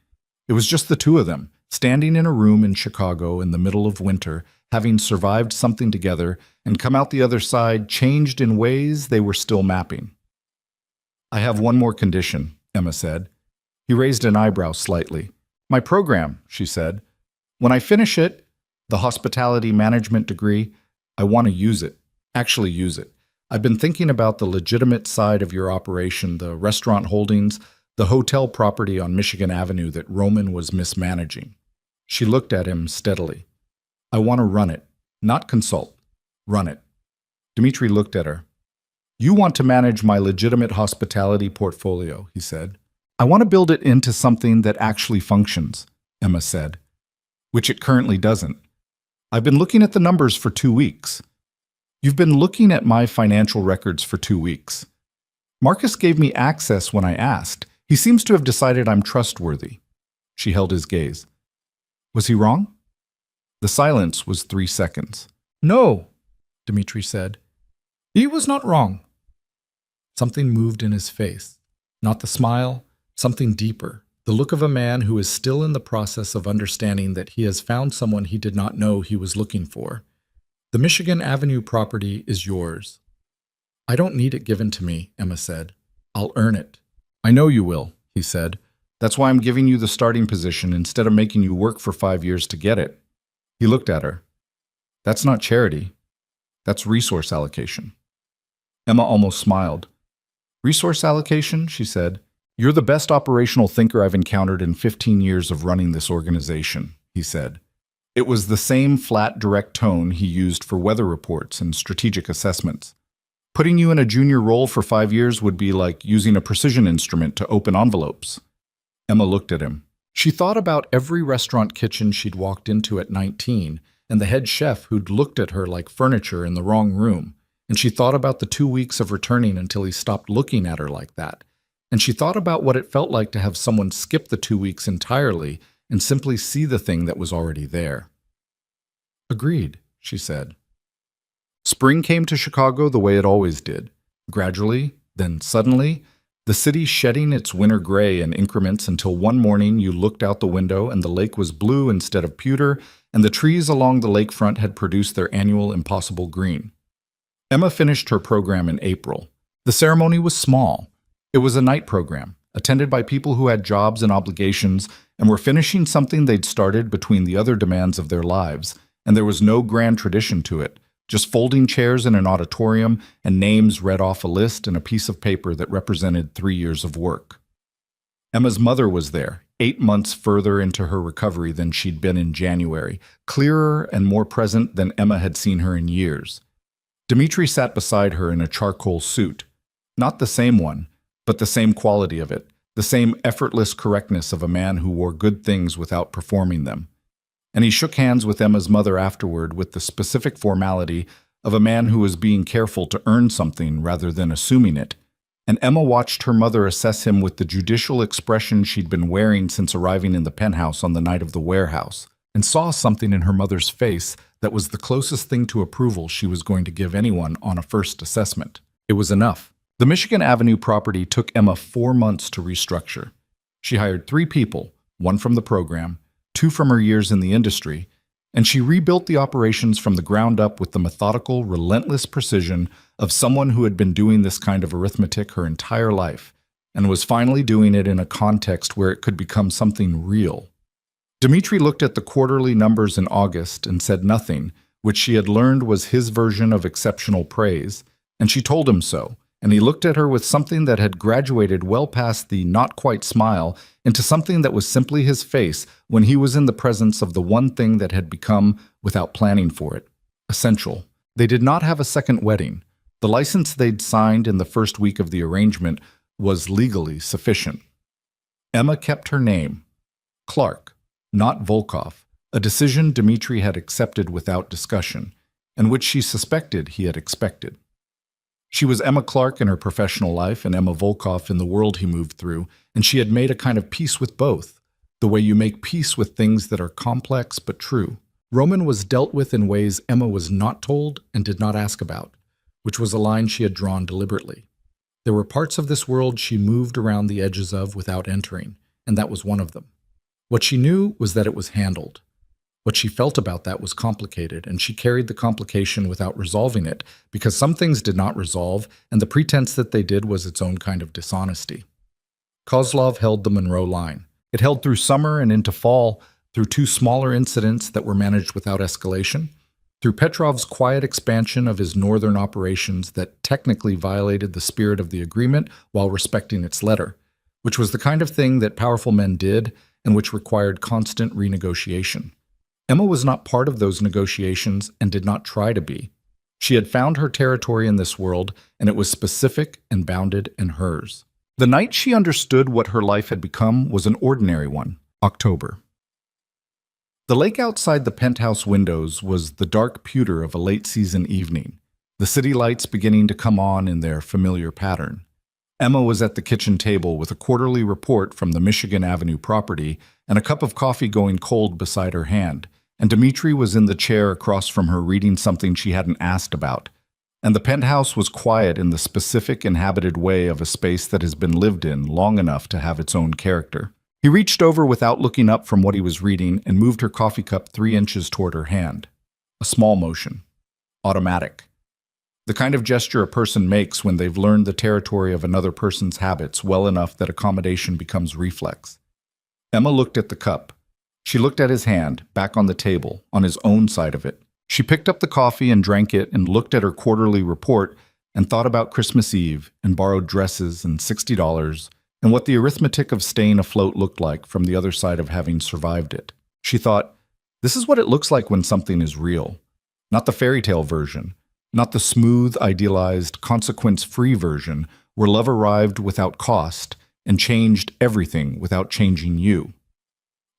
It was just the two of them, standing in a room in Chicago in the middle of winter, having survived something together and come out the other side changed in ways they were still mapping. "I have one more condition," Emma said. He raised an eyebrow slightly. "My program," she said. "When I finish it, the hospitality management degree, I want to use it, actually use it. I've been thinking about the legitimate side of your operation, the restaurant holdings, the hotel property on Michigan Avenue that Roman was mismanaging." She looked at him steadily. "I want to run it, not consult. Run it." Dmitri looked at her. "You want to manage my legitimate hospitality portfolio," he said. "I want to build it into something that actually functions," Emma said, "which it currently doesn't. I've been looking at the numbers for 2 weeks. You've been looking at my financial records for 2 weeks. Marcus gave me access when I asked. He seems to have decided I'm trustworthy." She held his gaze. "Was he wrong?" The silence was 3 seconds. "No," Dmitri said. "He was not wrong." Something moved in his face. Not the smile, something deeper. The look of a man who is still in the process of understanding that he has found someone he did not know he was looking for. "The Michigan Avenue property is yours." "I don't need it given to me," Emma said. "I'll earn it." "I know you will," he said. "That's why I'm giving you the starting position instead of making you work for 5 years to get it." He looked at her. "That's not charity. That's resource allocation." Emma almost smiled. "Resource allocation?" she said. "You're the best operational thinker I've encountered in 15 years of running this organization," he said. It was the same flat, direct tone he used for weather reports and strategic assessments. "Putting you in a junior role for 5 years would be like using a precision instrument to open envelopes." Emma looked at him. She thought about every restaurant kitchen she'd walked into at 19 and the head chef who'd looked at her like furniture in the wrong room, and she thought about the 2 weeks of returning until he stopped looking at her like that, and she thought about what it felt like to have someone skip the 2 weeks entirely and simply see the thing that was already there. "Agreed," she said. Spring came to Chicago the way it always did. Gradually, then suddenly, the city shedding its winter gray in increments until one morning you looked out the window and the lake was blue instead of pewter, and the trees along the lakefront had produced their annual impossible green. Emma finished her program in April. The ceremony was small. It was a night program, attended by people who had jobs and obligations and were finishing something they'd started between the other demands of their lives, and there was no grand tradition to it. Just folding chairs in an auditorium and names read off a list and a piece of paper that represented 3 years of work. Emma's mother was there, 8 months further into her recovery than she'd been in January, clearer and more present than Emma had seen her in years. Dmitri sat beside her in a charcoal suit. Not the same one, but the same quality of it, the same effortless correctness of a man who wore good things without performing them. And he shook hands with Emma's mother afterward with the specific formality of a man who was being careful to earn something rather than assuming it. And Emma watched her mother assess him with the judicial expression she'd been wearing since arriving in the penthouse on the night of the warehouse, and saw something in her mother's face that was the closest thing to approval she was going to give anyone on a first assessment. It was enough. The Michigan Avenue property took Emma 4 months to restructure. She hired 3 people, 1 from the program, 2 from her years in the industry, and she rebuilt the operations from the ground up with the methodical, relentless precision of someone who had been doing this kind of arithmetic her entire life, and was finally doing it in a context where it could become something real. Dmitri looked at the quarterly numbers in August and said nothing, which she had learned was his version of exceptional praise, and she told him so, and he looked at her with something that had graduated well past the not-quite smile into something that was simply his face when he was in the presence of the one thing that had become, without planning for it, essential. They did not have a second wedding. The license they'd signed in the first week of the arrangement was legally sufficient. Emma kept her name, Clark, not Volkov, a decision Dmitri had accepted without discussion, and which she suspected he had expected. She was Emma Clark in her professional life and Emma Volkov in the world he moved through, and she had made a kind of peace with both, the way you make peace with things that are complex but true. Roman was dealt with in ways Emma was not told and did not ask about, which was a line she had drawn deliberately. There were parts of this world she moved around the edges of without entering, and that was one of them. What she knew was that it was handled. What she felt about that was complicated, and she carried the complication without resolving it, because some things did not resolve, and the pretense that they did was its own kind of dishonesty. Kozlov held the Monroe line. It held through summer and into fall, through two smaller incidents that were managed without escalation, through Petrov's quiet expansion of his northern operations that technically violated the spirit of the agreement while respecting its letter, which was the kind of thing that powerful men did and which required constant renegotiation. Emma was not part of those negotiations and did not try to be. She had found her territory in this world, and it was specific and bounded and hers. The night she understood what her life had become was an ordinary one, October. The lake outside the penthouse windows was the dark pewter of a late-season evening, the city lights beginning to come on in their familiar pattern. Emma was at the kitchen table with a quarterly report from the Michigan Avenue property and a cup of coffee going cold beside her hand, and Dmitri was in the chair across from her reading something she hadn't asked about. And the penthouse was quiet in the specific inhabited way of a space that has been lived in long enough to have its own character. He reached over without looking up from what he was reading and moved her coffee cup 3 inches toward her hand. A small motion. Automatic. The kind of gesture a person makes when they've learned the territory of another person's habits well enough that accommodation becomes reflex. Emma looked at the cup. She looked at his hand, back on the table, on his own side of it. She picked up the coffee and drank it and looked at her quarterly report and thought about Christmas Eve and borrowed dresses and $60 and what the arithmetic of staying afloat looked like from the other side of having survived it. She thought, this is what it looks like when something is real. Not the fairy tale version, not the smooth, idealized, consequence-free version where love arrived without cost and changed everything without changing you.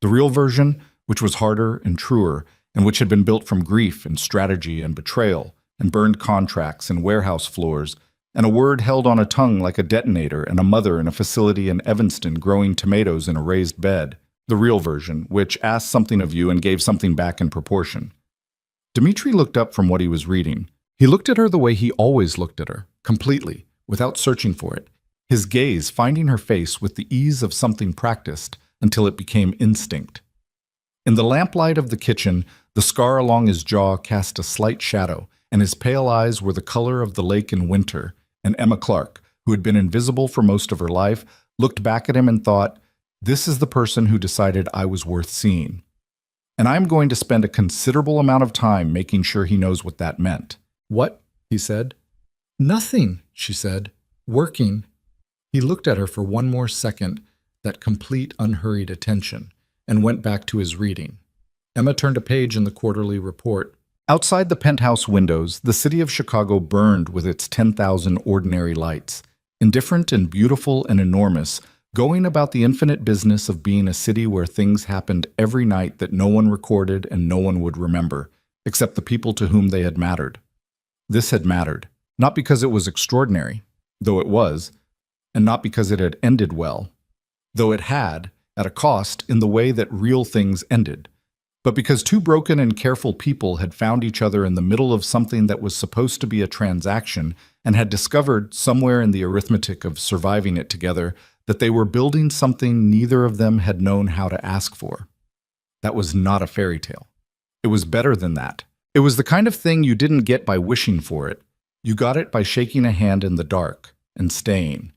The real version, which was harder and truer, and which had been built from grief and strategy and betrayal and burned contracts and warehouse floors, and a word held on a tongue like a detonator and a mother in a facility in Evanston growing tomatoes in a raised bed. The real version, which asked something of you and gave something back in proportion. Dmitri looked up from what he was reading. He looked at her the way he always looked at her, completely, without searching for it, his gaze finding her face with the ease of something practiced until it became instinct. In the lamplight of the kitchen, the scar along his jaw cast a slight shadow, and his pale eyes were the color of the lake in winter, and Emma Clark, who had been invisible for most of her life, looked back at him and thought, this is the person who decided I was worth seeing. And I'm going to spend a considerable amount of time making sure he knows what that meant. What? He said. Nothing, she said. Working. He looked at her for one more second, that complete, unhurried attention, and went back to his reading. Emma turned a page in the quarterly report. Outside the penthouse windows, the city of Chicago burned with its 10,000 ordinary lights, indifferent and beautiful and enormous, going about the infinite business of being a city where things happened every night that no one recorded and no one would remember, except the people to whom they had mattered. This had mattered, not because it was extraordinary, though it was, and not because it had ended well, though it had, at a cost, in the way that real things ended, but because two broken and careful people had found each other in the middle of something that was supposed to be a transaction and had discovered, somewhere in the arithmetic of surviving it together, that they were building something neither of them had known how to ask for. That was not a fairy tale. It was better than that. It was the kind of thing you didn't get by wishing for it. You got it by shaking a hand in the dark and staying.